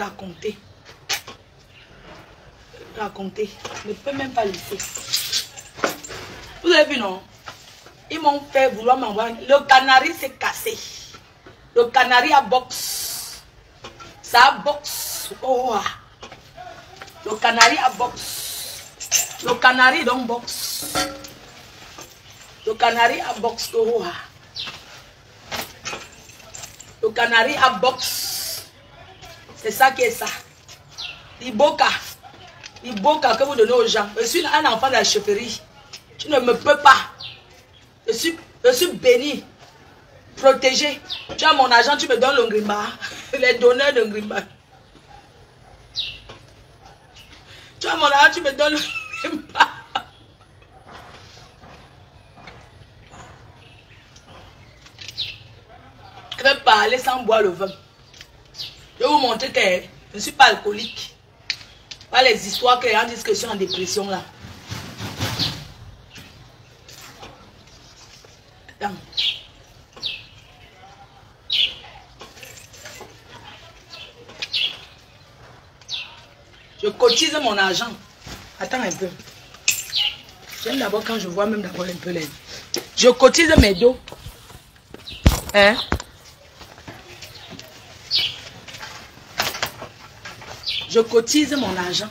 raconter. Raconter. Je ne peux même pas laisser. Vous avez vu, non? Ils m'ont fait vouloir m'envoyer. Le canari s'est cassé. Le canari a boxe. Ça a boxe. Oh. Le canari a boxe. Le canari donc boxe. Le canari a boxe. Oh. Le canari a boxe. C'est ça qui est ça. Iboka. Iboka que vous donnez aux gens. Je suis un enfant de la chefferie. Tu ne me peux pas. Je suis béni. Protégé. Tu as mon argent, tu me donnes le grimba. Les donneurs de grimba. Tu as mon argent, tu me donnes le grimba. Je vais parler sans boire le vin. Je vais vous montrer que je ne suis pas alcoolique. Pas les histoires que les gens disent que je suis en dépression là. Attends. Je cotise mon argent. Attends un peu. J'aime d'abord quand je vois même d'abord un peu les... Je cotise mes dos. Hein? Je cotise mon argent.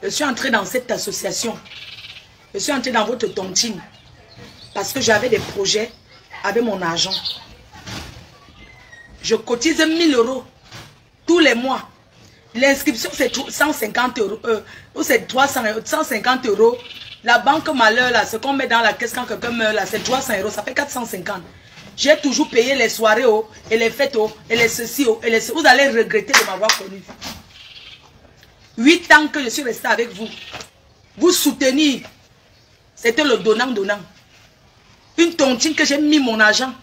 Je suis entré dans cette association. Je suis entré dans votre tontine. Parce que j'avais des projets avec mon argent. Je cotise 1000 € tous les mois. L'inscription c'est 150 €. Ou c'est 150 €. La banque malheur là, ce qu'on met dans la caisse quand quelqu'un meurt là, c'est 300 €. Ça fait 450. J'ai toujours payé les soirées et les fêtes et les ceci et les... Vous allez regretter de m'avoir connu. 8 ans que je suis resté avec vous. Vous soutenir. C'était le donnant-donnant. Une tontine que j'ai mis mon argent.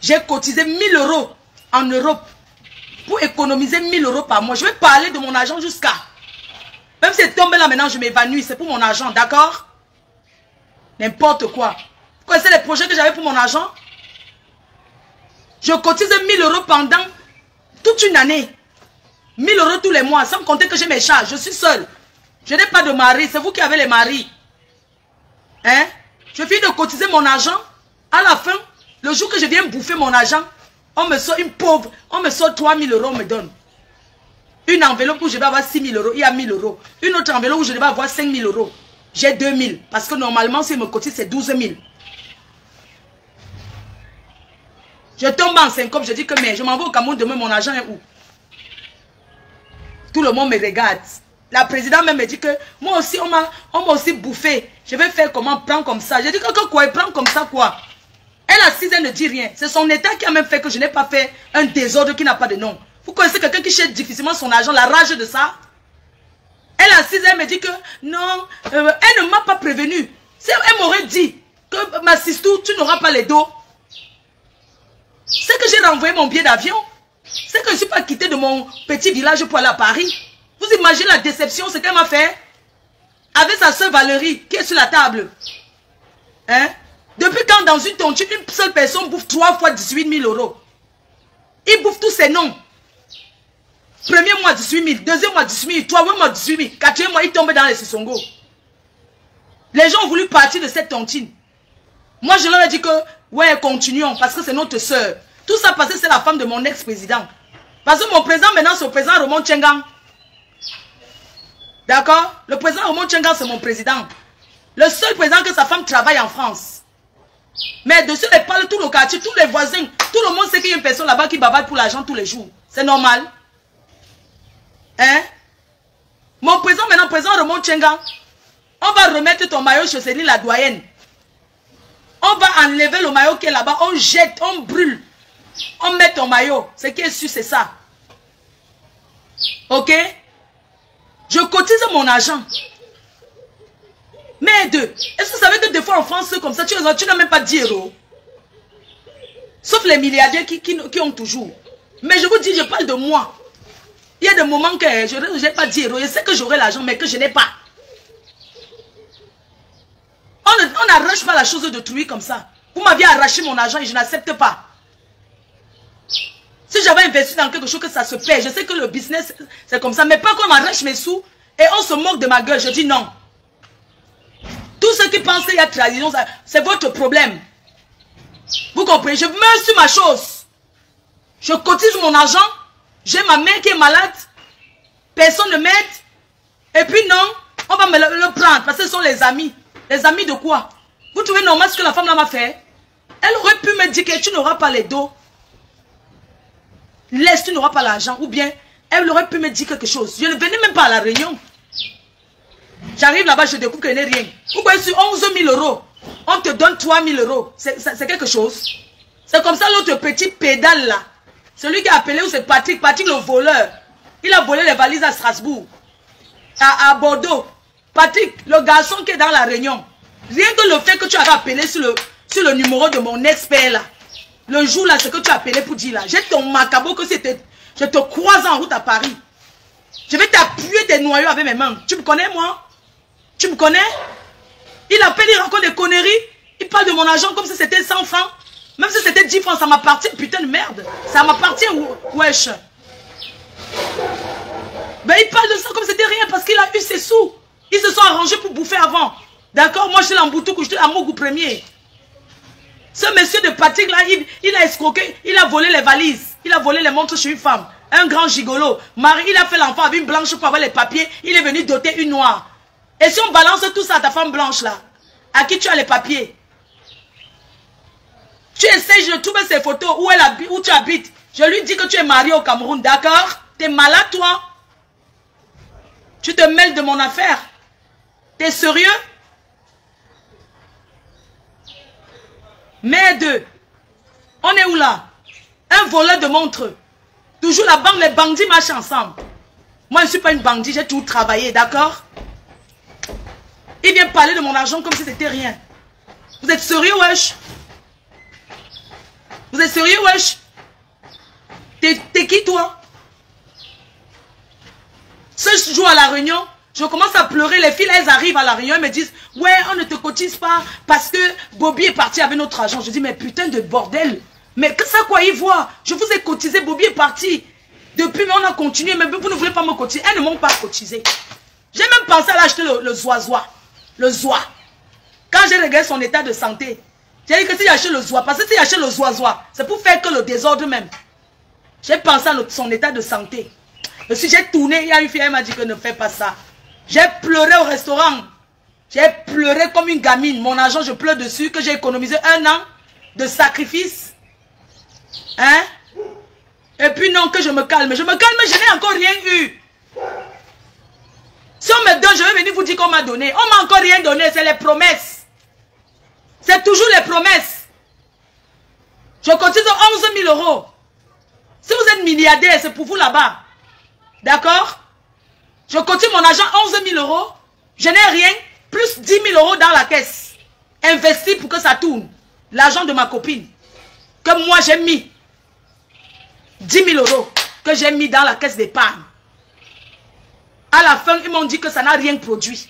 J'ai cotisé 1000 € en Europe. Pour économiser 1000 € par mois. Je vais parler de mon argent jusqu'à... Même si c'est tombé là maintenant, je m'évanouis. C'est pour mon argent, d'accord? N'importe quoi. Vous connaissez les projets que j'avais pour mon argent? Je cotise 1000 € pendant toute une année. 1000 € tous les mois, sans compter que j'ai mes charges. Je suis seule. Je n'ai pas de mari. C'est vous qui avez les maris. Hein? Je finis de cotiser mon argent. À la fin, le jour que je viens bouffer mon argent, on me sort une pauvre. On me sort 3000 €, on me donne. Une enveloppe où je vais avoir 6000 €, il y a 1000 €. Une autre enveloppe où je vais avoir 5000 €. J'ai 2000. Parce que normalement, si je me cotise, c'est 12 000. Je tombe en syncope, je dis que mais je m'en vais au Cameroun demain, mon argent est où? Tout le monde me regarde. La présidente même me dit que moi aussi, on m'a aussi bouffé. Je vais faire comment? Prends comme ça. Je dis que quoi? Prends comme ça quoi? Elle assise, elle ne dit rien. C'est son état qui a même fait que je n'ai pas fait un désordre qui n'a pas de nom. Vous connaissez quelqu'un qui cherche difficilement son argent, la rage de ça? Elle assise, elle me dit que non, elle ne m'a pas prévenu. Si elle m'aurait dit que ma sistou, tu n'auras pas les dos. C'est que j'ai renvoyé mon billet d'avion. C'est que je ne suis pas quitté de mon petit village pour aller à Paris. Vous imaginez la déception, ce qu'elle m'a fait? Avec sa soeur Valérie, qui est sur la table. Hein? Depuis quand dans une tontine, une seule personne bouffe 3 fois 18 000 €? Il bouffe tous ses noms. Premier mois 18 000, deuxième mois 18 000, troisième mois 18 000, quatrième mois il tombe dans les Sissongo. Les gens ont voulu partir de cette tontine. Moi je leur ai dit que, ouais, continuons, parce que c'est notre soeur. Tout ça parce que c'est la femme de mon ex-président. Parce que mon président maintenant c'est le président Ramon Tchengang. D'accord? Le président Ramon Tchengang c'est mon président. Le seul président que sa femme travaille en France. Mais dessus elle parle tout le quartier, tous les voisins, tout le monde sait qu'il y a une personne là-bas qui bavarde pour l'argent tous les jours. C'est normal. Hein? Mon président maintenant, président Ramon Tchengang, on va remettre ton maillot chez Céline la doyenne. On va enlever le maillot qui est là-bas, on jette, on brûle. On met ton maillot. Ce qui est sûr, c'est ça. Ok? Je cotise mon argent. Mais est-ce que vous savez que des fois en France, comme ça, tu n'as même pas 10 €? Sauf les milliardaires qui ont toujours. Mais je vous dis, je parle de moi. Il y a des moments que je n'ai pas 10 €. Je sais que j'aurai l'argent, mais que je n'ai pas. On n'arrache pas la chose d'autrui comme ça. Vous m'aviez arraché mon argent et je n'accepte pas. Si j'avais investi dans quelque chose que ça se paie, je sais que le business, c'est comme ça. Mais pas qu'on m'arrache mes sous et on se moque de ma gueule. Je dis non. Tous ceux qui pensent qu'il y a trahison, c'est votre problème. Vous comprenez? Je meurs sur ma chose. Je cotise mon argent. J'ai ma mère qui est malade. Personne ne m'aide. Et puis non, on va me le prendre parce que ce sont les amis. Les amis de quoi? Vous trouvez normal ce que la femme là m'a fait? Elle aurait pu me dire que tu n'auras pas les dos. Laisse, tu n'auras pas l'argent. Ou bien, elle aurait pu me dire quelque chose. Je ne venais même pas à la réunion. J'arrive là-bas, je découvre qu'il n'y a rien. Pourquoi sur 11 000 euros, on te donne 3 000 euros? C'est quelque chose. C'est comme ça l'autre petit pédale là. Celui qui a appelé, c'est Patrick. Patrick le voleur. Il a volé les valises à Strasbourg. À Bordeaux. Patrick, le garçon qui est dans la réunion. Rien que le fait que tu as appelé sur le numéro de mon expert là. Le jour là, ce que tu as appelé pour dire là. J'ai ton macabo que c'était. Je te croise en route à Paris. Je vais t'appuyer tes noyaux avec mes mains. Tu me connais moi? Tu me connais? Il appelle, il raconte des conneries. Il parle de mon argent comme si c'était 100 francs. Même si c'était 10 francs, ça m'appartient. Putain de merde. Ça m'appartient, wesh. Ben il parle de ça comme si c'était rien parce qu'il a eu ses sous. Ils se sont arrangés pour bouffer avant. D'accord? Moi je suis l'emboutou, je suis à Mogou premier. Ce monsieur de Patrick là, il a escroqué, il a volé les valises. Il a volé les montres chez une femme. Un grand gigolo. Marie, il a fait l'enfant avec une blanche pour avoir les papiers. Il est venu doter une noire. Et si on balance tout ça à ta femme blanche là, à qui tu as les papiers? Tu essaies de trouver ses photos où elle habite, où tu habites. Je lui dis que tu es marié au Cameroun, d'accord? Tu es malade toi? Tu te mêles de mon affaire? Tu es sérieux? Merde. On est où là? Un voleur de montres. Toujours la banque, les bandits marchent ensemble. Moi je ne suis pas une bandit, j'ai tout travaillé, d'accord? Il vient parler de mon argent comme si c'était rien. Vous êtes sérieux, wesh? Vous êtes sérieux, wesh? T'es qui, toi? Ce jour à la réunion, je commence à pleurer. Les filles, elles arrivent à la réunion, elles me disent, ouais, on ne te cotise pas parce que Bobby est parti avec notre argent. Je dis, mais putain de bordel. Mais que ça, quoi, ils voient? Je vous ai cotisé, Bobby est parti. Depuis, mais on a continué, mais vous ne voulez pas me cotiser. Elles ne m'ont pas cotisé. J'ai même pensé à l'acheter le zoizois. Le zois. Quand j'ai regardé son état de santé, j'ai dit que si j'achète le zois, parce que si j'achète le zoizois, c'est pour faire que le désordre même. J'ai pensé à son état de santé. Et si j'ai tourné, il y a une fille, elle m'a dit que ne fais pas ça. J'ai pleuré au restaurant. J'ai pleuré comme une gamine. Mon argent, je pleure dessus, que j'ai économisé 1 an de sacrifice. Hein? Et puis non, que je me calme. Je me calme, mais je n'ai encore rien eu. Si on me donne, je vais venir vous dire qu'on m'a donné. On m'a encore rien donné, c'est les promesses. C'est toujours les promesses. Je cotise 11 000 euros. Si vous êtes milliardaire, c'est pour vous là-bas. D'accord? Je cotise mon argent 11 000 euros. Je n'ai rien, plus 10 000 euros dans la caisse. Investi pour que ça tourne. L'argent de ma copine. Que moi j'ai mis. 10 000 euros que j'ai mis dans la caisse d'épargne. À la fin, ils m'ont dit que ça n'a rien produit.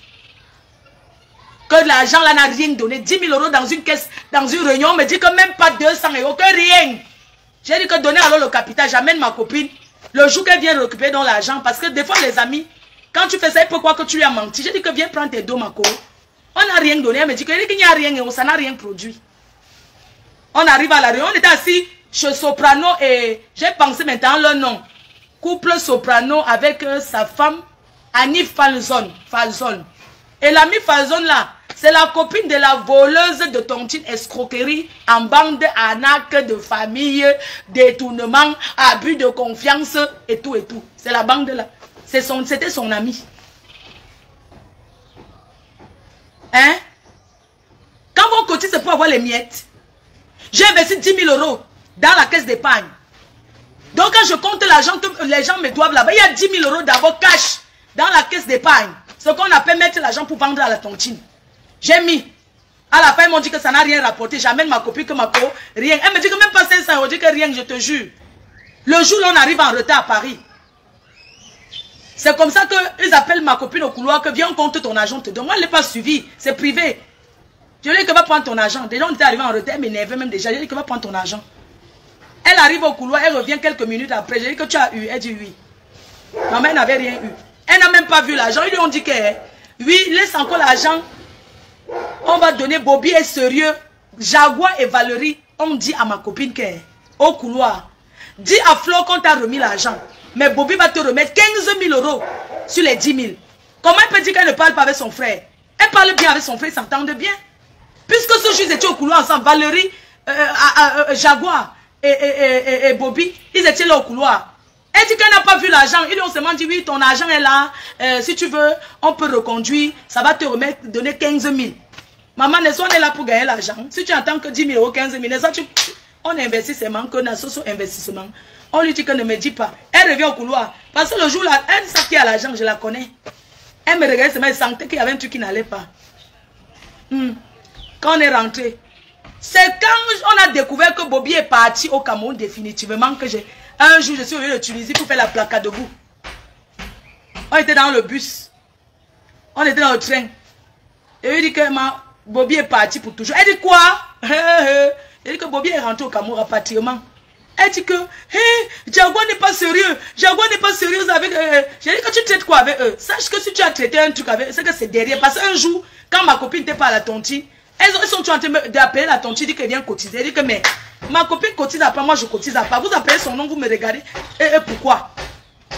Que l'argent là n'a rien donné. 10 000 euros dans une caisse, dans une réunion, on me dit que même pas 200 euros, que rien. J'ai dit que donner alors le capital, j'amène ma copine. Le jour qu'elle vient récupérer dans l'argent, parce que des fois les amis, quand tu fais ça, pourquoi que tu lui as menti? J'ai dit que viens prendre tes dos, ma co. On n'a rien donné. Elle me dit qu'il n'y a rien, ça n'a rien produit. On arrive à la réunion, on était assis chez Soprano et j'ai pensé maintenant le nom. Couple Soprano avec sa femme. Annie Falzon. Et l'ami Falzon là, c'est la copine de la voleuse de tontine escroquerie en bande arnaque de famille, détournement, abus de confiance et tout et tout. C'est la bande là. C'était son ami. Hein? Quand vous cotise, c'est pour avoir les miettes. J'ai investi 10 000 euros dans la caisse d'épargne. Donc quand je compte l'argent que les gens me doivent là-bas, il y a 10 000 euros d'abord cash dans la caisse d'épargne. Ce qu'on appelle mettre l'argent pour vendre à la tontine. J'ai mis. À la fin, ils m'ont dit que ça n'a rien rapporté. J'amène ma copine que ma co, rien. Elle me dit que même pas 500 euros, dit que rien, je te jure. Le jour où on arrive en retard à Paris. C'est comme ça qu'ils appellent ma copine au couloir que viens, on compte ton argent. Moi, elle n'est pas suivie. C'est privé. Je lui ai dit que va prendre ton argent. Déjà, on était arrivé en retard, elle m'énervait même déjà. Je lui ai dit que va prendre ton argent. Elle arrive au couloir, elle revient quelques minutes après. J'ai dit que tu as eu. Elle dit oui. Maman n'avait rien eu. Elle n'a même pas vu l'argent. Ils lui ont dit que oui, laisse encore l'argent. On va donner. Bobby est sérieux. Jaguar et Valérie ont dit à ma copine que au couloir, dis à Flo qu'on t'a remis l'argent. Mais Bobby va te remettre 15 000 € sur les 10 000. Comment elle peut dire qu'elle ne parle pas avec son frère? Elle parle bien avec son frère, ils s'entendent bien. Puisque ce jour, ils étaient au couloir ensemble. Valérie, Jaguar et Bobby, ils étaient là au couloir. Elle dit qu'elle n'a pas vu l'argent. Ils lui ont seulement dit, oui, ton argent est là. Si tu veux, on peut reconduire. Ça va te remettre, donner 15 000. Maman, on est là pour gagner l'argent. Si tu entends que 10 000 €, 15 000 on investit seulement que dans ce investissement. On lui dit que ne me dis pas. Elle revient au couloir. Parce que le jour là, elle sait qui a l'argent, je la connais. Elle me regardait seulement, elle sentait qu'il y avait un truc qui n'allait pas. Quand on est rentré, c'est quand on a découvert que Bobby est parti au Cameroun définitivement que j'ai... Un jour, je suis venu de Tunisie pour faire la placade debout. On était dans le bus. On était dans le train. Et lui dit que Bobby est parti pour toujours. Elle dit quoi? Elle dit que Bobby est rentré au Cameroun rapatriement. Elle dit que Jaguar n'est pas sérieux. Jaguar n'est pas sérieux avec eux. J'ai dit que tu traites quoi avec eux? Sache que si tu as traité un truc avec eux, c'est que c'est derrière. Parce qu'un jour, quand ma copine n'était pas à la tontine, elles sont en train d'appeler la tontine, dit qu'elle vient cotiser. Elle dit que mais ma copine cotise après, moi je cotise après. Vous appelez son nom, vous me regardez. Et pourquoi?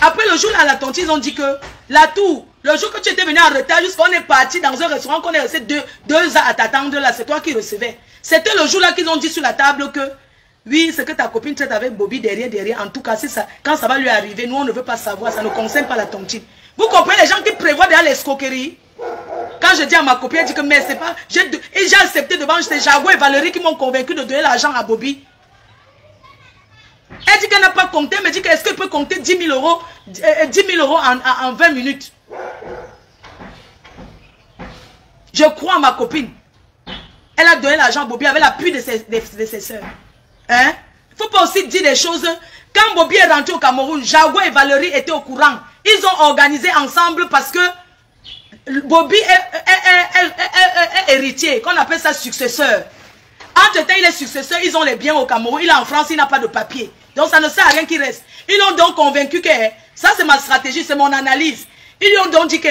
Après le jour là, à la tontine, ils ont dit que la tour, le jour que tu étais venu en retard, jusqu'on est parti dans un restaurant qu'on est resté deux heures à t'attendre là, c'est toi qui recevais. C'était le jour là qu'ils ont dit sur la table que oui, c'est que ta copine traite avec Bobby derrière. En tout cas, c'est ça. Quand ça va lui arriver, nous on ne veut pas savoir, ça ne concerne pas la tontine. Vous comprenez les gens qui prévoient derrière l'escroquerie? Quand je dis à ma copine, elle dit que mais c'est pas... Et j'ai accepté devant Jaguar et Valérie qui m'ont convaincu de donner l'argent à Bobby. Elle dit qu'elle n'a pas compté, elle me dit qu'est-ce qu'elle peut compter 10 000 € en 20 minutes. Je crois à ma copine. Elle a donné l'argent à Bobby avec l'appui de ses soeurs. Hein? Il ne faut pas aussi dire des choses. Quand Bobby est rentré au Cameroun, Jaguar et Valérie étaient au courant. Ils ont organisé ensemble parce que Bobby est héritier, qu'on appelle ça successeur. Entre-temps, il est successeur, ils ont les biens au Cameroun, il est en France, il n'a pas de papier. Donc ça ne sert à rien qu'il reste. Ils l'ont donc convaincu que, ça c'est ma stratégie, c'est mon analyse. Ils lui ont donc dit que,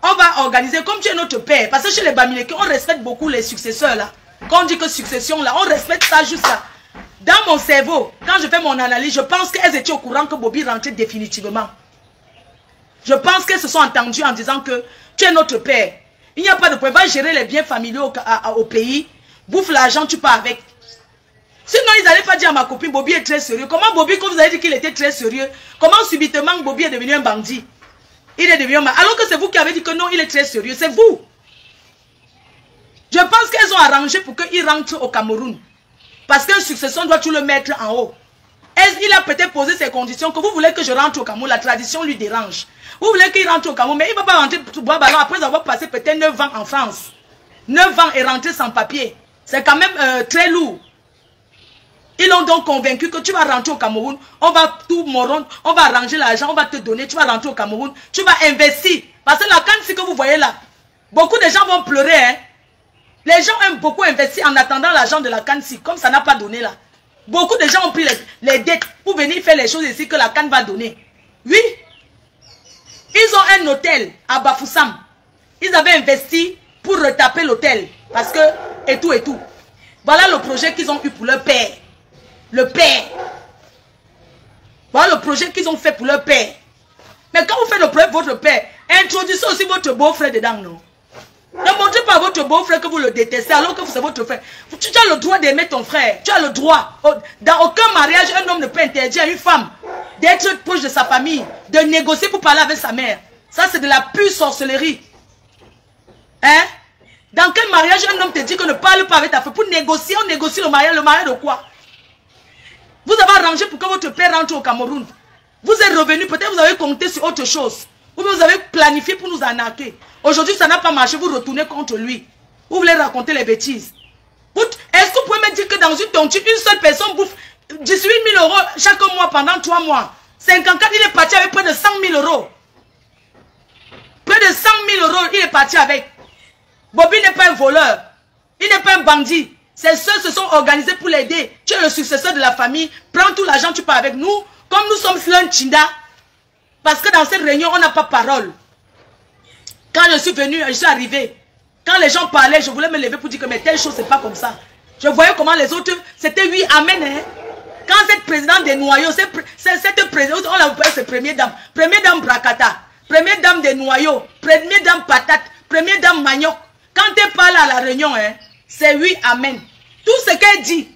on va organiser comme tu es notre père. Parce que chez les Bamileke, on respecte beaucoup les successeurs là. Quand on dit que succession là, on respecte ça juste là. Dans mon cerveau, quand je fais mon analyse, je pense qu'elles étaient au courant que Bobby rentrait définitivement. Je pense qu'elles se sont entendues en disant que tu es notre père. Il n'y a pas de problème. Va gérer les biens familiaux au pays. Bouffe l'argent, tu pars avec. Sinon, ils n'allaient pas dire à ma copine, Bobby est très sérieux. Comment Bobby, quand vous avez dit qu'il était très sérieux, comment subitement Bobby est devenu un bandit? Il est devenu un bandit. Alors que c'est vous qui avez dit que non, il est très sérieux. C'est vous. Je pense qu'elles ont arrangé pour qu'il rentre au Cameroun. Parce qu'un successeur doit tout le mettre en haut. Il a peut-être posé ces conditions que vous voulez que je rentre au Cameroun. La tradition lui dérange. Vous voulez qu'il rentre au Cameroun, mais il ne va pas rentrer pour boire ballon après avoir passé peut-être 9 ans en France. 9 ans et rentrer sans papier. C'est quand même très lourd. Ils l'ont donc convaincu que tu vas rentrer au Cameroun. On va tout morondre, on va arranger l'argent, on va te donner. Tu vas rentrer au Cameroun. Tu vas investir. Parce que la canne que vous voyez là, beaucoup de gens vont pleurer. Hein? Les gens aiment beaucoup investir en attendant l'argent de la canne-ci, comme ça n'a pas donné là. Beaucoup de gens ont pris les dettes pour venir faire les choses ici que la canne va donner. Oui. Ils ont un hôtel à Bafoussam. Ils avaient investi pour retaper l'hôtel. Parce que, et tout. Voilà le projet qu'ils ont eu pour leur père. Le père. Voilà le projet qu'ils ont fait pour leur père. Mais quand vous faites le projet pour votre père, introduisez aussi votre beau-frère dedans, non? Ne montrez pas à votre beau-frère que vous le détestez alors que c'est votre frère. Tu as le droit d'aimer ton frère. Tu as le droit. Dans aucun mariage, un homme ne peut interdire à une femme d'être proche de sa famille, de négocier pour parler avec sa mère. Ça, c'est de la pure sorcellerie. Hein? Dans quel mariage un homme te dit que ne parle pas avec ta femme? Pour négocier, on négocie le mariage de quoi? Vous avez arrangé pour que votre père rentre au Cameroun. Vous êtes revenu, peut-être vous avez compté sur autre chose. Ou vous avez planifié pour nous arnaquer. Aujourd'hui, ça n'a pas marché, vous retournez contre lui. Vous voulez raconter les bêtises. Est-ce que vous pouvez me dire que dans une tontine, une seule personne bouffe 18 000 € chaque mois pendant 3 mois? 54, il est parti avec près de 100 000 €. Près de 100 000 €, il est parti avec. Bobby n'est pas un voleur. Il n'est pas un bandit. Ses soeurs se sont organisées pour l'aider. Tu es le successeur de la famille. Prends tout l'argent, tu pars avec nous. Comme nous sommes sur un Tchinda. Parce que dans cette réunion, on n'a pas parole. Quand je suis venu, je suis arrivé. Quand les gens parlaient, je voulais me lever pour dire que mais telle chose, c'est pas comme ça. Je voyais comment les autres, c'était oui, amen. Hein. Quand cette présidente des noyaux, cette présidente, on l'appelle c'est première dame. Première dame Bracata. Première dame des noyaux. Première dame patate. Première dame manioc. Quand elle parle à la réunion, hein, c'est oui, amen. Tout ce qu'elle dit.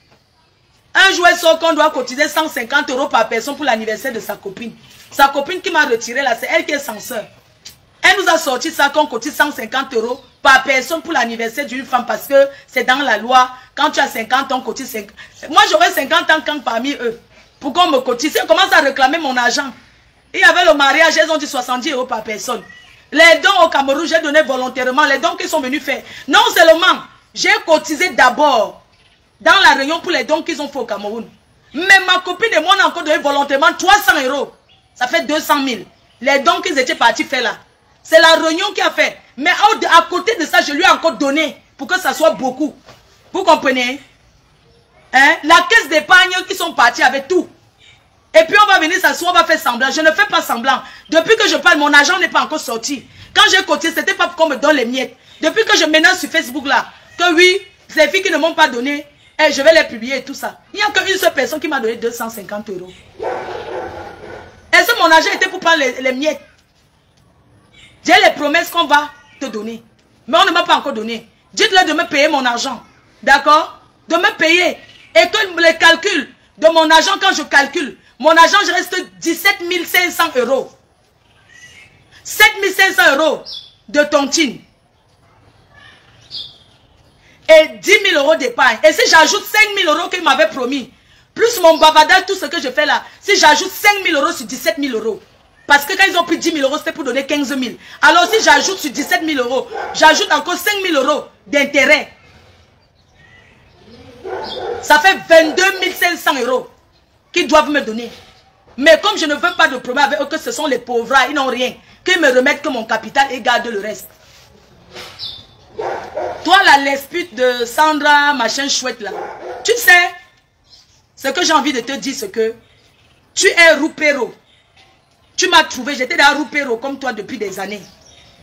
Un jour, elle sort qu'on doit cotiser 150 € par personne pour l'anniversaire de sa copine. Sa copine qui m'a retiré là, c'est elle qui est censeur. Elle nous a sorti ça qu'on cotise 150 € par personne pour l'anniversaire d'une femme parce que c'est dans la loi. Quand tu as 50 ans, on cotise 50. Moi, j'aurais 50 ans quand parmi eux. Pour qu'on me cotise, elle commence à réclamer mon argent. Il y avait le mariage, elles ont dit 70 € par personne. Les dons au Cameroun, j'ai donné volontairement. Les dons qu'ils sont venus faire. Non seulement, j'ai cotisé d'abord dans la réunion pour les dons qu'ils ont fait au Cameroun. Mais ma copine et moi, on a encore donné volontairement 300 €. Ça fait 200 000. Les dons qu'ils étaient partis faire là. C'est la réunion qui a fait. Mais à côté de ça, je lui ai encore donné pour que ça soit beaucoup. Vous comprenez? Hein? La caisse d'épargne qui sont partis avec tout. Et puis on va venir s'asseoir, on va faire semblant. Je ne fais pas semblant. Depuis que je parle, mon argent n'est pas encore sorti. Quand j'ai cotisé, c'était pas pour qu'on me donne les miettes. Depuis que je menace sur Facebook là, que oui, ces filles qui ne m'ont pas donné, je vais les publier et tout ça. Il n'y a qu'une seule personne qui m'a donné 250 €. Est-ce que mon argent était pour prendre les miettes? J'ai les promesses qu'on va te donner. Mais on ne m'a pas encore donné. Dites-leur de me payer mon argent. D'accord? De me payer. Et que les calculs de mon argent, quand je calcule, mon argent, je reste 17 500 €. 7 500 € de tontine. Et 10 000 € d'épargne. Et si j'ajoute 5 000 € qu'il m'avait promis, plus mon bavardage, tout ce que je fais là, si j'ajoute 5 000 € sur 17 000 €, parce que quand ils ont pris 10 000 €, c'était pour donner 15 000. Alors si j'ajoute sur 17 000 €, j'ajoute encore 5 000 € d'intérêt. Ça fait 22 500 € qu'ils doivent me donner. Mais comme je ne veux pas de problème avec eux, que ce sont les pauvres, ils n'ont rien, qu'ils me remettent que mon capital et gardent le reste. Toi, la lespute de Sandra, machin chouette là, tu sais, ce que j'ai envie de te dire, c'est que tu es roupéro. Tu m'as trouvé, j'étais dans roupéro comme toi depuis des années.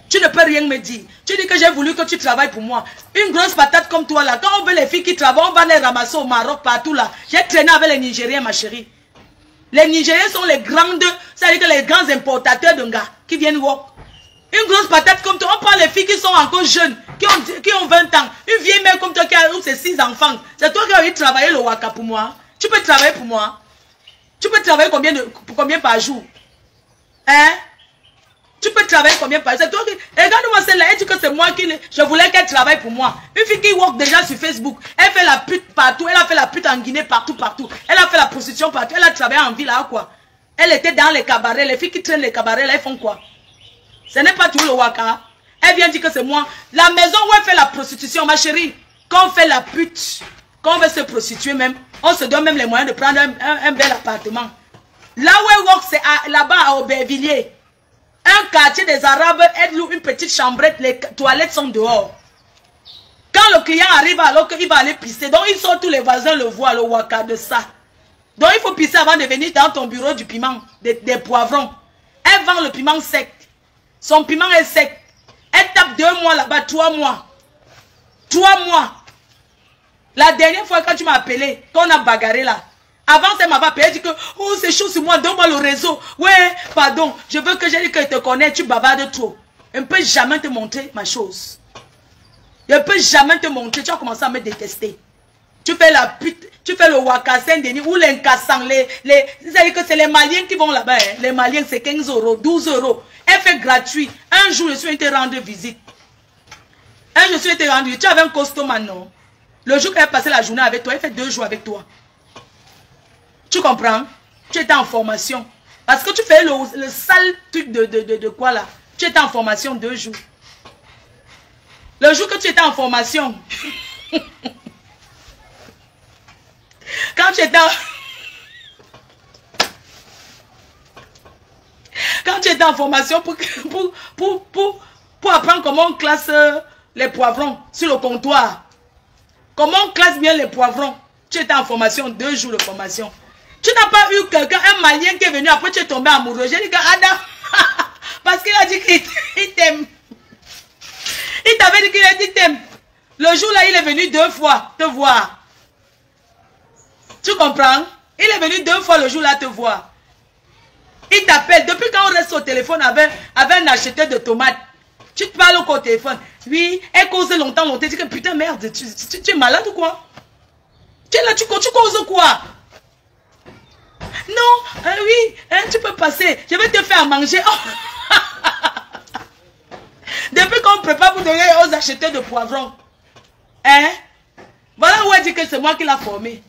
Tu ne peux rien me dire. Tu dis que j'ai voulu que tu travailles pour moi. Une grosse patate comme toi là, quand on veut les filles qui travaillent, on va les ramasser au Maroc, partout là. J'ai traîné avec les Nigériens, ma chérie. Les Nigériens sont les grandes, c'est-à-dire que les grands importateurs de gars qui viennent voir. Une grosse patate comme toi, on prend les filles qui sont encore jeunes, qui ont 20 ans. Une vieille mère comme toi qui a ses 6 enfants. C'est toi qui as envie de travailler le waka pour moi. Tu peux travailler pour moi. Tu peux travailler combien par jour? Hein? Tu peux travailler combien par jour? C'est toi qui... Regarde-moi celle-là, elle dit que c'est moi qui... Je voulais qu'elle travaille pour moi. Une fille qui work déjà sur Facebook. Elle fait la pute partout. Elle a fait la pute en Guinée partout. Elle a fait la prostitution partout. Elle a travaillé en ville à quoi? Elle était dans les cabarets. Les filles qui traînent les cabarets, là, elles font quoi? Ce n'est pas tout le waka. Elle vient dire que c'est moi. La maison où elle fait la prostitution, ma chérie, quand on fait la pute, quand on veut se prostituer même, on se donne même les moyens de prendre un bel appartement. Là où elle work, c'est là-bas à Aubervilliers. Un quartier des Arabes, elle loue une petite chambrette, les toilettes sont dehors. Quand le client arrive alors qu'il va aller pisser, donc ils sont tous les voisins le voient, le waka de ça. Donc il faut pisser avant de venir dans ton bureau du piment, des poivrons. Elle vend le piment sec. Son piment est sec. Elle tape 2 mois là-bas, 3 mois. 3 mois. La dernière fois quand tu m'as appelé, quand on a bagarré là, avant elle m'avait appelé, elle dit que oh c'est chaud sur moi, donne-moi le réseau. Ouais, pardon, je veux que j'ai dit que je te connais, tu bavardes trop. Je ne peux jamais te montrer ma chose. Je ne peux jamais te montrer, tu as commencé à me détester. Tu fais la pute, tu fais le waka Saint-Denis ou l'incassant, c'est-à-dire que c'est les Maliens qui vont là-bas. Hein. Les Maliens c'est 15 €, 12 €. Elle fait gratuit. Un jour je suis été rendre visite. Un jour je suis été rendre, tu avais un costume non? Le jour qu'elle passait la journée avec toi, elle fait 2 jours avec toi. Tu comprends? Tu étais en formation. Parce que tu fais le sale truc de quoi là? Tu étais en formation 2 jours. Le jour que tu étais en formation, quand tu étais en formation pour apprendre comment on classe les poivrons sur le comptoir. Comment on classe bien les poivrons? Tu étais en formation, 2 jours de formation. Tu n'as pas eu quelqu'un, un Malien qui est venu, après tu es tombé amoureux. J'ai dit que Adam, parce qu'il a dit qu'il t'aime. Il t'avait dit qu'il t'aime. Le jour-là, il est venu 2 fois te voir. Tu comprends? Il est venu 2 fois le jour-là te voir. Il t'appelle. Depuis quand on reste au téléphone avec un acheteur de tomates, tu te parles au téléphone. Oui, elle cause longtemps. Tu dis que putain, merde, tu es malade ou quoi? Tu es là, tu causes quoi? Non, oui, tu peux passer. Je vais te faire manger. Oh. Depuis qu'on prépare pour donner aux acheteurs de poivrons. Hein? Voilà où elle dit que c'est moi qui l'ai formée.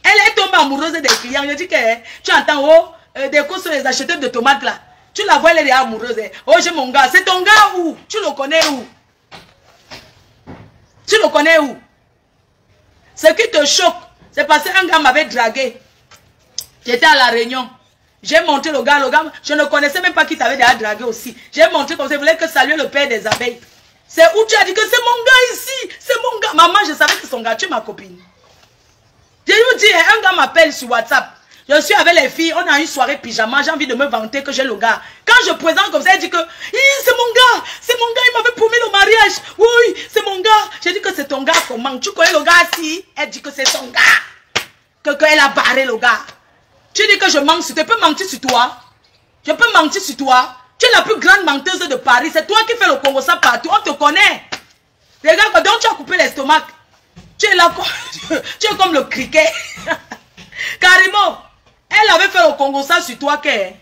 Elle est tombée amoureuse des clients. Je dis que tu entends, oh, des courses sur les acheteurs de tomates là. Tu la vois, elle est amoureuse. Oh, j'ai mon gars. C'est ton gars où? Tu le connais où? Tu le connais où? Ce qui te choque, c'est parce qu'un gars m'avait dragué. J'étais à la Réunion. J'ai montré le gars, je ne connaissais même pas qui t'avait déjà dragué aussi. J'ai montré comme ça, je voulais que saluer le père des abeilles. C'est où tu as dit que c'est mon gars ici, c'est mon gars. Maman, je savais que c'est son gars, tu es ma copine. Je lui dis, un gars m'appelle sur WhatsApp. Je suis avec les filles, on a une soirée pyjama, j'ai envie de me vanter que j'ai le gars. Quand je présente comme ça, elle dit que c'est mon gars, il m'avait promis le mariage. Oui, c'est mon gars. J'ai dit que c'est ton gars, comment? Tu connais le gars si? Elle dit que c'est son gars. Qu'elle a barré le gars. Tu dis que je mens sur toi, je peux mentir sur toi. Je peux mentir sur toi. Tu es la plus grande menteuse de Paris. C'est toi qui fais le Congo ça partout. On te connaît. Regarde, donc tu as coupé l'estomac. Tu es là, tu es comme le criquet. Carrément. Elle avait fait le Congo ça sur toi que... Elle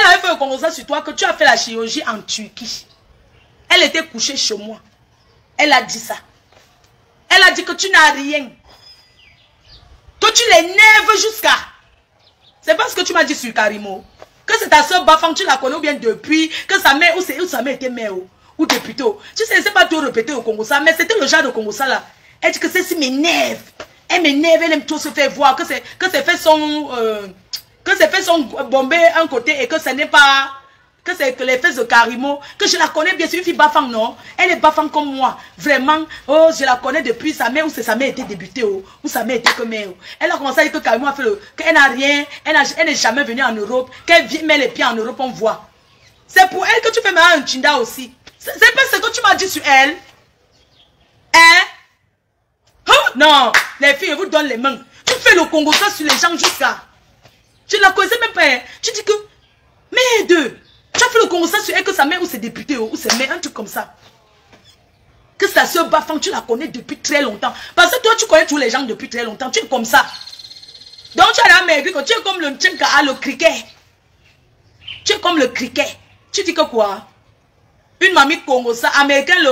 avait fait le Congo ça sur toi que tu as fait la chirurgie en Turquie. Elle était couchée chez moi. Elle a dit ça. Elle a dit que tu n'as rien. Que tu l'énerves jusqu'à... C'est pas ce que tu m'as dit sur Karimo. Que c'est ta soeur Bafang, tu la connais ou bien depuis, que sa mère, ou sa mère était mère ou députée. Tu sais, c'est pas tout répéter au Congo ça, mais c'était le genre de Congo ça là. Elle dit que ceci m'énerve. Elle m'énerve, elle aime tout se faire voir, que c'est fait son bombé un côté et que ce n'est pas... Que c'est que les fesses de Karimo, que je la connais bien, c'est une fille Bafang, non? Elle est Bafang comme moi. Vraiment, oh, je la connais depuis sa mère, ou c'est sa mère était débutée, ou sa mère était que mère. Elle a commencé à dire que Karimo a fait le... Qu'elle n'a rien, elle n'est jamais venue en Europe, qu'elle met les pieds en Europe, on voit. C'est pour elle que tu fais maintenant un Chinda aussi. C'est pas ce que tu m'as dit sur elle. Hein? Oh, non, les filles, je vous donne les mains. Tu fais le Congo ça sur les gens jusqu'à... Tu ne la connaissais même pas. Tu dis que... Merde! Tu as fait le Congo ça sur elle que sa mère ou ses députés ou ses mères, un truc comme ça. Que sa soeur Bafang, tu la connais depuis très longtemps. Parce que toi, tu connais tous les gens depuis très longtemps. Tu es comme ça. Donc, tu as la mère, tu es comme le Tchenka, le criquet. Tu es comme le criquet. Tu dis que quoi? Une mamie Congo ça, américain le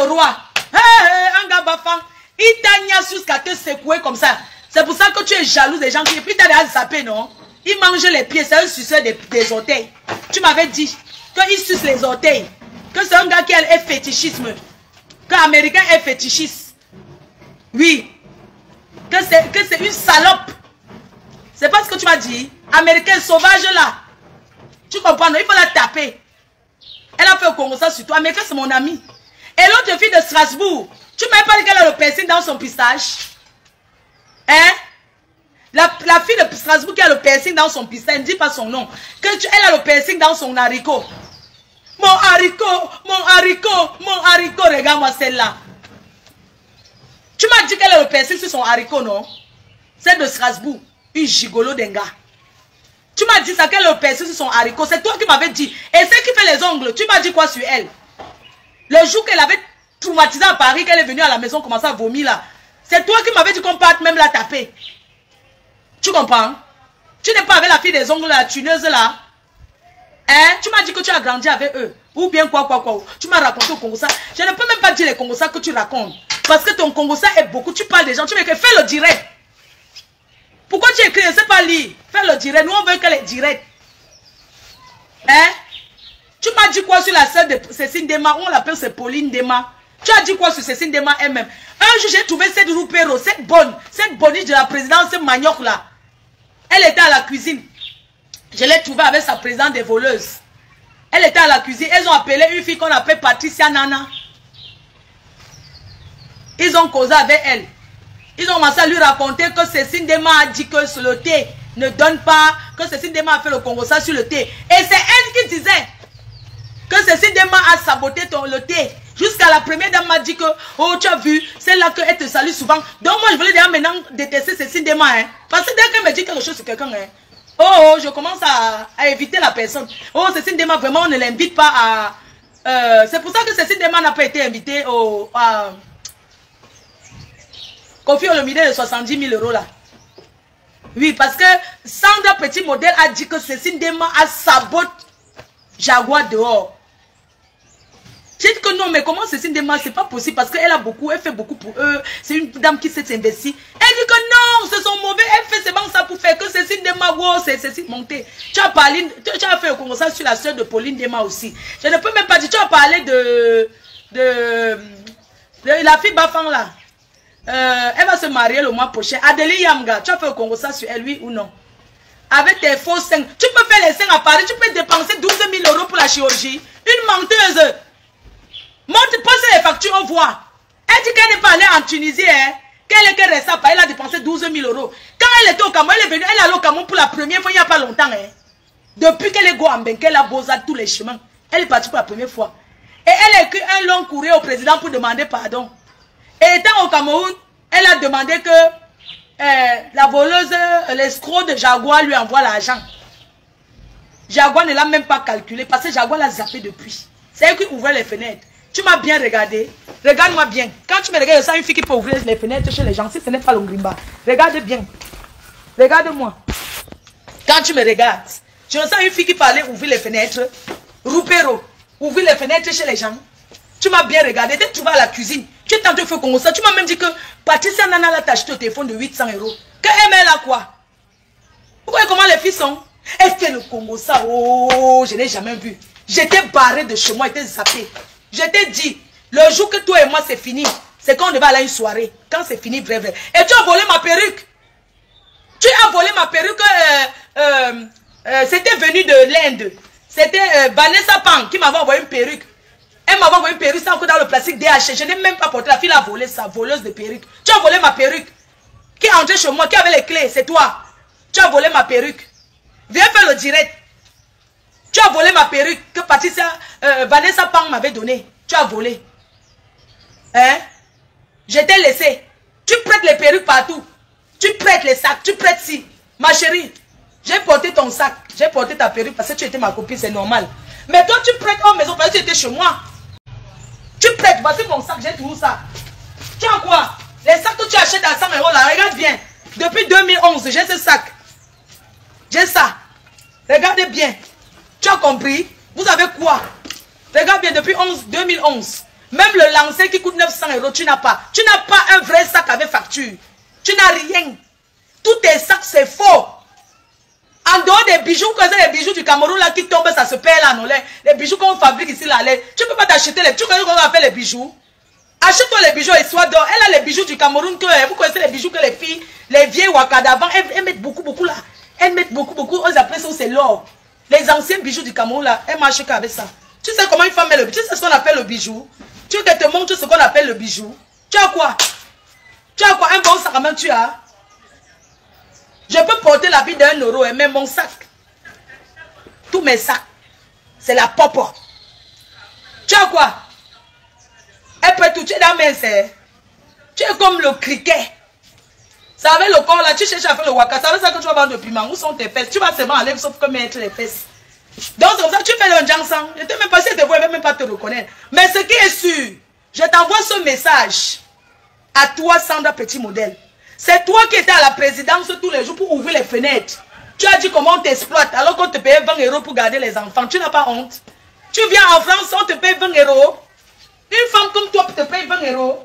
roi. Un gars Bafang, il t'a niasse jusqu'à te secouer comme ça. C'est pour ça que tu es jaloux des gens qui... Et puis, tu as déjà zappé, non? Il mange les pieds, c'est un suceur des orteils. Tu m'avais dit qu'il suce les orteils. Que c'est un gars qui est fétichisme. Que l'américain est fétichiste. Oui. Que c'est une salope. C'est pas ce que tu m'as dit. Américain sauvage là. Tu comprends? Non, il faut la taper. Elle a fait au Congo ça sur toi. Américain c'est mon ami. Et l'autre fille de Strasbourg. Tu m'as pas dit qu'elle a le piercing dans son pistache. Hein? La fille de Strasbourg qui a le piercing dans son pissin, ne dis pas son nom. Elle a le piercing dans son haricot. Mon haricot, regarde-moi celle-là. Tu m'as dit qu'elle a le piercing sur son haricot, non? Celle de Strasbourg, une gigolo d'un gars. Tu m'as dit ça qu'elle a le piercing sur son haricot. C'est toi qui m'avais dit. Et celle qui fait les ongles, tu m'as dit quoi sur elle? Le jour qu'elle avait traumatisé à Paris, qu'elle est venue à la maison commencer à vomir là. C'est toi qui m'avais dit qu'on parte même la taper. Tu comprends? Tu n'es pas avec la fille des ongles, la tuneuse là. Hein? Tu m'as dit que tu as grandi avec eux. Ou bien quoi. Tu m'as raconté au Congo ça. Je ne peux même pas dire les Congo ça que tu racontes. Parce que ton Congo ça est beaucoup. Tu parles des gens. Tu m'écris, fais le direct. Pourquoi tu écris? Je ne sais pas lire. Fais le direct. Nous on veut qu'elle est directe. Hein? Tu m'as dit quoi sur la sœur de Cécile Dema? On l'appelle c'est Pauline Dema. Tu as dit quoi sur Cécile Dema elle-même? Un jour j'ai trouvé cette roupéro, cette boniche de la présidence, ce manioc là. Elle était à la cuisine. Je l'ai trouvée avec sa présidente des voleuses. Elle était à la cuisine. Elles ont appelé une fille qu'on appelle Patricia Nana. Ils ont causé avec elle. Ils ont commencé à lui raconter que Cécile Dema a dit que sur le thé ne donne pas, que Cécile Dema a fait le Congo ça sur le thé. Et c'est elle qui disait que Cécile Dema a saboté le thé. Jusqu'à la première dame m'a dit que, oh tu as vu, c'est là qu'elle te salue souvent. Donc moi je voulais déjà maintenant détester Cécile Dema. Hein, parce que dès qu'elle me dit quelque chose sur quelqu'un, hein, oh je commence à éviter la personne. Oh Cécile Dema vraiment on ne l'invite pas à... c'est pour ça que Cécile Dema n'a pas été invitée au... Kofi Olomide de 70 000 euros là. Oui, parce que Sandra Petit Modèle a dit que Cécile Dema a saboté Jaguar dehors. J'ai dit que non, mais comment Cécile Dema, c'est pas possible parce qu'elle a beaucoup, elle fait beaucoup pour eux. C'est une dame qui s'est investie. Elle dit que non, ce sont mauvais. Elle fait c'est bon ça pour faire que Cécile Dema, wow, c'est Cécile montée. Tu as fait un conversation sur la soeur de Pauline Dema aussi. Je ne peux même pas dire, tu as parlé de la fille Bafang là. Elle va se marier le mois prochain. Adélie Yamga, tu as fait un conversation sur elle, oui ou non? Avec tes faux seins. Tu peux faire les seins à Paris, tu peux dépenser 12 000 euros pour la chirurgie. Une menteuse. Monte, pose les factures, on voit. Elle dit qu'elle n'est pas allée en Tunisie, hein. Qu'elle reste à Paris, elle a dépensé 12 000 euros. Quand elle était au Cameroun, elle est venue, elle est allée au Cameroun pour la première fois il n'y a pas longtemps, hein. Depuis qu'elle est go en Bengue, qu'elle a beau tous les chemins. Elle est partie pour la première fois. Et elle a écrit un long courrier au président pour demander pardon. Et étant au Cameroun, elle a demandé que la voleuse, l'escroc de Jaguar lui envoie l'argent. Jaguar ne l'a même pas calculé parce que Jaguar l'a zappé depuis. C'est elle qui ouvrait les fenêtres. Tu m'as bien regardé. Regarde-moi bien. Quand tu me regardes, ça une fille qui peut ouvrir les fenêtres chez les gens. Si ce n'est pas l'Ongrimba. Regarde bien. Regarde-moi. Quand tu me regardes, je ressens une fille qui parlait ouvrir les fenêtres. Roupero. Ouvrir les fenêtres chez les gens. Tu m'as bien regardé. Tu es trouvé à la cuisine. Tu es en train de faire comme ça. Tu m'as même dit que Patricia Nana l'a acheté au téléphone de 800 euros. Qu'elle met là quoi? Vous voyez comment les filles sont? Elle fait le Congo ça. Oh, je n'ai jamais vu. J'étais barré de chez moi. J'étais zappé. Je t'ai dit, le jour que toi et moi c'est fini, c'est quand on devait aller à une soirée. Quand c'est fini, vrai, vrai. Et tu as volé ma perruque. Tu as volé ma perruque. C'était venu de l'Inde. C'était Vanessa Pang qui m'avait envoyé une perruque. Elle m'avait envoyé une perruque, c'est encore dans le plastique DH. Je n'ai même pas porté. La fille a volé sa voleuse de perruque. Tu as volé ma perruque. Qui est entrée chez moi, qui avait les clés, c'est toi. Tu as volé ma perruque. Viens faire le direct. Tu as volé ma perruque que Vanessa Pang m'avait donnée. Tu as volé. Hein? Je t'ai laissé. Tu prêtes les perruques partout. Tu prêtes les sacs. Tu prêtes si. Ma chérie, j'ai porté ton sac. J'ai porté ta perruque parce que tu étais ma copine, c'est normal. Mais toi, tu prêtes en maison parce que tu étais chez moi. Tu prêtes. Voici mon sac. J'ai tout ça. Tu as quoi? Les sacs que tu achètes à 100 euros là. Regarde bien. Depuis 2011, j'ai ce sac. J'ai ça. Regardez bien. Tu as compris? Vous avez quoi? Regarde bien, depuis 2011. Même le lancer qui coûte 900 euros, tu n'as pas. Tu n'as pas un vrai sac avec facture. Tu n'as rien. Tous tes sacs, c'est faux. En dehors des bijoux, quand c'est les bijoux du Cameroun là qui tombent, ça se perd là, non? Les bijoux qu'on fabrique ici là, tu ne peux pas t'acheter les bijoux. Tu connais comment on fait les bijoux? Achète-toi les bijoux et sois d'or. Elle a les bijoux du Cameroun que vous connaissez les bijoux que les filles, les vieilles Wakada avant, elles mettent beaucoup là. Elles mettent beaucoup. On appelle ça, c'est l'or. Les anciens bijoux du Cameroun là, elles marchent qu'avec ça. Tu sais comment une femme met le bijou? Tu sais ce qu'on appelle le bijou? Tu veux qu'elle te montre ce qu'on appelle le bijou? Tu as quoi? Tu as quoi? Un bon sac à main, tu as? Je peux porter la vie d'1 euro, mais mon sac, tous mes sacs, c'est la popo. Tu as quoi? Elle peut tout, tu es dans mes serres. Tu es comme le criquet. Ça avec le corps là, tu cherches à faire le waka. Ça veut dire que tu vas vendre le piment. Où sont tes fesses? Tu vas seulement aller sauf que mettre les fesses. Donc c'est comme ça, tu fais le jansan. Je ne t'ai même pas, si je te vois, je ne vais même pas te reconnaître. Mais ce qui est sûr, je t'envoie ce message à toi, Sandra Petit Modèle. C'est toi qui étais à la présidence tous les jours pour ouvrir les fenêtres. Tu as dit comment on t'exploite alors qu'on te paye 20 euros pour garder les enfants. Tu n'as pas honte. Tu viens en France, on te paye 20 euros. Une femme comme toi te paye 20 euros.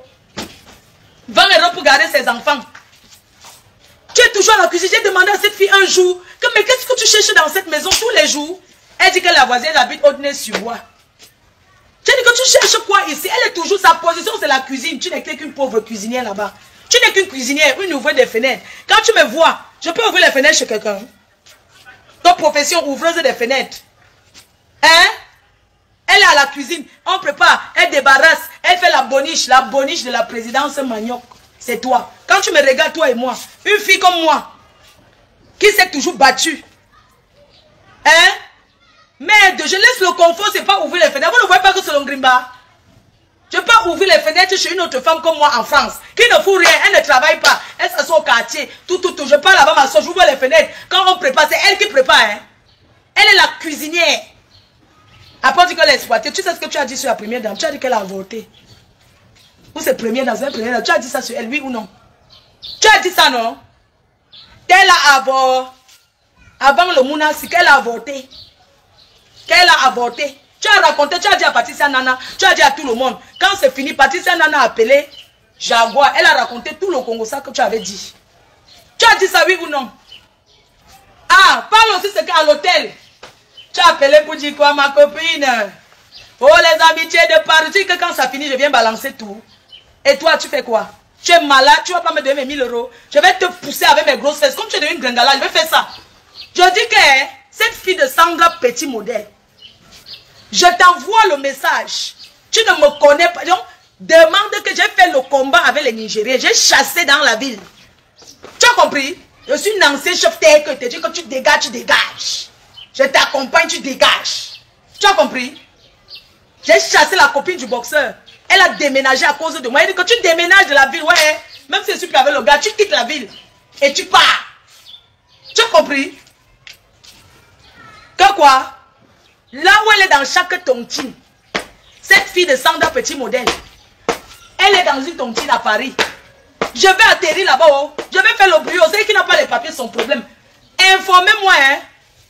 20 euros pour garder ses enfants. Tu es toujours à la cuisine. J'ai demandé à cette fille un jour, mais qu'est-ce que tu cherches dans cette maison tous les jours? Elle dit que la voisine habite Haute-Nez-sur-Bois. J'ai dit que tu cherches quoi ici? Elle est toujours, sa position c'est la cuisine. Tu n'es qu'une pauvre cuisinière là-bas. Tu n'es qu'une cuisinière, une ouvreuse des fenêtres. Quand tu me vois, je peux ouvrir les fenêtres chez quelqu'un. Ton profession, ouvreuse des fenêtres. Hein? Elle est à la cuisine, on prépare, elle débarrasse, elle fait la boniche de la présidence Manioc. C'est toi. Quand tu me regardes, toi et moi, une fille comme moi, qui s'est toujours battue. Hein? Merde, je laisse le confort, c'est pas ouvrir les fenêtres. Vous ne voyez pas que c'est l'Ongrimba? Je peux pas ouvrir les fenêtres chez une autre femme comme moi en France, qui ne fout rien, elle ne travaille pas, elle s'assoit au quartier, tout. Je pars là-bas, ma soeur, j'ouvre les fenêtres. Quand on prépare, c'est elle qui prépare. Hein? Elle est la cuisinière. Après, on dit qu'elle est exploitée. Tu sais ce que tu as dit sur la première dame? Tu as dit qu'elle a avorté. Ou c'est première dame, c'est première dame. Tu as dit ça sur elle, oui ou non? Tu as dit ça, non? Qu'elle a avorté. Avant le Mounassi, qu'elle a avorté. Qu'elle a avorté. Tu as raconté, tu as dit à Patricia Nana, tu as dit à tout le monde. Quand c'est fini, Patricia Nana a appelé Jaguar. Elle a raconté tout le Congo, ça que tu avais dit. Tu as dit ça, oui ou non? Ah, parle aussi ce qu'à l'hôtel. Tu as appelé pour dire quoi, ma copine? Oh, les amitiés de Paris. Tu dis que quand ça finit, je viens balancer tout. Et toi, tu fais quoi? Tu es malade, tu ne vas pas me donner mes 1000 €. Je vais te pousser avec mes grosses fesses. Comme tu es devenu une gringala, je vais faire ça. Je dis que cette fille de Sandra Petit Modèle, je t'envoie le message. Tu ne me connais pas. Donc, demande que j'ai fait le combat avec les Nigériens. J'ai chassé dans la ville. Tu as compris? Je suis une ancienne chef que tu dis que tu dégages, tu dégages. Je t'accompagne, tu dégages. Tu as compris? J'ai chassé la copine du boxeur. Elle a déménagé à cause de moi. Elle dit que tu déménages de la ville. Ouais, même si je suis plus avec le gars, tu quittes la ville. Et tu pars. Tu as compris? Que quoi? Là où elle est dans chaque tontine, cette fille de Sandra Petit Modèle, elle est dans une tontine à Paris. Je vais atterrir là-bas. Oh. Je vais faire le bruit. Ceux qui n'ont pas les papiers, son problème. Informez-moi. Hein.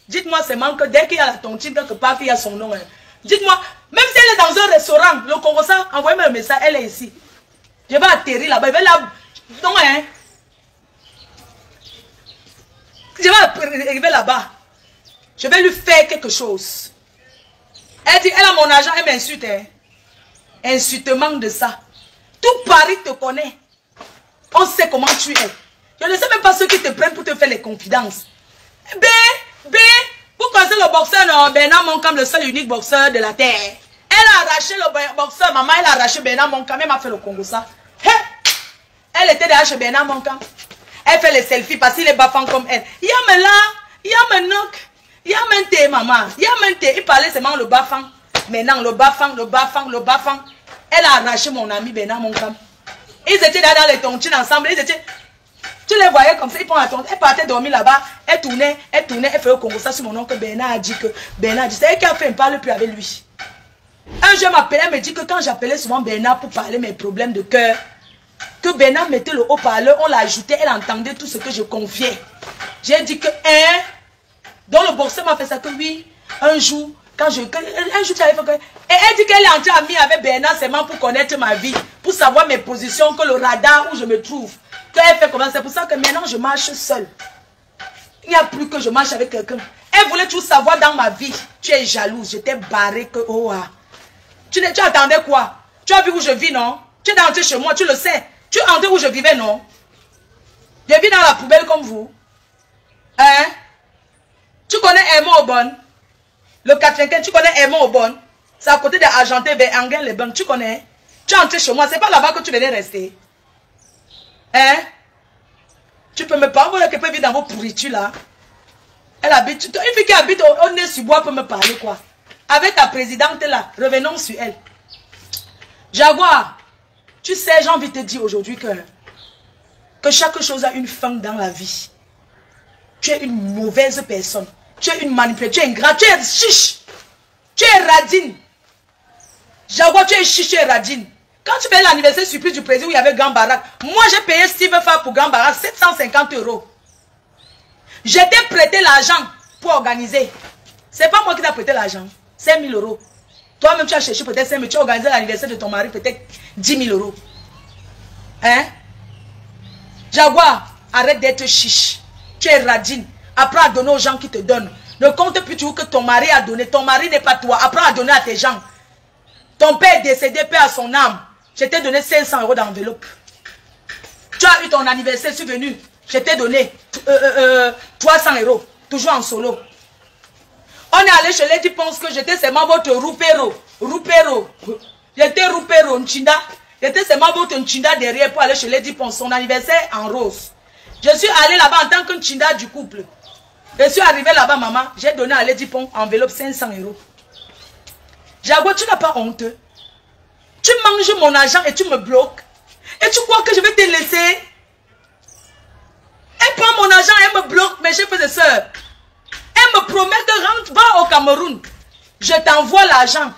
Dites-moi seulement que dès qu'il y a la tontine, quelque part, qu'il y a son nom. Hein. Dites-moi, même si elle est dans un restaurant, le Congo, envoyez-moi un message. Elle est ici. Je vais atterrir là-bas. Je vais là. Non, hein. Je vais arriver là-bas. Je vais lui faire quelque chose. Elle dit, elle a mon argent, elle m'insulte. Hein. Insultement de ça. Tout Paris te connaît. On sait comment tu es. Je ne sais même pas ceux qui te prennent pour te faire les confidences. Vous connaissez le boxeur, non? Bernard Monkam, le seul et unique boxeur de la terre. Elle a arraché le boxeur, maman, elle a arraché Bernard Monkam, elle m'a fait le Congo ça. Hein? Elle était derrière chez Bernard Monkam. Elle fait les selfies parce qu'il est baffant comme elle. Y'a me là, y'a me nok. Y'a mente, maman. Y'a mente. Il parlait seulement le baffant. Maintenant, le baffant. Elle a arraché mon ami Bernard Monkam. Ils étaient là dans les tontines ensemble. Ils étaient... Tu les voyais comme ça. Ils prennent la tontine. Elle partait dormir là-bas. Elle tournait. Elle fait au Congo. Ça, sur mon oncle Bernard a dit que... Bernard a dit, c'est elle qui a fait, elle ne parle plus avec lui. Un jour, m'appelait, elle me dit que quand j'appelais souvent Bernard pour parler mes problèmes de cœur, que Bernard mettait le haut-parleur, on l'ajoutait, elle entendait tout ce que je confiais. J'ai dit que, hein... Donc le boxeur m'a fait ça que oui, un jour, un jour tu avais fait que... Et elle dit qu'elle est entrée amie avec Bernard seulement pour connaître ma vie, pour savoir mes positions, que le radar où je me trouve. Qu'elle fait comment? C'est pour ça que maintenant je marche seule. Il n'y a plus que je marche avec quelqu'un. Elle voulait tout savoir dans ma vie. Tu es jalouse, je t'ai barré que... Oh, ah. Tu attendais quoi? Tu as vu où je vis, non? Tu es entré chez moi, tu le sais. Tu es entré où je vivais, non? Je vis dans la poubelle comme vous. Hein? Tu connais Hermon Aubonne? Le 95, tu connais Hermon Aubonne? C'est à côté de Argenté, vers Anguin-les-Bains. Tu connais? Tu es entré chez moi. C'est pas là-bas que tu venais rester. Hein? Tu peux me parler. Quelqu'un peut vivre dans vos pourritures là. Elle habite. Une fille qui habite au nez-sur-bois peut me parler quoi? Avec ta présidente là. Revenons sur elle. Jaguar. Tu sais, j'ai envie de te dire aujourd'hui que chaque chose a une fin dans la vie. Tu es une mauvaise personne. Tu es une manipulée. Tu es ingrat. Tu es chiche. Tu es radine. Jaguar, tu es chiche, tu es radine. Quand tu fais l'anniversaire surprise du président où il y avait Gambarak, moi j'ai payé Steve Fa pour Gambarak 750 €. Je t'ai prêté l'argent pour organiser. C'est pas moi qui t'ai prêté l'argent. 5 000 €. Toi-même tu as cherché peut-être 5 000 €. Tu as organisé l'anniversaire de ton mari peut-être 10 000 €. Hein? Jaguar, arrête d'être chiche. Tu es radine. Apprends à donner aux gens qui te donnent. Ne compte plus toujours que ton mari a donné. Ton mari n'est pas toi. Apprends à donner à tes gens. Ton père est décédé, paix à son âme. Je t'ai donné 500 € d'enveloppe. Tu as eu ton anniversaire, je suis venu. Je t'ai donné 300 €. Toujours en solo. On est allé chez les qui pensent que j'étais seulement votre roupero. Roupero. J'étais roupero, Nchinda. J'étais seulement votre Nchinda derrière pour aller chez Lady pour son anniversaire en rose. Je suis allé là-bas en tant que Nchinda du couple. Je suis arrivé là-bas, maman. J'ai donné à Lady Pong enveloppe 500 €. Jago, tu n'as pas honte. Tu manges mon argent et tu me bloques. Et tu crois que je vais te laisser? Elle prend mon argent, elle me bloque, mes chers frères et sœurs. Elle me promet de rentrer, va au Cameroun. Je t'envoie l'argent.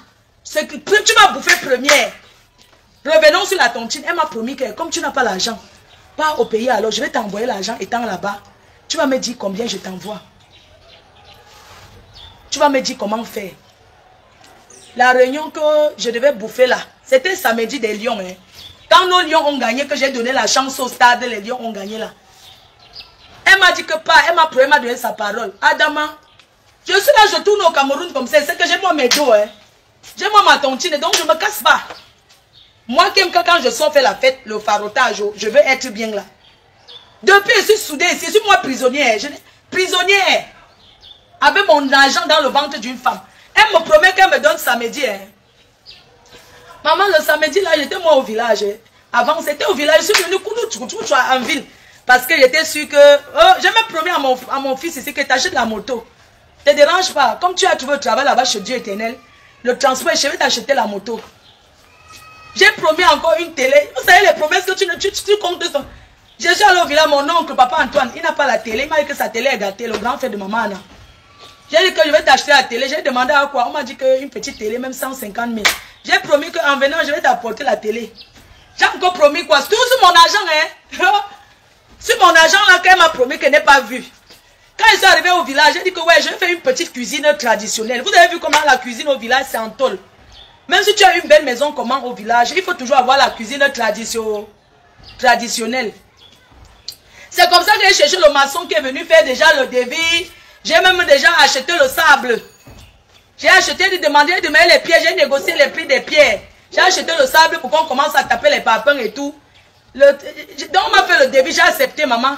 Tu m'as bouffé première. Revenons sur la tontine. Elle m'a promis que comme tu n'as pas l'argent, pars au pays alors. Je vais t'envoyer l'argent étant là-bas. Tu vas me dire combien je t'envoie. Tu vas me dire comment faire. La réunion que je devais bouffer là, c'était samedi des Lions. Hein. Quand nos Lions ont gagné, que j'ai donné la chance au stade, les Lions ont gagné là. Elle m'a dit que pas, elle m'a donné sa parole. Adama, je suis là, je tourne au Cameroun comme ça. C'est que j'ai moi mes dos. Hein. J'ai moi ma tontine, donc je ne me casse pas. Moi qui aime quand je sors faire la fête, le farotage, je veux être bien là. Depuis, je suis soudée, je suis moi prisonnière. Prisonnière. Avec mon argent dans le ventre d'une femme. Elle me promet qu'elle me donne samedi. Hein. Maman, le samedi là, j'étais moi au village. Hein. Avant, c'était au village. Je suis venue en ville. Parce que j'étais sûre que... j'ai même promis à mon fils ici que tu achètes la moto. Ne te dérange pas. Comme tu as trouvé le travail là-bas chez Dieu éternel, le transport, je vais t'acheter la moto. J'ai promis encore une télé. Vous savez les promesses que tu comptes de ça. Je suis allé au village, mon oncle, papa Antoine, il n'a pas la télé. Il m'a dit que sa télé est gâtée, le grand frère de maman. J'ai dit que je vais t'acheter la télé. J'ai demandé à quoi? On m'a dit qu'une petite télé, même 150 000. J'ai promis qu'en venant, je vais t'apporter la télé. J'ai encore promis quoi? C'est tout sur mon argent, hein? Sur mon argent, là, qu'elle m'a promis qu'elle n'est pas vue. Quand je suis arrivé au village, j'ai dit que ouais, je vais faire une petite cuisine traditionnelle. Vous avez vu comment la cuisine au village, c'est en tôle. Même si tu as une belle maison comment au village, il faut toujours avoir la cuisine traditionnelle. C'est comme ça que j'ai cherché le maçon qui est venu faire déjà le devis. J'ai même déjà acheté le sable. J'ai acheté, il demandait de mettre les pierres. J'ai négocié les prix des pierres. J'ai acheté le sable pour qu'on commence à taper les parpaings et tout. Donc on m'a fait le devis, j'ai accepté maman.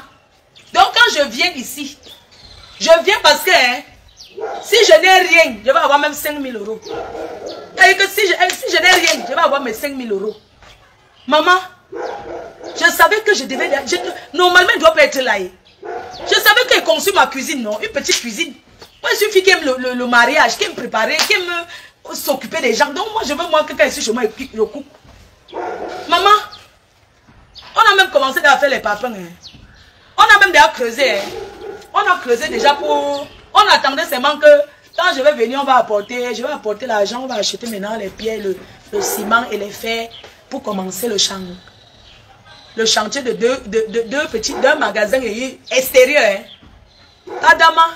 Donc quand je viens ici, je viens parce que hein, si je n'ai rien, je vais avoir même 5 000 €. Et que si je n'ai rien, je vais avoir mes 5 000 €. Maman, je savais que je devais... normalement, je ne dois pas être là. Je savais qu'elle conçut ma cuisine, non? Une petite cuisine. Moi, je suis une fille qui aime le mariage, qui aime préparer, qui aime s'occuper des gens. Donc moi, je veux moi que quand je suis chez moi, je coupe. Maman, on a même commencé à faire les parpaings. Hein. On a même déjà creusé. Hein. On a creusé déjà pour... On attendait seulement que quand je vais venir, je vais apporter l'argent, on va acheter maintenant les pierres, le ciment et les fers pour commencer le chantier. Le chantier de deux magasins extérieurs. Hein. Adama.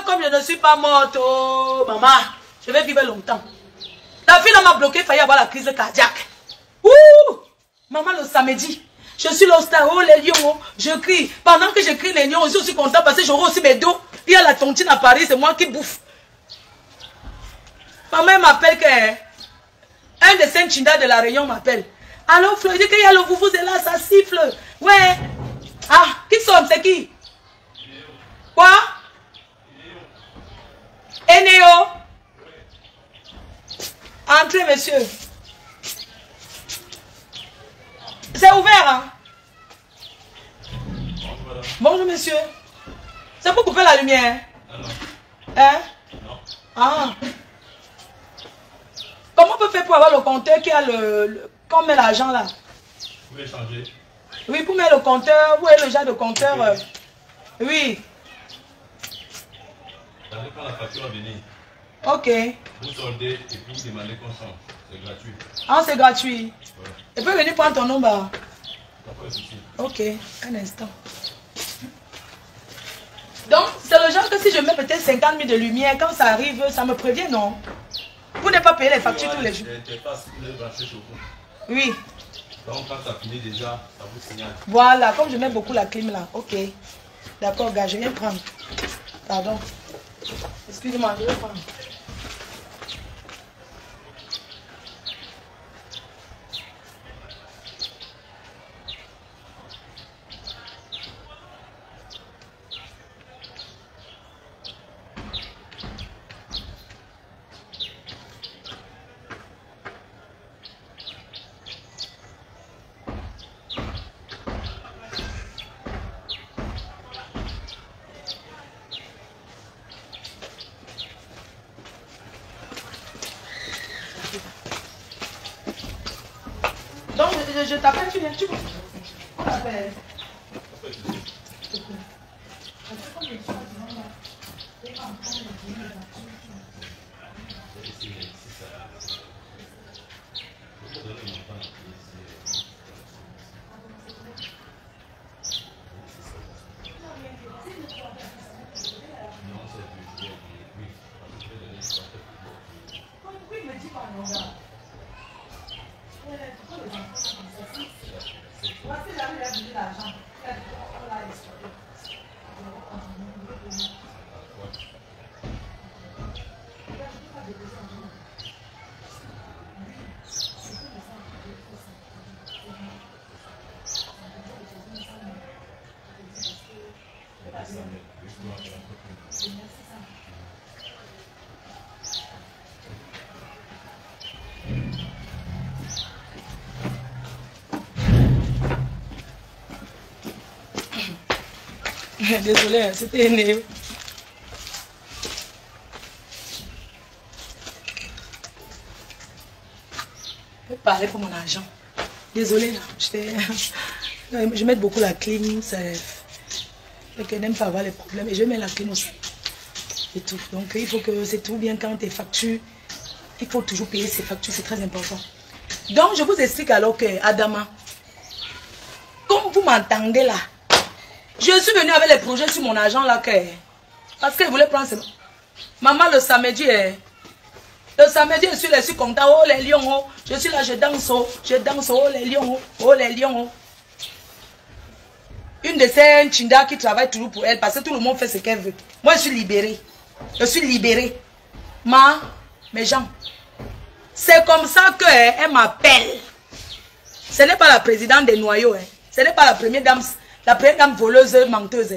Comme je ne suis pas morte, oh, maman, je vais vivre longtemps. La fille m'a bloqué, failli avoir la crise cardiaque. Ouh! Maman, le samedi, je suis là au stade, oh les lions, oh, je crie. Pendant que je crie les lions, je suis content parce que j'aurai aussi mes dos. Il y a la tontine à Paris, c'est moi qui bouffe. Maman m'appelle que un des 5 chindas de la Réunion m'appelle. Alors Flo, il dit qu'il y a le vous est là, ça siffle. Ouais. Ah, qui sonne, c'est qui? Quoi? Enéo. Entrez, monsieur. C'est ouvert, hein? Bonjour, monsieur. C'est pour couper la lumière. Hein? Non. Ah. Comment on peut faire pour avoir le compteur qui a quand on met l'argent là? Vous pouvez changer. Oui, pour mettre le compteur, où est le genre de compteur? Oui. Vous allez prendre la facture à venir. Ok. Vous soldez et puis vous demandez qu'on change. C'est gratuit. Ah, c'est gratuit. Ouais. Et puis venir prendre ton nombre. Ok, un instant. Donc, c'est le genre que si je mets peut-être 50 000 de lumière, quand ça arrive, ça me prévient, non? Vous n'avez pas payé les factures tous les jours. Oui. Donc, quand ça finit déjà, ça vous signale. Voilà, comme je mets beaucoup la clim là. Ok. D'accord, gars, je viens prendre. Pardon. Excusez-moi, je vais prendre. Je t'appelle, tu viens, tu vois. On t'appelle. Désolée, c'était énervé. Je vais parler pour mon argent. Désolée, je mets beaucoup la clim, je n'aime pas avoir les problèmes et je mets la clim aussi. Et tout. Donc il faut que c'est tout bien quand tes factures, il faut toujours payer ses factures, c'est très important. Donc je vous explique alors que Adama, comme vous m'entendez là, je suis venue avec les projets sur mon argent là, parce que je voulais prendre... Maman, le samedi, je suis là, je suis content. Oh les lions, oh. Je suis là, je danse, oh les lions, oh les lions. Oh. Une de ces Chinda qui travaille toujours pour elle, parce que tout le monde fait ce qu'elle veut. Moi, je suis libérée. Je suis libérée. Mes gens, c'est comme ça qu'elle m'appelle. Ce n'est pas la présidente des noyaux. Ce n'est pas la première dame voleuse, menteuse.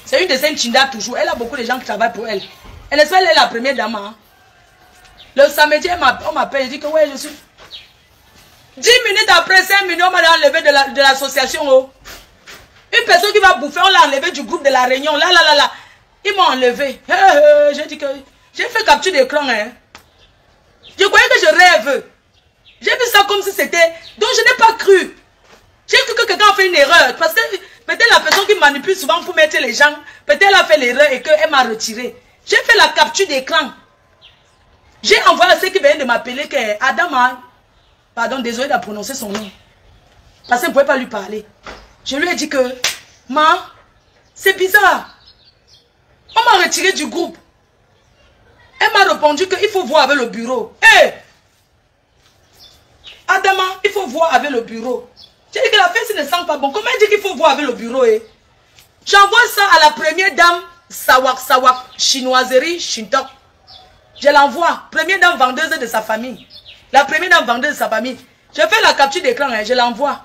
C'est une de ces Chinda toujours. Elle a beaucoup de gens qui travaillent pour elle. Elle est la première dame. Hein. Le samedi, on m'appelle. Je dis que ouais, je suis... 10 minutes après, 5 minutes, on m'a enlevé de l'association. Oh. Une personne qui va bouffer, on l'a enlevé du groupe de la réunion. Là. Ils m'ont enlevé. J'ai dit que... J'ai fait capture d'écran. Hein. Je croyais que je rêve. J'ai vu ça comme si c'était... Donc je n'ai pas cru. J'ai cru que quelqu'un a fait une erreur. Parce que peut-être la personne qui manipule souvent pour mettre les gens, peut-être elle a fait l'erreur et qu'elle m'a retiré. J'ai fait la capture d'écran. J'ai envoyé à ceux qui venaient de m'appeler que Adama... Pardon, désolé de prononcer son nom. Parce que je ne pouvais pas lui parler. Je lui ai dit que... c'est bizarre. On m'a retiré du groupe. Elle m'a répondu qu'il faut voir avec le bureau. Hé! Adama, il faut voir avec le bureau. J'ai dit que la fesse ne sent pas bon. Comment elle dit qu'il faut voir avec le bureau? J'envoie ça à la première dame Sawak, chinoiserie, Shintok. Je l'envoie. Première dame vendeuse de sa famille. La première dame vendeuse de sa famille. Je fais la capture d'écran, je l'envoie.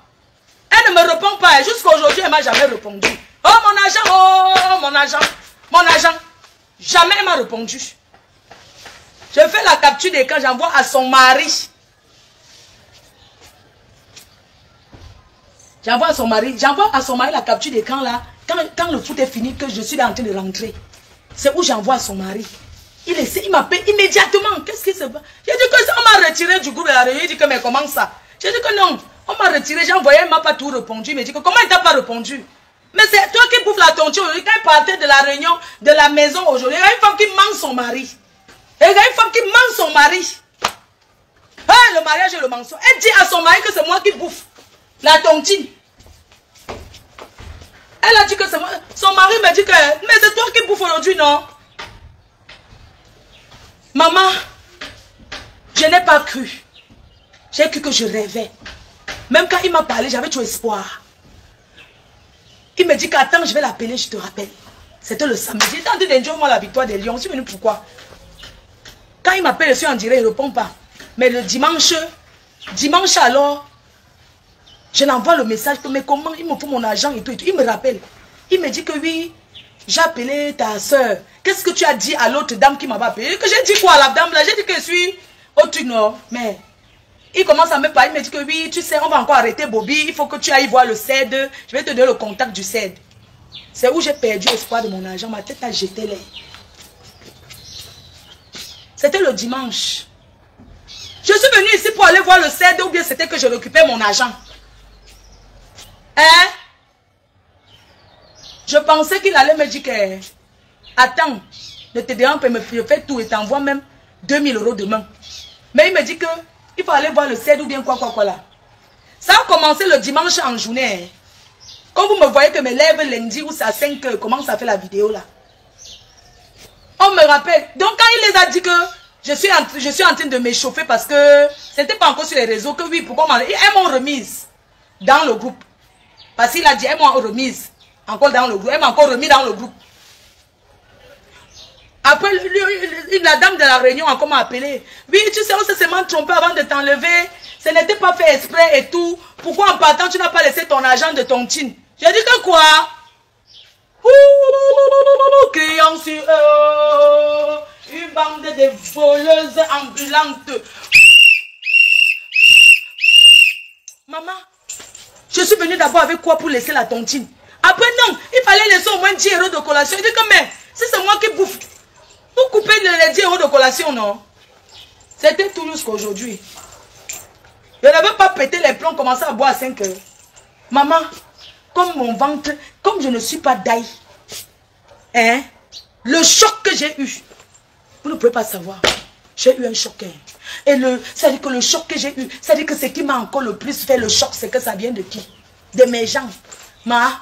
Elle ne me répond pas. Jusqu'à aujourd'hui, elle ne m'a jamais répondu. Oh mon argent, mon argent, mon argent. Jamais elle m'a répondu. Je fais la capture d'écran, j'envoie à son mari. J'envoie à son mari la capture d'écran là. Quand le foot est fini, que je suis là en train de rentrer. C'est où j'envoie à son mari. Il m'appelle immédiatement. Qu'est-ce qui se passe? J'ai dit que ça, on m'a retiré du groupe de la réunion. Il dit que mais comment ça? J'ai dit que non. On m'a retiré, j'ai envoyé, elle ne m'a pas tout répondu. Il m'a dit que comment il t'a pas répondu? Mais c'est toi qui bouffe la tonture aujourd'hui. Quand il partait de la réunion, de la maison aujourd'hui, il y a une femme qui ment son mari. Il y a une femme qui ment son mari. Ah, le mariage et le mensonge. Elle dit à son mari que c'est moi qui bouffe la tontine. Elle a dit que c'est moi. Son mari me dit que, mais c'est toi qui bouffe aujourd'hui, non? Maman, je n'ai pas cru. J'ai cru que je rêvais. Même quand il m'a parlé, j'avais tout espoir. Il me dit qu'attends, je vais l'appeler, je te rappelle. C'était le samedi. J'étais en train d'enjoyer moi la victoire des Lions. Je suis venu pourquoi? Quand il m'appelle, je suis en direct, il ne répond pas. Mais le dimanche alors, je l'envoie le message, mais comment il me faut mon argent et tout, et tout. Il me rappelle. Il me dit que oui, j'ai appelé ta soeur. Qu'est-ce que tu as dit à l'autre dame qui m'a appelé? Que j'ai dit quoi à la dame là? J'ai dit que je suis au nord. Mais il commence à me parler, il me dit que oui, tu sais, on va encore arrêter Bobby. Il faut que tu ailles voir le CED. Je vais te donner le contact du CED. C'est où j'ai perdu l'espoir de mon argent. Ma tête a jeté l'air. C'était le dimanche. Je suis venue ici pour aller voir le CD ou bien c'était que je récupère mon argent? Hein? Je pensais qu'il allait me dire que, attends, ne te dérange pas, je fais tout et t'envoie même 2000 € demain. Mais il me dit que il faut aller voir le CD ou bien quoi là. Ça a commencé le dimanche en journée. Hein. Quand vous me voyez que mes lèvres lundi ou c'est à 5 heures, comment ça fait la vidéo là? On me rappelle. Donc quand il les a dit que je suis en train de m'échauffer parce que c'était pas encore sur les réseaux, que oui, pourquoi elles m'ont remise dans le groupe. Parce qu'il a dit, elles m'ont remise encore dans le groupe. Elle m'a encore remis dans le groupe. Après, la dame de la réunion a encore m'a appelé. Oui, tu sais, on s'est seulement trompé avant de t'enlever. Ce n'était pas fait exprès et tout. Pourquoi en partant, tu n'as pas laissé ton argent de ton tin? J'ai dit que quoi? Criant sur eux, une bande de voleuses ambulantes. Maman, je suis venue d'abord avec quoi pour laisser la tontine? Après, non, il fallait laisser au moins 10 € de collation. Je dis que, mais, si c'est moi qui bouffe, vous coupez les 10 € de collation, non? C'était tout jusqu'à aujourd'hui. Je n'avais pas pété les plombs, commencé à boire à 5 heures. Maman, comme mon ventre, comme je ne suis pas d'ail, hein, le choc que j'ai eu, vous ne pouvez pas savoir. J'ai eu un choc. Hein. Et ça dit que le choc que j'ai eu, ça dit que ce qui m'a encore le plus fait le choc, c'est que ça vient de qui? De mes jambes.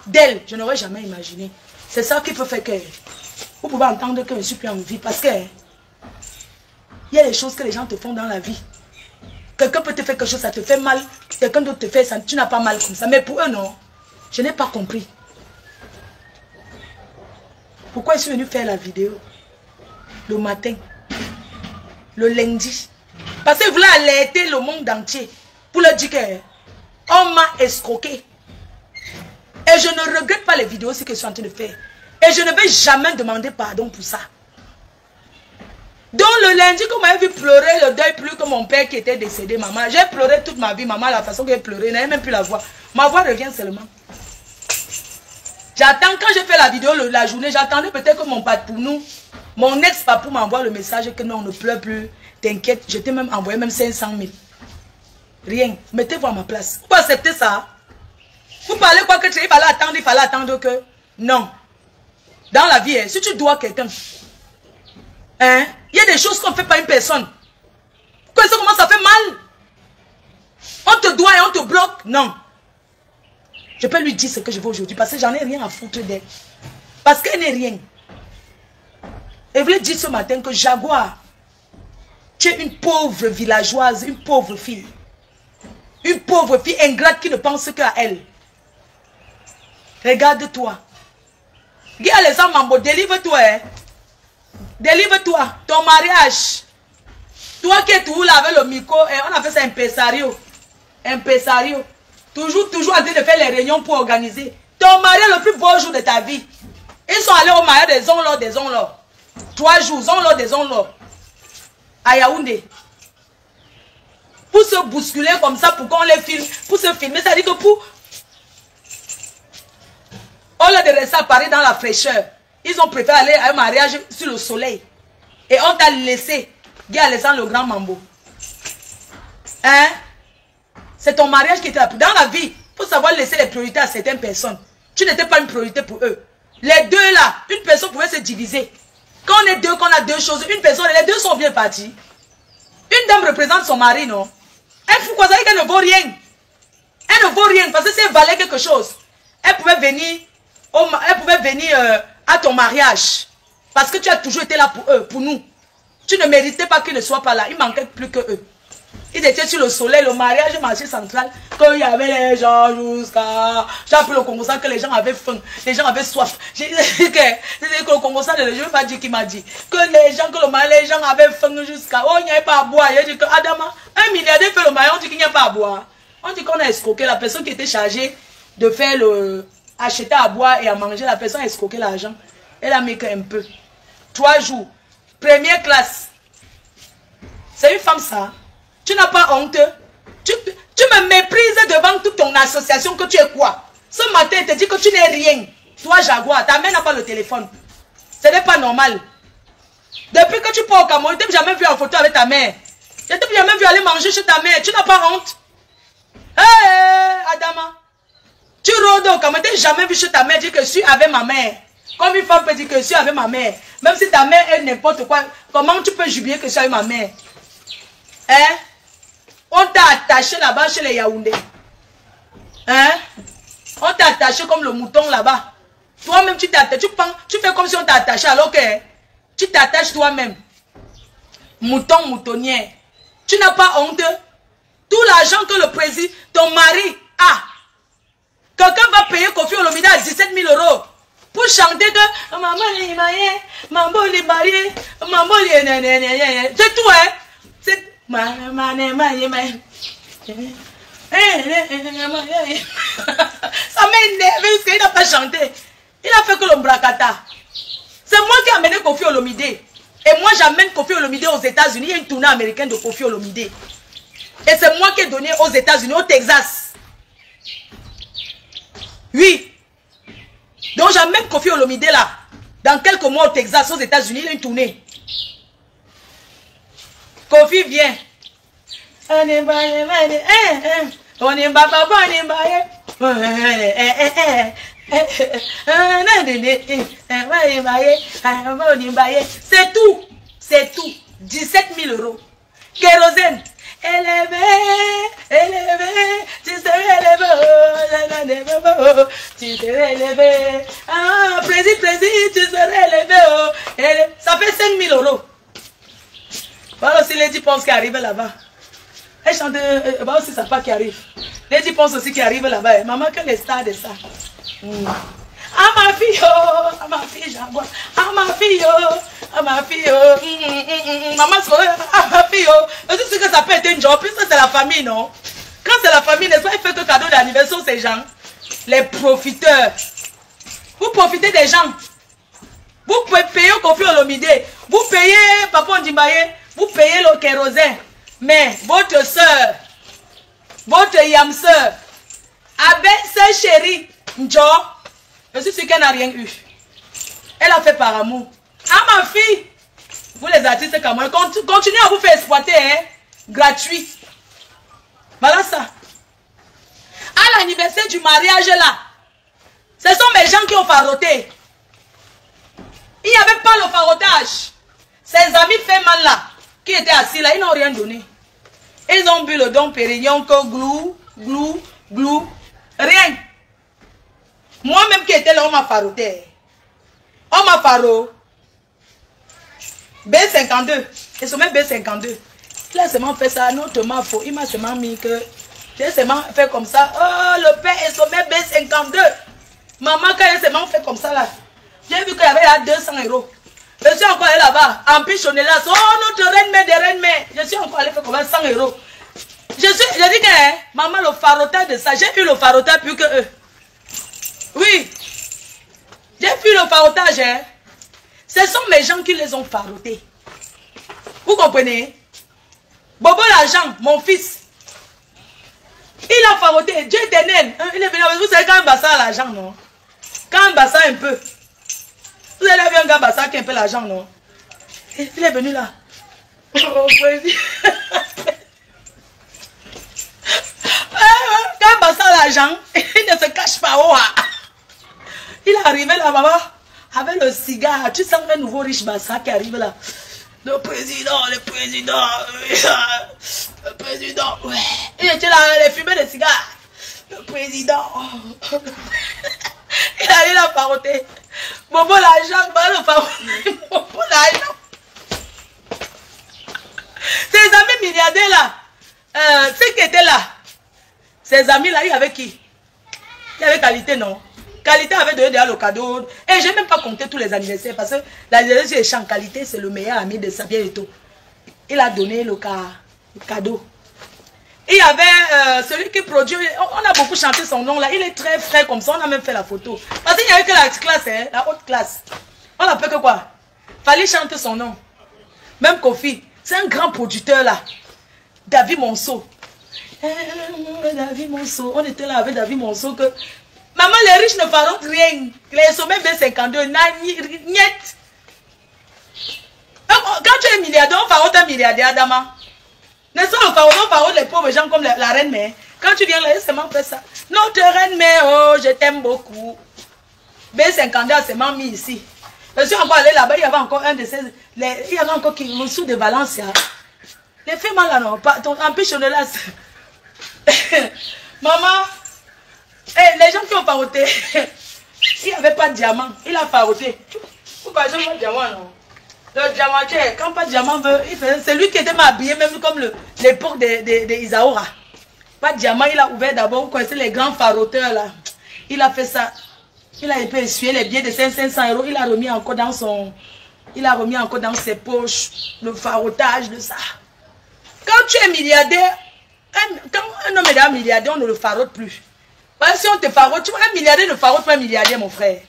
D'elle, je n'aurais jamais imaginé. C'est ça qui peut faire que vous pouvez entendre que je ne suis plus en vie. Parce que il y a des choses que les gens te font dans la vie. Quelqu'un peut te faire quelque chose, ça te fait mal. Quelqu'un d'autre te fait ça, tu n'as pas mal comme ça. Mais pour eux, non. Je n'ai pas compris. Pourquoi je suis venu faire la vidéo le matin, le lundi? Parce qu'ils voulaient alerter le monde entier pour leur dire qu'on m'a escroqué. Et je ne regrette pas les vidéos que je suis en train de faire. Et je ne vais jamais demander pardon pour ça. Donc le lundi, quand on m'avait vu pleurer le deuil plus que mon père qui était décédé, maman, j'ai pleuré toute ma vie, maman, la façon que j'ai pleuré, je n'avais même plus la voix. Ma voix revient seulement. J'attends, quand j'ai fait la vidéo la journée, j'attendais peut-être que mon ex-papou m'envoie le message que non, on ne pleure plus, t'inquiète, je t'ai même envoyé même 500 000. Rien, mettez-vous à ma place. Vous acceptez ça? Vous parlez quoi que il fallait attendre que... Non. Dans la vie, si tu dois quelqu'un, hein, il y a des choses qu'on ne fait pas à une personne. Quand ça commence à faire mal, on te doit et on te bloque. Non. Je peux lui dire ce que je veux aujourd'hui parce que j'en ai rien à foutre d'elle. Parce qu'elle n'est rien. Elle voulait dire ce matin que Jaguar, tu es une pauvre villageoise, une pauvre fille. Une pauvre fille ingrate qui ne pense qu'à elle. Regarde-toi. Dis à les Mambo, délivre-toi. Hein. Délivre-toi. Ton mariage. Toi qui es toujours là avec le micro, on a fait ça impresario. Impresario. Toujours en train de faire les réunions pour organiser. Ton mariage le plus beau jour de ta vie. Ils sont allés au mariage des Onlors. 3 jours, Onlors des Onlors. À Yaoundé. Pour se bousculer comme ça, pour qu'on les filme, pour se filmer, ça dit que pour... Au lieu de rester à Paris dans la fraîcheur, ils ont préféré aller à un mariage sur le soleil. Et on t'a laissé, Guy Alessandre le grand Mambo. Hein? C'est ton mariage qui était là. Dans la vie, il faut savoir laisser les priorités à certaines personnes. Tu n'étais pas une priorité pour eux. Les deux là, une personne pouvait se diviser. Quand on est deux, qu'on a deux choses, une personne, les deux sont bien partis. Une dame représente son mari, non? Elle fout quoi ça, qu'elle ne vaut rien. Elle ne vaut rien, parce que si elle valait quelque chose, elle pouvait venir, à ton mariage. Parce que tu as toujours été là pour eux, pour nous. Tu ne méritais pas qu'ils ne soient pas là. Il manquait plus que eux. Ils étaient sur le soleil, le mariage, marché central. Quand il y avait les gens jusqu'à... J'ai appris le Congo que les gens avaient faim, les gens avaient soif. J'ai dit que le Congo, je ne vais pas dire qui m'a dit. Que les gens avaient faim jusqu'à... Oh, il n'y avait pas à boire. Il dit que Adama, un milliardaire fait le mariage, on dit qu'il n'y a pas à boire. On dit qu'on a escroqué la personne qui était chargée de faire acheter à boire et à manger. La personne a escroqué l'argent. Elle a mis qu'un peu. 3 jours. Première classe. C'est une femme ça. Tu n'as pas honte. Tu me méprises devant toute ton association que tu es quoi? Ce matin, elle te dit que tu n'es rien. Toi, Jaguar, ta mère n'a pas le téléphone. Ce n'est pas normal. Depuis que tu pars au Cameroun, tu n'as jamais vu en photo avec ta mère. Je t'ai jamais vu aller manger chez ta mère. Tu n'as pas honte? Hé, Adama. Tu rôdes comme tu n'as jamais vu chez ta mère dire que je suis avec ma mère. Comme une femme peut dire que je suis avec ma mère. Même si ta mère est n'importe quoi, comment tu peux jubiler que je suis avec ma mère? Hein? On t'a attaché là-bas chez les Yaoundé. Hein? On t'a attaché comme le mouton là-bas. Toi-même, tu t'attaches. Tu fais comme si on t'a attaché alors que tu t'attaches toi-même. Mouton, moutonnière. Tu n'as pas honte? Tout l'argent que le président, ton mari a. Quelqu'un va payer Kofi Olomide à 17 000 € pour chanter que maman est mariée, maman est mariée, maman est... C'est tout, hein? C'est... Ça m'a énervé parce qu'il n'a pas chanté. Il a fait que l'ombracata. C'est moi qui ai amené Kofi Olomide. Et moi j'amène Kofi Olomide aux États-Unis. Il y a une tournée américaine de Kofi Olomide. Et c'est moi qui ai donné aux États-Unis, au Texas. Oui. Donc j'amène Kofi Olomide là. Dans quelques mois au Texas, aux États-Unis, il y a une tournée. Kofi vient. On est baillé, on est papa, on est baillé. C'est tout. C'est tout. 17 000 €. Kérosène. Élevé, élevé, tu serais élevé, tu serais élevé. Ah, président, tu serais élevé. Ça fait 5 000 €. Voilà aussi Lady Ponce qui arrive là-bas. Elle chante, voilà aussi sa part qui arrive. Lady Ponce aussi qui arrive là-bas. Maman, quelle est star de ça? Ah ma fille, oh, ah ma fille, j'envoie. Ah ma fille, oh, ah ma fille, oh. Maman, ah ma fille, oh. Est-ce que ça peut être un job? Puisque c'est la famille, non? Quand c'est la famille, n'est-ce pas, il fait que cadeau d'anniversaire ces gens. Les profiteurs. Vous profitez des gens. Vous pouvez payer au Kofi Olomide. Vous payez Papa Ndimbaye. Vous payez le kérosène. Mais votre soeur, votre yam soeur, avec sa chérie, Njo, je suis sûr qu'elle n'a rien eu. Elle a fait par amour. Ah ma fille, vous les artistes comme moi, continuez à vous faire exploiter, hein, gratuit. Voilà ça. À l'anniversaire du mariage là, ce sont mes gens qui ont faroté. Il n'y avait pas le farotage. Ses amis fait mal là, qui étaient assis là, ils n'ont rien donné. Ils ont bu le Dom Pérignon que glou, glou, glou, rien. Moi-même qui étais là, on m'a faroté. On m'a faro. B52. Et ce même B52. Il a seulement fait ça, notre faux. Il m'a seulement mis que. J'ai seulement fait comme ça. Oh, le père est sommet B52. Maman, quand elle seulement fait comme ça là, j'ai vu qu'il y avait là 200 €. Je suis encore allé là-bas, en pichonné là. Oh, notre reine-mère des reines-mères. Je suis encore allé faire comme 100 €. J'ai dit que, maman, le farotage de ça, j'ai eu le farotage plus que eux. Oui. J'ai vu le farotage, hein. Ce sont mes gens qui les ont farotés. Vous comprenez? Bobo l'argent, mon fils. Il a faroté, Dieu éternel. Il est venu, vous savez quand un bassin a l'argent, non? Quand un bassin un peu. Vous avez vu un gars bassin qui a un peu l'argent, non? Il est venu là. Oh, quand un bassin a l'argent, il ne se cache pas. Oh, il est arrivé là, maman, avec le cigare. Tu sens un nouveau riche bassin qui arrive là. Le président, le président, le président, ouais. Il était là, il fumait des cigares. Le président. Il allait la paroter. Bobo l'argent, le paroter. Bobo l'argent. Ses amis milliardaires là, ceux qui étaient là, ses amis là, il y avait qui? Il y avait Qualité, non? Qualité avait donné déjà le cadeau. Et je n'ai même pas compté tous les anniversaires parce que l'anniversaire de Champ Qualité, c'est le meilleur ami de Sabien Eto. Il a donné le cadeau. Il y avait celui qui produit, on a beaucoup chanté son nom là, il est très frais comme ça, on a même fait la photo. Parce qu'il n'y avait que la classe, hein, la haute classe. On l'appelle que quoi? Fallait chanter son nom. Même Kofi, c'est un grand producteur là. David Monceau. David Monceau, on était là avec David Monceau que... Maman, les riches ne farotent rien. Les sommets B52, niet. Quand tu es milliardaire, on farote un milliardaire, Adama. N'est-ce pas, on parle les pauvres gens comme la reine mère. Quand tu viens là, c'est seulement fait ça. Notre reine mère, oh, je t'aime beaucoup. B50 c'est même mis ici. Je suis encore allé là-bas, il y avait encore un de ces... il y avait encore qui me sous de Valencia. Les filles là, non, empêche de là. Maman, les gens qui ont faroté, il n'y avait pas de diamant, il a faroté. Pourquoi je n'ai pas de diamant, non? Le diamantier, quand pas de diamant veut, c'est lui qui était habillé, même comme l'époque de Isaora. Pas de diamant, il a ouvert d'abord, vous connaissez les grands faroteurs là. Il a fait ça. Il a un peu essuyé les billets de 500 euros, il a remis encore dans son... Il a remis encore dans ses poches le farotage de ça. Quand tu es milliardaire, quand un homme est milliardaire, on ne le farote plus. Parce que si on te farote, tu vois, un milliardaire ne farote pas un milliardaire, mon frère.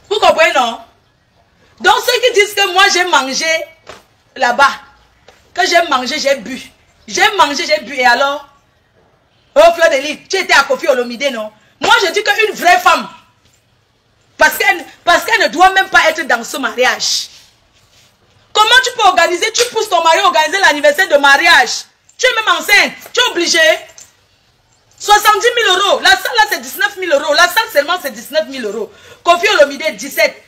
Vous comprenez, non? Donc ceux qui disent que moi j'ai mangé là-bas, que j'ai mangé, j'ai bu. J'ai mangé, j'ai bu, et alors? Oh, Fleur de Lys, tu étais à Kofi Olomide, non? Moi je dis qu'une vraie femme, parce qu'elle ne doit même pas être dans ce mariage. Comment tu peux organiser, tu pousses ton mari à organiser l'anniversaire de mariage? Tu es même enceinte, tu es obligé. 70 000 euros, la salle là c'est 19 000 euros, la salle seulement c'est 19 000 euros. Kofi Olomide 17,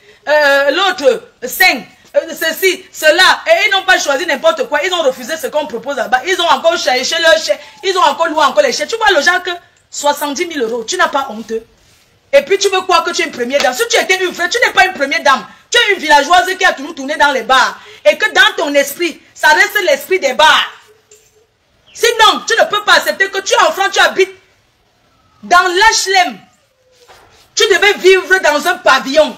l'autre 5, ceci, cela, et ils n'ont pas choisi n'importe quoi, ils ont refusé ce qu'on propose là-bas, ils ont encore cherché leur chèque, ils ont encore loué encore les chèques. Tu vois le genre que 70 000 euros, tu n'as pas honte. Et puis tu veux croire que tu es une première dame. Si tu étais une vraie, tu n'es pas une première dame. Tu es une villageoise qui a toujours tourné dans les bars. Et que dans ton esprit, ça reste l'esprit des bars. Sinon, tu ne peux pas accepter que tu es en France, tu habites dans l'HLM. Tu devais vivre dans un pavillon.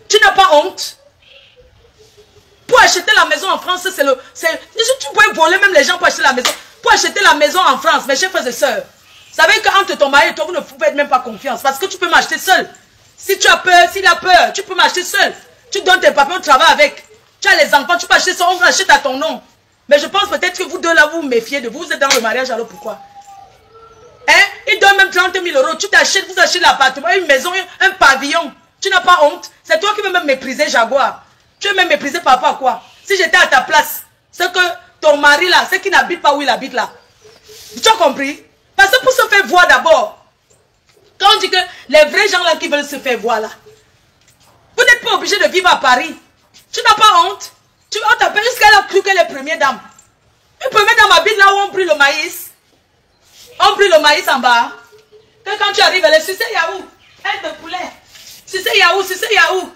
Tu n'as pas honte. Pour acheter la maison en France, c'est le... Tu peux voler même les gens pour acheter la maison. Pour acheter la maison en France, mes chers frères et sœurs. Vous savez qu'entre ton mari et toi, vous ne faites même pas confiance. Parce que tu peux m'acheter seul. Si tu as peur, s'il a peur, tu peux m'acheter seul. Tu donnes tes papiers, on travaille avec. Tu as les enfants, tu peux acheter ça, on achète à ton nom. Mais je pense peut-être que vous deux là, vous vous méfiez de vous. Vous êtes dans le mariage, alors pourquoi? Hein? Ils donnent même 30 000 euros. Tu t'achètes, vous achetez l'appartement, une maison, un pavillon. Tu n'as pas honte. C'est toi qui veux même mépriser Jaguar. Tu veux même mépriser par rapport à quoi? Si j'étais à ta place, c'est que ton mari là, c'est qu'il n'habite pas où il habite là. Tu as compris? Parce que pour se faire voir d'abord, quand on dit que les vrais gens là qui veulent se faire voir là, vous n'êtes pas obligé de vivre à Paris. Tu n'as pas honte. On t'appelle jusqu'à la cru que les premières dames. Une première dame habite là où on brûle le maïs. On brûle le maïs en bas. Que quand tu arrives, elle est sucée Yahoo. Aile de poulet. Sucée Yahoo, sucée Yahoo.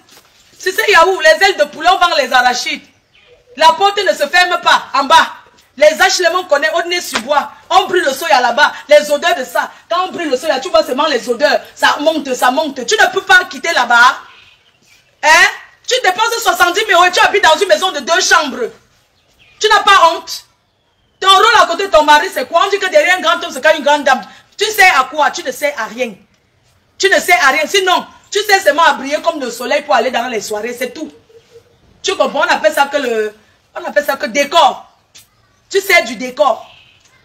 Sucée Yahoo, les ailes de poulet, on vend les arachides. La porte ne se ferme pas en bas. Les HLM, on connaît, on est sur bois. On brûle le soya là-bas. Les odeurs de ça. Quand on brûle le soya, tu vois seulement les odeurs. Ça monte, ça monte. Tu ne peux pas quitter là-bas. Hein? Tu dépenses 70 000 euros et tu habites dans une maison de 2 chambres. Tu n'as pas honte. Ton rôle à côté de ton mari, c'est quoi? On dit que derrière un grand homme, c'est quand une grande dame. Tu sais à quoi? Tu ne sais à rien. Tu ne sais à rien. Sinon, tu sais seulement à briller comme le soleil pour aller dans les soirées. C'est tout. Tu comprends? On appelle ça que décor. Tu sais du décor.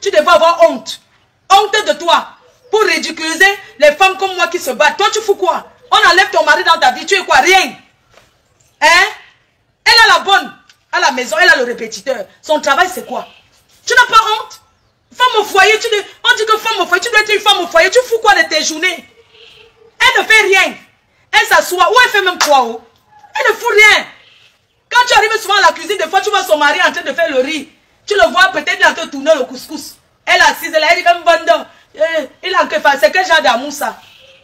Tu devrais avoir honte. Honte de toi. Pour ridiculiser les femmes comme moi qui se battent. Toi, tu fous quoi? On enlève ton mari dans ta vie. Tu es quoi? Rien. Hein? Elle a la bonne. À la maison, elle a le répétiteur. Son travail, c'est quoi? Tu n'as pas honte? Femme au foyer, on dit que femme au foyer, tu dois être une femme au foyer. Tu fous quoi de tes journées? Elle ne fait rien. Elle s'assoit. Ou elle fait même quoi? Oh? Elle ne fout rien. Quand tu arrives souvent à la cuisine, des fois, tu vois son mari en train de faire le riz. Tu le vois peut-être en train de tourner le couscous. Elle assise, elle dit comme bande. Il a que faire. C'est quel genre d'amour ça?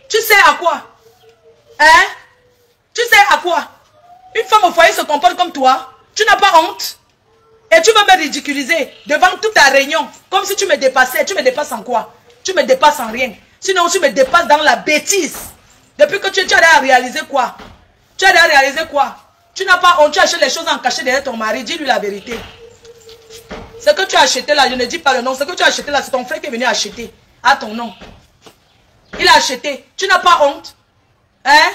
Tu sais à quoi? Hein? Tu sais à quoi? Une femme au foyer se comporte comme toi. Tu n'as pas honte? Et tu vas me ridiculiser devant toute ta réunion. Comme si tu me dépassais. Tu me dépasses en quoi? Tu me dépasses en rien. Sinon, tu me dépasses dans la bêtise. Depuis que tu as réalisé quoi? Tu as réalisé quoi? Tu n'as pas honte. Tu achètes les choses en cachet derrière ton mari. Dis-lui la vérité. Ce que tu as acheté là, je ne dis pas le nom. Ce que tu as acheté là, c'est ton frère qui est venu acheter. À ton nom. Il a acheté. Tu n'as pas honte? Hein?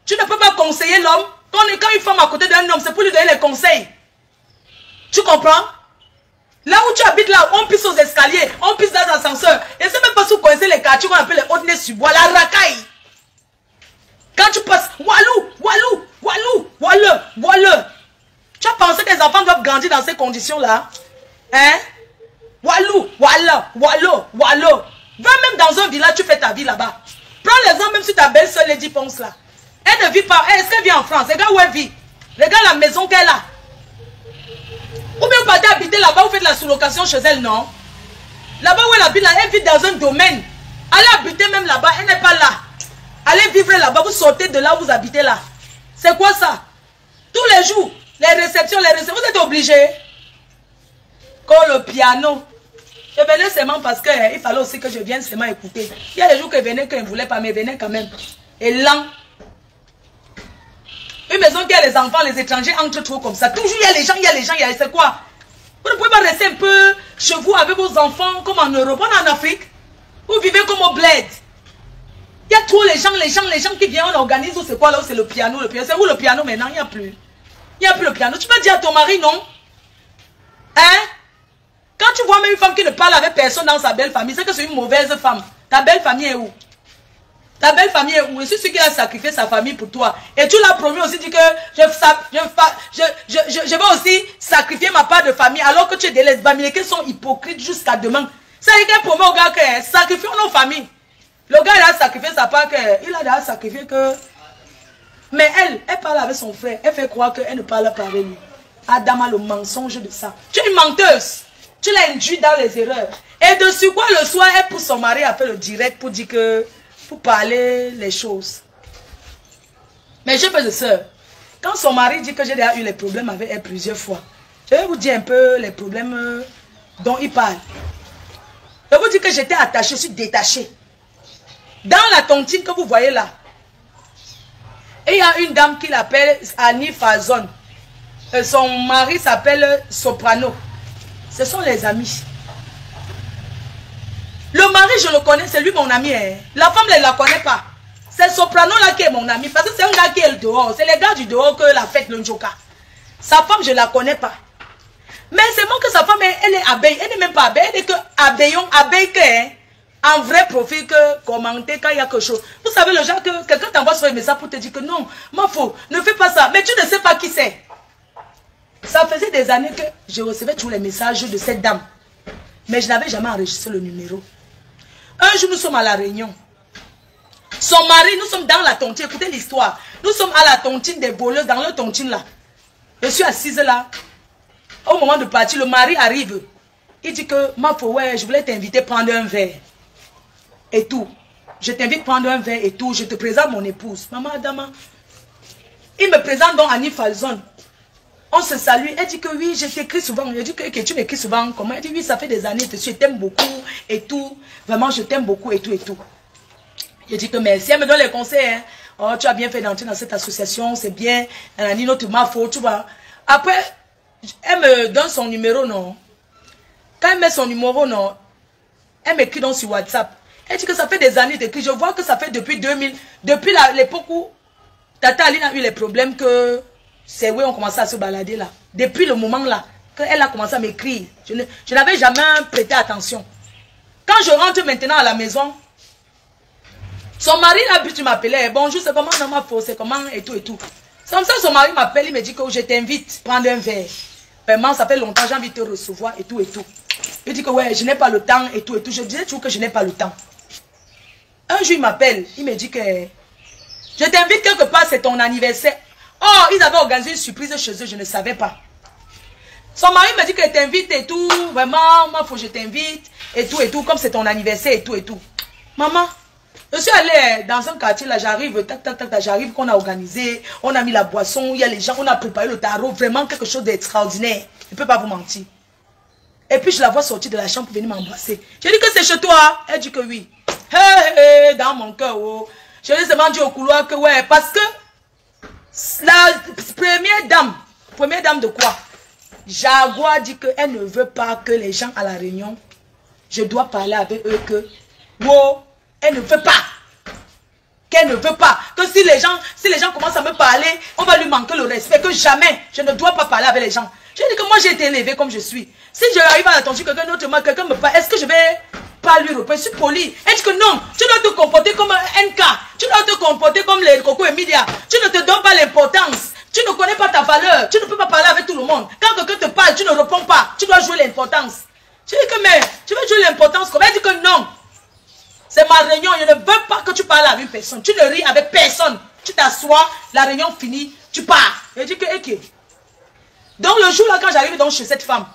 Tu ne peux pas conseiller l'homme. Quand une femme à côté d'un homme, c'est pour lui donner les conseils. Tu comprends? Là où tu habites là, on pisse aux escaliers, on pisse dans l'ascenseur. Et c'est même pas si vous connaissez les quartiers qu'on appelle les Hautes-Nez-sur-Bois, la racaille. Quand tu passes, Walou, Walou, Walou, Walou, Walou. Tu as pensé que les enfants doivent grandir dans ces conditions-là? Hein? Walou, Wallo, Wallo, Wallo. Va même dans un village, tu fais ta vie là-bas. Prends l'exemple même sur ta belle-soeur Lady Ponce là. Elle ne vit pas. Est-ce qu'elle vit en France? Regarde où elle vit. Regarde la maison qu'elle a. Ou bien vous partez habiter là-bas, vous faites la sous-location chez elle, non? Là-bas où elle habite, là, elle vit dans un domaine. Allez habiter même là-bas, elle n'est pas là. Allez vivre là-bas, vous sortez de là où vous habitez là. C'est quoi ça? Tous les jours, les réceptions, vous êtes obligés. Comme le piano. Je venais seulement parce qu'il fallait aussi que je vienne seulement écouter. Il y a des jours que je venais, que je ne voulais pas, mais je venais quand même. Et lent. Une maison qui a les enfants, les étrangers entrent trop comme ça. Toujours il y a les gens, c'est quoi? Vous ne pouvez pas rester un peu chez vous avec vos enfants comme en Europe, en Afrique. Vous vivez comme au bled. Il y a trop les gens qui viennent, on organise, c'est quoi là, c'est le piano, C'est où le piano maintenant? Il n'y a plus. Il n'y a plus le piano. Tu peux dire à ton mari, non? Hein? Quand tu vois même une femme qui ne parle avec personne dans sa belle famille, c'est que c'est une mauvaise femme. Ta belle famille est où? Ta belle famille est où? Et c'est celui qui a sacrifié sa famille pour toi. Et tu l'as promis aussi, dit que je vais aussi sacrifier ma part de famille, alors que tu es des lesbiennes qui sont hypocrites jusqu'à demain. Ça veut dire promet au gars que sacrifions nos familles. Le gars, il a sacrifié sa part, il a déjà sacrifié que... Mais elle parle avec son frère. Elle fait croire qu'elle ne parle pas avec lui. Adam a le mensonge de ça. Tu es une menteuse. Tu l'as induit dans les erreurs. Et dessus quoi, le soir, elle pousse son mari à faire le direct pour dire que... Pour parler les choses. Mais je peux de soeur. Quand son mari dit que j'ai déjà eu les problèmes avec elle plusieurs fois, je vais vous dire un peu les problèmes dont il parle. Je vous dis que j'étais attachée, je suis détachée. Dans la tontine que vous voyez là, il y a une dame qui l'appelle Annie Fazon. Son mari s'appelle Soprano. Ce sont les amis. Le mari, je le connais, c'est lui mon ami. Hein. La femme, elle ne la connaît pas. C'est Soprano là qui est mon ami. Parce que c'est un gars qui est le dehors. C'est les gars du dehors que la fête le Njoka. Sa femme, je ne la connais pas. Mais c'est moi que sa femme, elle est abeille. Elle n'est même pas abeille. Elle est que abeillon, abeille que, hein, en vrai profil que commenter quand il y a quelque chose. Vous savez, le genre que quelqu'un t'envoie sur un message pour te dire que non, ma faux, ne fais pas ça. Mais tu ne sais pas qui c'est. Ça faisait des années que je recevais tous les messages de cette dame. Mais je n'avais jamais enregistré le numéro. Un jour, nous sommes à la Réunion. Son mari, nous sommes dans la tontine. Écoutez l'histoire. Nous sommes à la tontine des voleurs, dans le tontine là. Je suis assise là. Au moment de partir, le mari arrive. Il dit que, ma faux, ouais, je voulais t'inviter à prendre un verre. Et tout. Je t'invite à prendre un verre et tout. Je te présente mon épouse. Maman Adama. Il me présente donc Annie Falzon. On se salue. Elle dit que oui, je t'écris souvent. Je dis que tu m'écris souvent. Comment? Elle dit oui, ça fait des années. Je t'aime beaucoup et tout. Vraiment, je t'aime beaucoup et tout et tout. Je dis que merci. Elle me donne les conseils. Hein. Oh, tu as bien fait d'entrer dans cette association. C'est bien. Elle a dit notre ma faute, tu vois. Après, elle me donne son numéro, non. Quand elle met son numéro, non. Elle m'écrit donc sur WhatsApp. Elle dit que ça fait des années d'écrit. Je vois que ça fait depuis 2000. Depuis l'époque où Tata Aline a eu les problèmes que... C'est où on commençait à se balader là. Depuis le moment là, qu'elle a commencé à m'écrire, je n'avais jamais prêté attention. Quand je rentre maintenant à la maison, son mari a pu m'appeler. Bonjour, c'est comment non, ma faute, c'est comment et tout et tout. C'est comme ça son mari m'appelle, il me dit que je t'invite à prendre un verre. Vraiment, ça fait longtemps, j'ai envie de te recevoir et tout et tout. Il dit que ouais, je n'ai pas le temps et tout et tout. Je disais toujours que je n'ai pas le temps. Un jour, il m'appelle, il me dit que je t'invite quelque part, c'est ton anniversaire. Oh, ils avaient organisé une surprise chez eux, je ne savais pas. Son mari me dit que je t'invite et tout. Vraiment, moi, il faut que je t'invite et tout, comme c'est ton anniversaire et tout. Maman, je suis allée dans un quartier là, j'arrive, j'arrive qu'on a organisé, on a mis la boisson, il y a les gens, on a préparé le tarot, vraiment quelque chose d'extraordinaire. Je ne peux pas vous mentir. Et puis je la vois sortir de la chambre pour venir m'embrasser. Je dis que c'est chez toi. Elle dit que oui. Hey, dans mon cœur, oh. Je lui ai demandé au couloir que ouais, parce que la première dame de quoi? Jaguar dit qu'elle ne veut pas que les gens à la réunion, je dois parler avec eux que, wow, elle ne veut pas. Qu'elle ne veut pas. Que si les gens commencent à me parler, on va lui manquer le respect. Que jamais, je ne dois pas parler avec les gens. Je dis que moi j'ai été élevée comme je suis. Si je arrive à attendre quelqu'un d'autre, quelqu'un me parle, est-ce que je vais pas lui répondre? Je suis poli. Elle dit que non, tu dois te comporter comme un NK. Tu dois te comporter comme les Coco et Media. Tu ne te donnes pas l'importance. Tu ne connais pas ta valeur. Tu ne peux pas parler avec tout le monde. Quand quelqu'un te parle, tu ne réponds pas. Tu dois jouer l'importance. Tu dis que, mais, tu veux jouer l'importance comment? Elle dit que non. C'est ma réunion. Je ne veux pas que tu parles avec une personne. Tu ne ris avec personne. Tu t'assois, la réunion finie, tu pars. Elle dit que, ok. Donc, le jour là, quand j'arrive donc chez cette femme,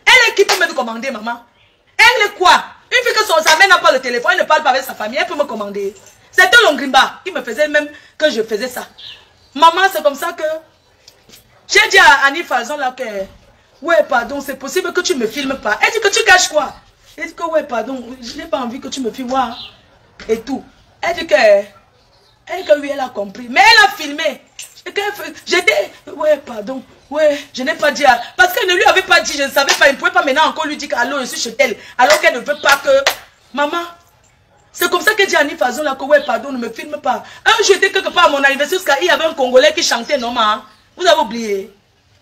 elle est qui peut me commander, maman? Elle est quoi? Une fille que sa mère n'a pas le téléphone, elle ne parle pas avec sa famille, elle peut me commander. C'était Longrimba qui me faisait même que je faisais ça. Maman, c'est comme ça que... J'ai dit à Annie Fazon là que... Ouais, pardon, c'est possible que tu me filmes pas. Elle dit que tu caches quoi? Elle dit que ouais, pardon, je n'ai pas envie que tu me filmes et tout. Elle dit que... Elle dit que oui, elle a compris. Mais elle a filmé. J'étais... Ouais, pardon. Ouais, je n'ai pas dit... Parce qu'elle ne lui avait pas dit, je ne savais pas. Elle ne pouvait pas maintenant encore lui dire allô, je suis chez elle. Alors qu'elle ne veut pas que... Maman, c'est comme ça que dit Annie Fazon là que ouais, pardon, ne me filme pas. Un jour, j'étais quelque part à mon anniversaire, parce qu'il y avait un Congolais qui chantait, non, maman. Vous avez oublié.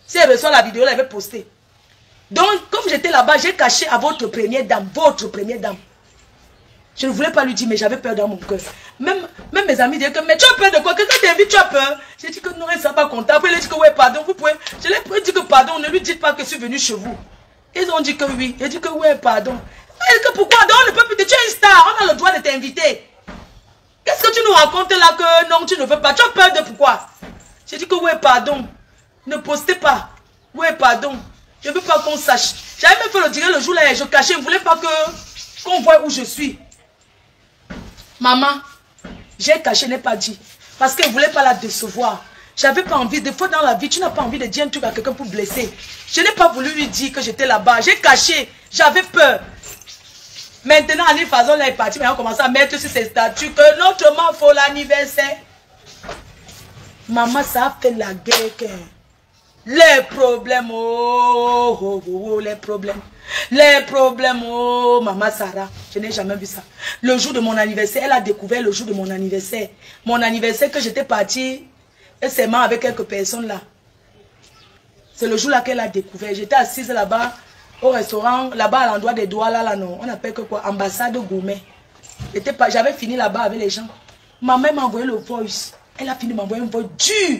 Si elle reçoit la vidéo, elle avait posté. Donc, comme j'étais là-bas, j'ai caché à votre première dame. Votre première dame. Je ne voulais pas lui dire, mais j'avais peur dans mon cœur. Même mes amis disaient que, mais tu as peur de quoi? Quelqu'un t'invite, tu as peur? J'ai dit que non, elle ne sera pas contente. Après, elle a dit que, ouais, pardon, vous pouvez. Je leur ai dit que, pardon, ne lui dites pas que je suis venu chez vous. Ils ont dit que oui. J'ai dit que, ouais, pardon. Elle dit que pourquoi? Donc, on ne peut plus. Tu es une star, on a le droit de t'inviter. Qu'est-ce que tu nous racontes là que non, tu ne veux pas? Tu as peur de pourquoi? J'ai dit que, ouais, pardon. Ne postez pas. Ouais, pardon. Je ne veux pas qu'on sache. J'avais même fait le dire le jour là, je cachais. Je ne voulais pas qu'on voit où je suis. Maman, j'ai caché, je n'ai pas dit. Parce qu'elle ne voulait pas la décevoir. J'avais pas envie. Des fois dans la vie, tu n'as pas envie de dire un truc à quelqu'un pour blesser. Je n'ai pas voulu lui dire que j'étais là-bas. J'ai caché. J'avais peur. Maintenant, Annie Fazon là est partie. Mais on commence à mettre sur ses statuts que notre maman faut l'anniversaire. Maman, ça a fait la guerre. Les problèmes, les problèmes. Les problèmes, oh, maman Sarah. Je n'ai jamais vu ça. Le jour de mon anniversaire, elle a découvert le jour de mon anniversaire. Mon anniversaire que j'étais partie, seulement avec quelques personnes là. C'est le jour là qu'elle a découvert. J'étais assise là-bas, au restaurant, là-bas à l'endroit des doigts, là, non. On appelle que quoi? Ambassade gourmet. J'avais fini là-bas avec les gens. Ma mère m'a envoyé le voice. Elle a fini de m'envoyer un voice dur.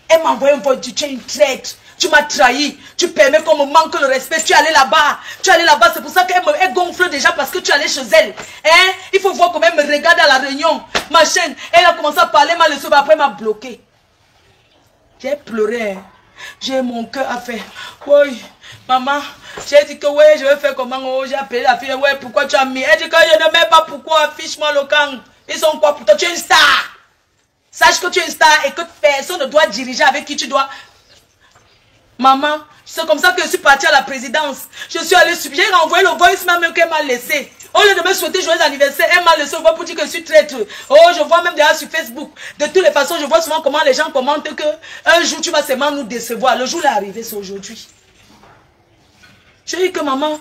Elle m'a envoyé un voice dur. Tu es une traître. Tu m'as trahi. Tu permets qu'on me manque le respect. Tu es allé là-bas. Tu es allé là-bas. C'est pour ça qu'elle gonfle déjà parce que tu es allé chez elle. Hein? Il faut voir comment elle me regarde à la réunion. Ma chaîne. Elle a commencé à parler mal le soir. Après, elle m'a bloqué. J'ai pleuré. Hein? J'ai mon cœur à faire. Oui, maman. J'ai dit que oui, je vais faire comment. Oh, j'ai appelé la fille. Ouais, pourquoi tu as mis? Elle dit que je ne mets pas pourquoi. Affiche-moi le camp. Ils sont quoi pour toi? Tu es une star. Sache que tu es une star et que personne ne doit diriger avec qui tu dois. Maman, c'est comme ça que je suis partie à la présidence. Je suis allée subir. J'ai renvoyé le voice même qu'elle m'a laissé. Au lieu de me souhaiter joyeux anniversaire, elle m'a laissé le voix pour dire que je suis traître. Oh, je vois même déjà sur Facebook. De toutes les façons, je vois souvent comment les gens commentent que un jour tu vas seulement nous décevoir. Le jour est arrivé, c'est aujourd'hui. Je dis que maman,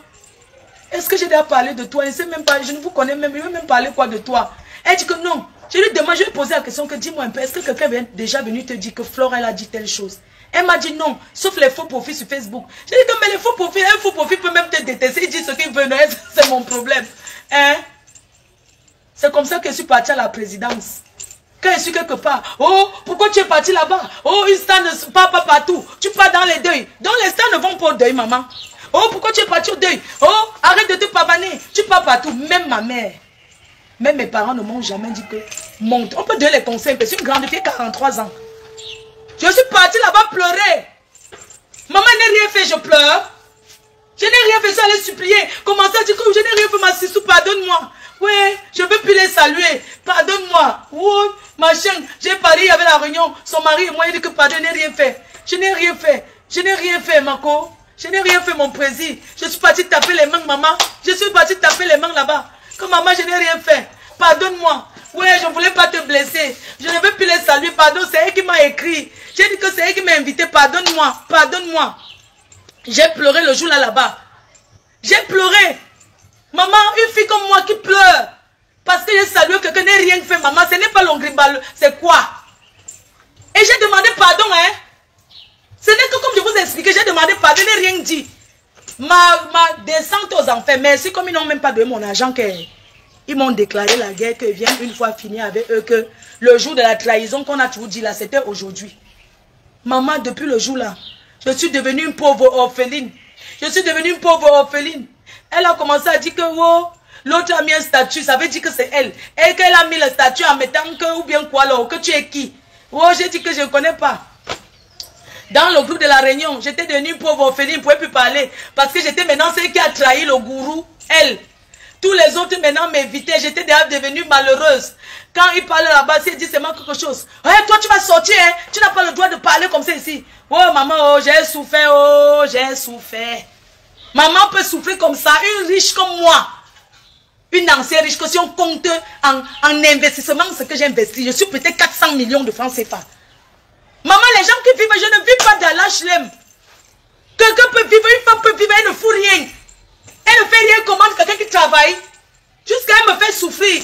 est-ce que j'ai déjà parlé de toi? Je ne sais même pas, je ne vous connais même, je ne veux même parler quoi de toi. Elle dit que non. Je lui demande, je lui ai posé la question que dis-moi un peu, est-ce que quelqu'un est déjà venu te dire que Flore, elle a dit telle chose? Elle m'a dit non, sauf les faux profils sur Facebook. J'ai dit que mais les faux profils, un faux profil peut même te détester, il dit ce qu'il veut, c'est mon problème. Hein? C'est comme ça que je suis partie à la présidence. Quand je suis quelque part, oh, pourquoi tu es parti là-bas? Oh, une star ne part pas partout. Tu pars dans les deuils. Donc les stars ne vont pas au deuil, maman. Oh, pourquoi tu es parti au deuil? Oh, arrête de te pavaner. Tu pars partout. Même ma mère. Même mes parents ne m'ont jamais dit que monte. On peut donner les conseils. Je suis une grande fille, 43 ans. Je suis partie là-bas pleurer. Maman n'a rien fait, je pleure. Je n'ai rien fait, ça allait supplier. Commencer à dire que je n'ai rien fait, ma sissou, pardonne-moi. Ouais, je veux plus les saluer. Pardonne-moi. Oh, machin, j'ai parlé avec la réunion. Son mari et moi, il dit que pardon, je n'ai rien fait. Je n'ai rien fait. Je n'ai rien fait, Marco. Je n'ai rien fait, mon président. Je suis partie taper les mains, maman. Je suis partie taper les mains là-bas. Que maman, je n'ai rien fait. Pardonne-moi. Ouais, je ne voulais pas te blesser. Je ne veux plus les saluer. Pardon, c'est elle qui m'a écrit. J'ai dit que c'est elle qui m'a invité. Pardonne-moi. Pardonne-moi. J'ai pleuré le jour là-bas. J'ai pleuré. Maman, une fille comme moi qui pleure. Parce que j'ai salué quelqu'un n'a rien fait, maman. Ce n'est pas l'ongrimbal. C'est quoi? Et j'ai demandé pardon, hein. Ce n'est que comme je vous ai expliqué, j'ai demandé pardon, je n'ai rien dit. Ma descente aux enfers, merci comme ils n'ont même pas donné mon argent, ils m'ont déclaré la guerre, que viennent une fois finir avec eux, que le jour de la trahison qu'on a toujours dit là, c'était aujourd'hui. Maman, depuis le jour là, je suis devenue une pauvre orpheline. Je suis devenue une pauvre orpheline. Elle a commencé à dire que oh, l'autre a mis un statut, ça veut dire que c'est elle. Et qu'elle a mis le statut en mettant que, ou bien quoi alors, que tu es qui? Oh, j'ai dit que je ne connais pas. Dans le groupe de la Réunion, j'étais devenue une pauvre orpheline, je ne pouvais plus parler. Parce que j'étais maintenant celle qui a trahi le gourou, elle. Tous les autres maintenant m'invitaient, j'étais déjà devenue malheureuse. Quand il parlait là-bas, il dit seulement quelque chose. Hey, toi tu vas sortir, hein? Tu n'as pas le droit de parler comme ça ici. Oh maman, oh j'ai souffert, oh j'ai souffert. Maman peut souffrir comme ça, une riche comme moi. Une ancienne riche, que si on compte en investissement, ce que j'ai investi, je suis peut-être 400 millions de francs CFA. Maman, les gens qui vivent, je ne vis pas dans l'HLM. Quelqu'un peut vivre, une femme peut vivre, elle ne fout rien. Elle ne fait rien, commande quelqu'un qui travaille. Jusqu'à elle me fait souffrir.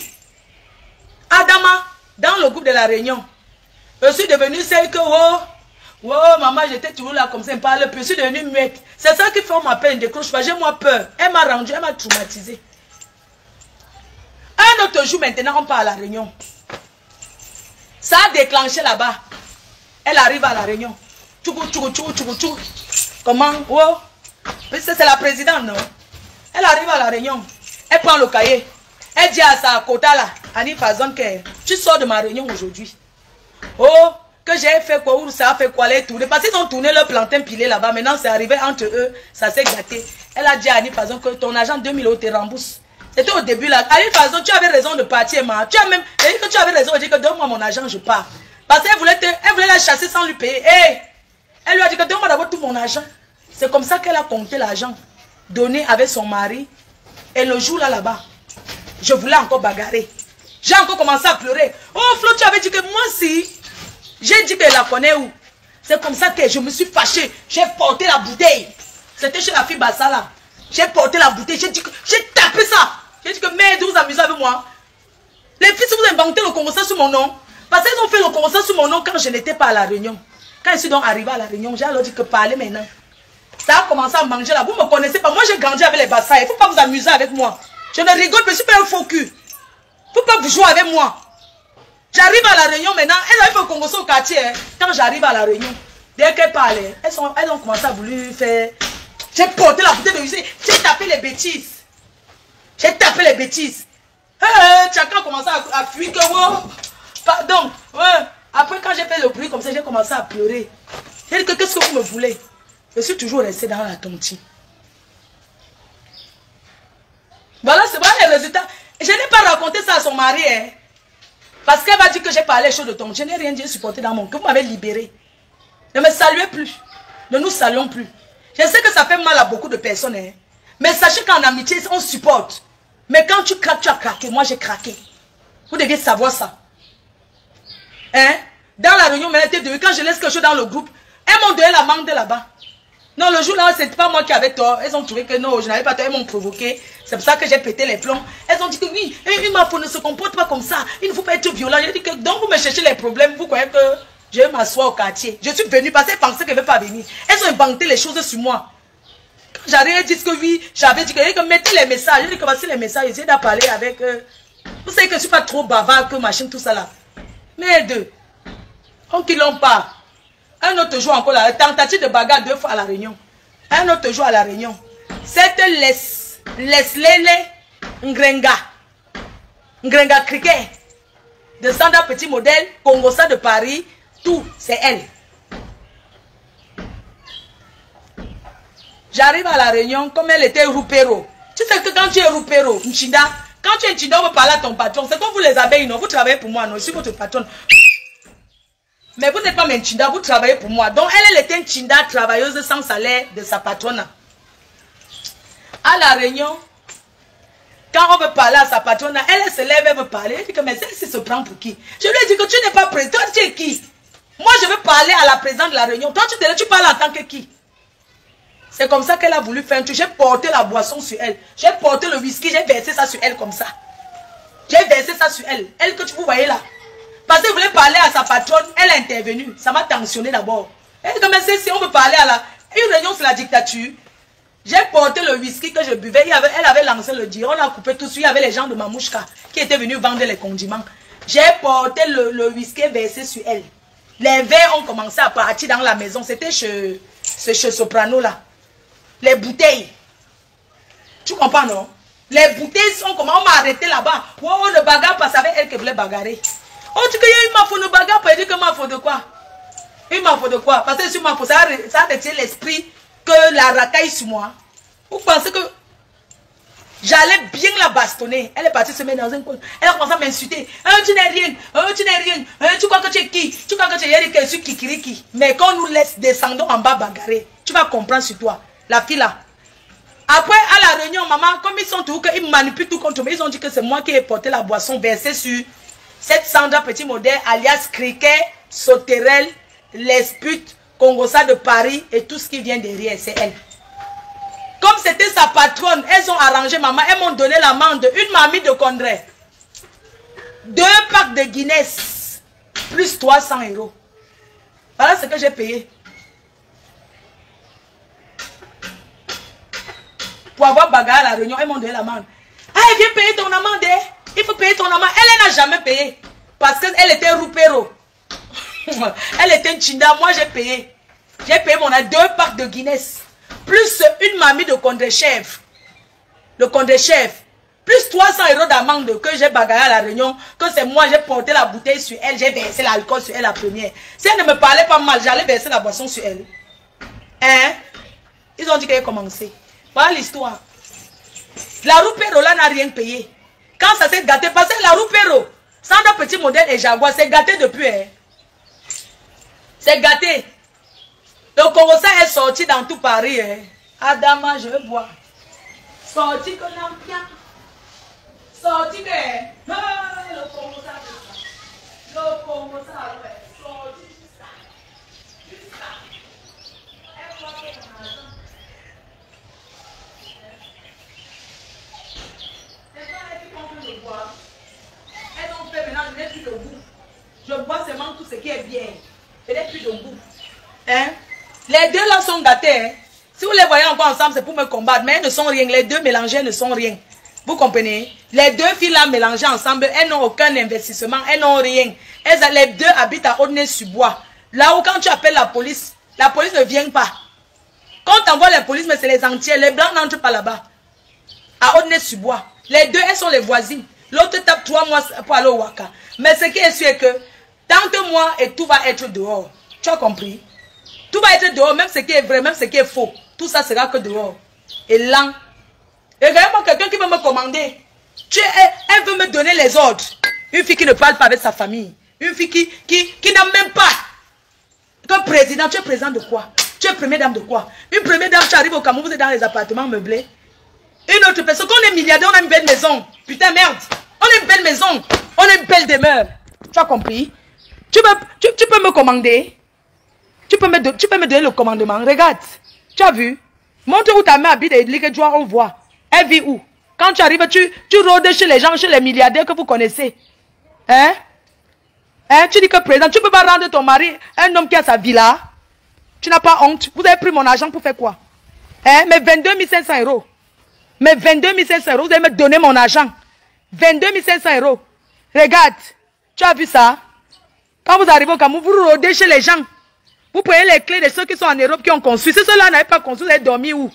Adama, dans le groupe de la Réunion, je suis devenue celle que, oh maman, j'étais toujours là comme ça, elle ne parle plus. Je suis devenue muette. C'est ça qui fait ma peine, ne décroche pas. J'ai moi peur. Elle m'a rendu, elle m'a traumatisé. Un autre jour maintenant, on part à la Réunion. Ça a déclenché là-bas. Elle arrive à la Réunion. Comment? Oh, c'est la présidente, non? Elle arrive à la Réunion. Elle prend le cahier. Elle dit à sa quota là, Annie Fazon, que tu sors de ma Réunion aujourd'hui. Oh, que j'ai fait quoi, ou ça a fait quoi, les tourner. Parce qu'ils ont tourné leur plantain pilé là-bas. Maintenant, c'est arrivé entre eux. Ça s'est gâté. Elle a dit à Annie Fazon que ton argent 2000 € te rembourse. C'était au début là. Annie Fazon, tu avais raison de partir, ma. Tu as même dit que tu avais raison de dire que donne-moi mon argent, je pars. Parce qu'elle voulait, la chasser sans lui payer. Hey! Elle lui a dit que donne-moi d'abord tout mon argent. C'est comme ça qu'elle a compté l'argent donné avec son mari. Et le jour là-bas, je voulais encore bagarrer. J'ai encore commencé à pleurer. Oh Flo, tu avais dit que moi si. J'ai dit qu'elle la connaît où. C'est comme ça que je me suis fâchée. J'ai porté la bouteille. C'était chez la fille Bassa là. J'ai porté la bouteille. J'ai dit que j'ai tapé ça. J'ai dit que merde, vous amusez avec moi. Les filles, vous inventez le Congo sur mon nom. Parce qu'ils ont fait le Congo sur mon nom quand je n'étais pas à la Réunion. Quand je suis donc arrivée à la Réunion, j'ai alors dit que parlez maintenant. Ça a commencé à manger là. Vous ne me connaissez pas. Moi, j'ai grandi avec les Bassa. Il ne faut pas vous amuser avec moi. Je ne rigole pas. Je ne suis pas un faux cul. Il ne faut pas vous jouer avec moi. J'arrive à la Réunion maintenant. Elles avaient fait le Congo au quartier. Hein. Quand j'arrive à la Réunion, dès qu'elles parlaient, elles ont commencé à vouloir faire. J'ai porté la bouteille de usine. J'ai tapé les bêtises. J'ai tapé les bêtises. Chacun a commencé à fuir que pardon. Ouais. Après, quand j'ai fait le bruit comme ça, j'ai commencé à pleurer. J'ai dit que qu'est-ce que vous me voulez? Je suis toujours restée dans la tontine. Voilà, c'est vrai les résultats. Je n'ai pas raconté ça à son mari. Hein, parce qu'elle va dire que j'ai parlé chaud de ton. Je n'ai rien dit, supporté dans mon cœur. Vous m'avez libéré. Ne me saluez plus. Ne nous saluons plus. Je sais que ça fait mal à beaucoup de personnes. Hein, mais sachez qu'en amitié, on supporte. Mais quand tu craques, tu as craqué. Moi, j'ai craqué. Vous deviez savoir ça. Hein? Dans la réunion, quand je laisse quelque chose dans le groupe, elles m'ont donné la mangue de là-bas. Non, le jour là, c'est pas moi qui avais tort. Elles ont trouvé que non, je n'avais pas tort. Elles m'ont provoqué. C'est pour ça que j'ai pété les plombs. Elles ont dit que oui, une mafia ne se comporte pas comme ça. Il ne faut pas être violent. J'ai dit que donc vous me cherchez les problèmes. Vous croyez que je vais m'asseoir au quartier. Je suis venue parce qu'elles pensaient qu'elles ne veulent pas venir. Elles ont inventé les choses sur moi. Quand j'arrive, elles disent que oui, j'avais dit que mettez les messages. J'ai dit que voici les messages. Essayez d'en parler avec eux. Vous savez que je ne suis pas trop bavard que machin, tout ça là. Merde. On qui l'ont pas. Un autre jour encore là, tentative de bagarre 2 fois à la Réunion. Un autre jour à la Réunion. Cette Leslele Ngrenga Cricket de Sanda Petit Modèle, Congosa de Paris, tout, c'est elle. J'arrive à la Réunion comme elle était Rupero. Tu sais que quand tu es Rupero, Nchinda, quand tu es Nchinda, on veut parler à ton patron. C'est comme vous les abeilles, non? Vous travaillez pour moi, non? Je suis votre patronne. Mais vous n'êtes pas mes Nchinda, vous travaillez pour moi. Donc elle était une Nchinda travailleuse sans salaire de sa patronne. À la Réunion, quand on veut parler à sa patronne, elle se lève, elle veut parler. Elle dit que mais celle-ci se prend pour qui? Je lui ai dit que tu n'es pas président, tu es qui? Moi je veux parler à la présidente de la Réunion. Toi tu parles en tant que qui? C'est comme ça qu'elle a voulu faire un truc. J'ai porté la boisson sur elle. J'ai porté le whisky, j'ai versé ça sur elle comme ça. J'ai versé ça sur elle. Elle que vous voyez là. Parce qu'elle voulait parler à sa patronne, elle a intervenu. Ça m'a tensionné d'abord. Elle dit que si on veut parler à une réunion sur la dictature, j'ai porté le whisky que je buvais. Elle avait lancé le dire. On a coupé tout de suite. Il y avait les gens de Mamouchka qui étaient venus vendre les condiments. J'ai porté le whisky versé sur elle. Les verres ont commencé à partir dans la maison. C'était chez Soprano là. Les bouteilles. Tu comprends, non? Les bouteilles sont comment? On m'a arrêté là-bas. Oh, ne bagarre pas, ça avait elle qui voulait bagarrer. Oh, tu dis qu'il m'a fait une bagarre, pour dire que m'a fait de quoi? Il m'a fait de quoi? Parce que sur ma faute, ça a retiré l'esprit que la racaille sur moi. Vous pensez que j'allais bien la bastonner? Elle est partie se mettre dans un coin. Elle a commencé à m'insulter. Tu n'es rien. Tu n'es rien. Tu crois que tu es qui? Tu crois que tu es qui? Kikiriki. Mais quand on nous laisse descendre en bas bagarrer, tu vas comprendre sur toi. La fille là. Après, à la réunion, maman, comme ils sont tous, ils manipulent tout contre moi, ils ont dit que c'est moi qui ai porté la boisson versée sur cette Sandra Petit Modèle, alias Criquet, Sauterelle, Lespute, Congossa de Paris et tout ce qui vient derrière, c'est elle. Comme c'était sa patronne, elles ont arrangé maman, elles m'ont donné l'amende, une mamie de Condré, 2 packs de Guinness, plus 300 €. Voilà ce que j'ai payé. Pour avoir bagarre à la réunion, elles m'ont donné l'amende. Ah, viens payer ton amende, hein? Il faut payer ton amende. Elle n'a jamais payé. Parce qu'elle était roupéro. Elle était une chinda. Moi, j'ai payé. J'ai payé mon 2 packs de Guinness. Plus une mamie de Condé-Chef. Le Condé-Chef. Plus 300 € d'amende que j'ai bagarré à la réunion. Que c'est moi, j'ai porté la bouteille sur elle. J'ai versé l'alcool sur elle la première. Si elle ne me parlait pas mal, j'allais verser la boisson sur elle. Hein? Ils ont dit qu'elle a commencé. Voilà l'histoire. La roupéro là n'a rien payé. Quand ça s'est gâté, parce que la roupéro, Sandra Petit Modèle et Jaguar, c'est gâté depuis. Hein? C'est gâté. Le Congossa est sorti dans tout Paris. Hein? Adama, je veux voir. Sorti que l'on bien. Sorti que. Le Congossa. Le Congossa, ouais. Sorti juste ça. Juste ça. Elle voit que mon argent. Elles ont fait maintenant, je n'ai plus de goût. Je bois seulement tout ce qui est bien. Je n'ai plus de goût. Hein? Les deux là sont gâtés. Hein? Si vous les voyez encore ensemble, c'est pour me combattre. Mais elles ne sont rien. Les deux mélangés ne sont rien. Vous comprenez? Les deux filles là mélangées ensemble, elles n'ont aucun investissement. Elles n'ont rien. Les deux habitent à Aulnay-sur-Bois. Là où quand tu appelles la police ne vient pas. Quand tu envoies la police, mais c'est les entiers. Les blancs n'entrent pas là-bas. À Aulnay-sur-Bois. Les deux, elles sont les voisines. L'autre tape 3 mois pour aller au Waka. Mais ce qui est sûr est que, tant que moi et tout va être dehors. Tu as compris? Tout va être dehors, même ce qui est vrai, même ce qui est faux. Tout ça sera que dehors. Et là, et regarde-moi quelqu'un qui veut me commander. Elle veut me donner les ordres. Une fille qui ne parle pas avec sa famille. Une fille qui n'a même pas. Comme président, tu es président de quoi? Tu es première dame de quoi? Une première dame, tu arrives au Cameroun, vous êtes dans les appartements meublés. Une autre personne, quand on est milliardaire, on a une belle maison. Putain, merde. On a une belle maison. On a une belle demeure. Tu as compris? Tu peux me commander. Tu peux me donner le commandement. Regarde. Tu as vu? Montre où ta mère habite et dis que tu on voit. Elle vit où? Quand tu arrives, tu rôdes chez les gens, chez les milliardaires que vous connaissez. Hein? Hein? Tu dis que président, tu ne peux pas rendre ton mari un homme qui a sa villa. Tu n'as pas honte. Vous avez pris mon argent pour faire quoi? Hein? Mais 22 500 €. Mais 22 500 €, vous allez me donner mon argent. 22 500 €. Regarde, tu as vu ça? Quand vous arrivez au Cameroun, vous rôdez chez les gens. Vous prenez les clés de ceux qui sont en Europe qui ont construit. Si ceux-là n'avaient pas construit, vous allez dormir où?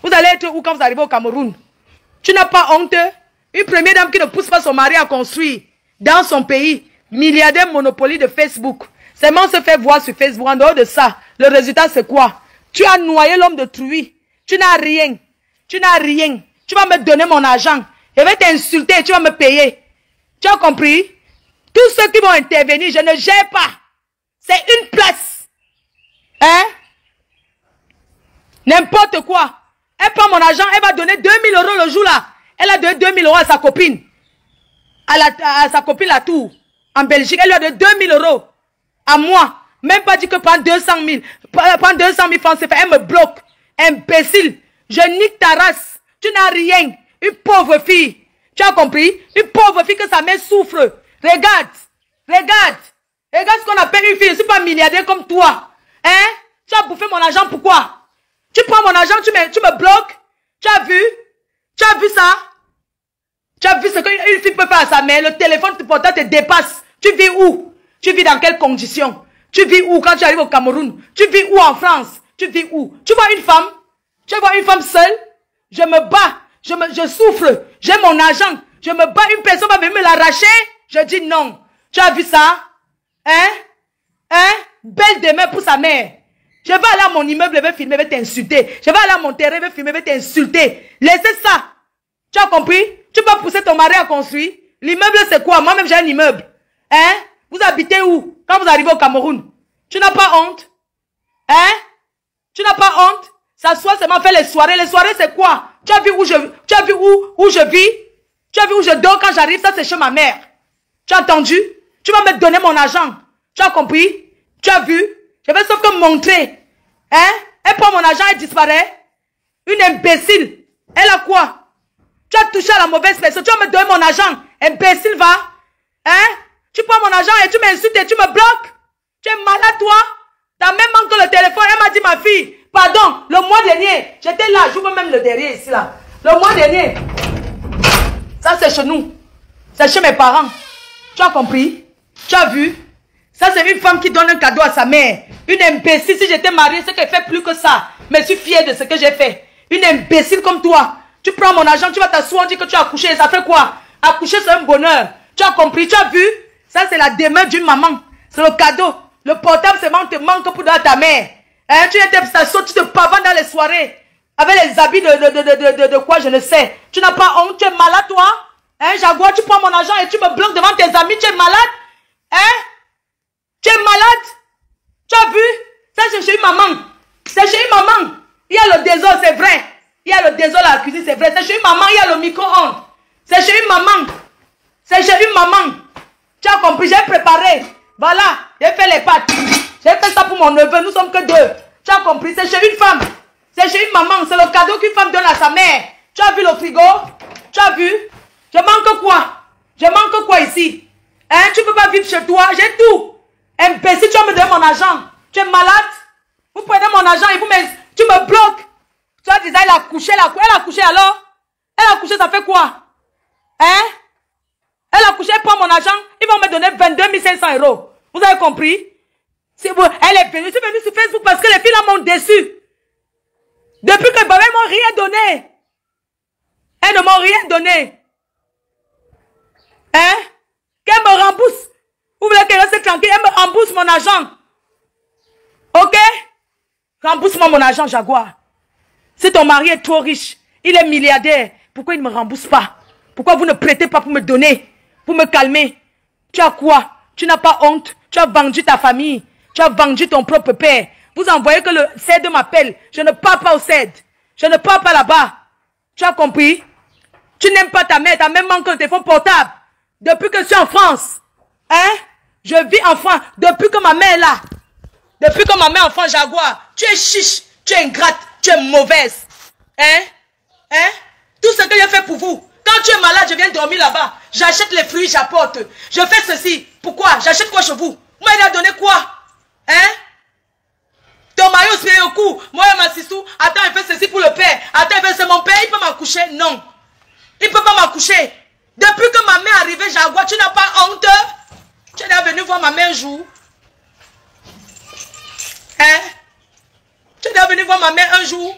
Vous allez être où quand vous arrivez au Cameroun? Tu n'as pas honte? Une première dame qui ne pousse pas son mari à construire dans son pays. Milliardaire monopoly de Facebook. Seulement se fait voir sur Facebook. En dehors de ça, le résultat c'est quoi? Tu as noyé l'homme de truie. Tu n'as rien. Tu n'as rien. Tu vas me donner mon argent. Je vais t'insulter et tu vas me payer. Tu as compris? Tous ceux qui vont intervenir, je ne gère pas. C'est une place. Hein? N'importe quoi. Elle prend mon argent, elle va donner 2000 € le jour là. Elle a donné 2000 € à sa copine. À sa copine la tour. En Belgique, elle lui a donné 2000 €. À moi. Même pas dit que prends 200 000. Prends 200 000 francs, c'est fait. Elle me bloque. Imbécile. Je nique ta race. Tu n'as rien. Une pauvre fille. Tu as compris? Une pauvre fille que sa mère souffre. Regarde. Regarde. Regarde ce qu'on appelle une fille. Je ne suis pas milliardaire comme toi. Hein? Tu as bouffé mon argent, pourquoi? Tu prends mon argent, tu me bloques. Tu as vu? Tu as vu ça? Tu as vu ce qu'une fille peut faire à sa mère? Le téléphone portable te dépasse. Tu vis où? Tu vis dans quelles conditions? Tu vis où quand tu arrives au Cameroun? Tu vis où en France? Tu vis où? Tu vois une femme? Tu vois une femme seule? Je me bats. Je souffre. J'ai mon argent. Je me bats. Une personne va venir me l'arracher. Je dis non. Tu as vu ça? Hein? Hein? Belle demeure pour sa mère. Je vais aller à mon immeuble, je vais filmer, je vais t'insulter. Je vais aller à mon terrain, je vais filmer, je vais t'insulter. Laissez ça. Tu as compris? Tu peux pousser ton mari à construire. L'immeuble, c'est quoi? Moi-même, j'ai un immeuble. Hein? Vous habitez où? Quand vous arrivez au Cameroun? Tu n'as pas honte? Hein? Tu n'as pas honte? S'asseoir seulement faire les soirées. Les soirées, c'est quoi? Tu as vu où je vis? Tu as vu où je dors quand j'arrive? Ça, c'est chez ma mère. Tu as entendu? Tu vas me donner mon argent. Tu as compris? Tu as vu? Je vais sauf que montrer. Hein? Elle prend mon argent, elle disparaît. Une imbécile. Elle a quoi? Tu as touché à la mauvaise personne. Tu vas me donner mon argent. Imbécile, va. Hein? Tu prends mon argent et tu m'insultes et tu me bloques. Tu es malade, toi? T'as même manqué le téléphone. Elle m'a dit, ma fille, pardon, le mois dernier, j'étais là, j'ouvre même le derrière ici, là. Le mois dernier. Ça, c'est chez nous. C'est chez mes parents. Tu as compris? Tu as vu? Ça, c'est une femme qui donne un cadeau à sa mère. Une imbécile, si j'étais mariée, c'est qu'elle fait plus que ça. Mais je suis fière de ce que j'ai fait. Une imbécile comme toi. Tu prends mon argent, tu vas t'asseoir, on dit que tu as accouché. Ça fait quoi? Accoucher, c'est un bonheur. Tu as compris? Tu as vu? Ça, c'est la demeure d'une maman. C'est le cadeau. Le portable seulement te manque pour donner à ta mère. Hein? Tu étais station, tu te pavanes dans les soirées. Avec les habits de quoi, je ne sais. Tu n'as pas honte, tu es malade, toi? Hein, Jaguar, tu prends mon argent et tu me bloques devant tes amis, tu es malade? Hein? Tu es malade? Tu as vu? Ça, c'est chez une maman. C'est chez une maman. Il y a le désordre, c'est vrai. Il y a le désordre à la cuisine, c'est vrai. C'est chez une maman, il y a le micro-ondes. C'est chez une maman. C'est chez une maman. Tu as compris, j'ai préparé. Voilà, j'ai fait les pâtes. J'ai fait ça pour mon neveu, nous sommes que deux. Tu as compris, c'est chez une femme. C'est chez une maman, c'est le cadeau qu'une femme donne à sa mère. Tu as vu le frigo? Tu as vu? Je manque quoi? Je manque quoi ici? Hein, tu peux pas vivre chez toi, j'ai tout. Imbécile, tu vas me donner mon argent. Tu es malade? Vous prenez mon argent et tu me bloques. Tu as dit, elle a couché, elle a couché alors? Elle a couché, ça fait quoi? Hein? Elle a couché, elle prend mon argent, ils vont me donner 22 500 €. Vous avez compris? Elle est venue, je suis venue sur Facebook parce que les filles là m'ont déçu. Depuis que Baba, elles m'ont rien donné. Elles ne m'ont rien donné. Hein? Qu'elle me rembourse. Vous voulez qu'elle reste tranquille, elle me rembourse mon argent. Ok? Rembourse-moi mon argent, Jaguar. Si ton mari est trop riche, il est milliardaire, pourquoi il ne me rembourse pas? Pourquoi vous ne prêtez pas pour me donner? Pour me calmer? Tu as quoi? Tu n'as pas honte? Tu as vendu ta famille. Tu as vendu ton propre père. Vous envoyez que le CED m'appelle. Je ne pars pas au CED. Je ne pars pas là-bas. Tu as compris? Tu n'aimes pas ta mère. Ta mère manque le téléphone portable. Depuis que je suis en France. Hein? Je vis en France. Depuis que ma mère est là. Depuis que ma mère est enfant Jaguar. Tu es chiche. Tu es ingrate. Tu es mauvaise. Hein? Hein? Tout ce que j'ai fait pour vous. Quand tu es malade, je viens dormir là-bas. J'achète les fruits, j'apporte. Je fais ceci. Pourquoi? J'achète quoi chez vous? Moi, il a donné quoi? Hein? Ton mari se met au cou. Moi, Massissou, attends, il fait ceci pour le père. Attends, il fait c'est mon père, il peut m'accoucher? Non. Il ne peut pas m'accoucher. Depuis que ma mère est arrivée, Jaguar, tu n'as pas honte? Tu es venu voir ma mère un jour? Hein? Tu es venu voir ma mère un jour?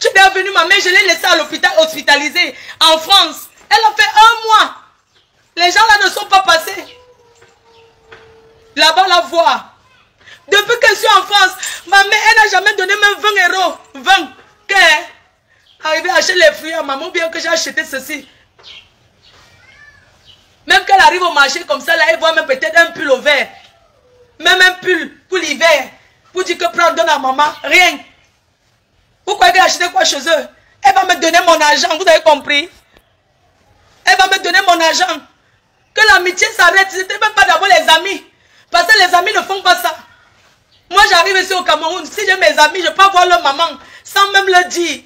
Tu es venu, ma mère, je l'ai laissée à l'hôpital hospitalisée en France. Elle a fait 1 mois. Les gens là ne sont pas passés. Là-bas, la voir. Depuis que je suis en France, ma mère, elle n'a jamais donné même 20 €. 20. Qu'elle arrive à acheter les fruits à maman, bien que j'ai acheté ceci. Même qu'elle arrive au marché comme ça, là, elle voit même peut-être un pull au vert. Même un pull pour l'hiver. Pour dire que prends, donne à maman. Rien. Vous croyez qu'elle a acheté quoi chez eux? Elle va me donner mon argent, vous avez compris? Elle va me donner mon argent. Que l'amitié s'arrête, ce n'était même pas d'abord les amis. Parce que les amis ne font pas ça. Moi j'arrive ici au Cameroun, si j'ai mes amis, je peux voir leur maman, sans même le dire.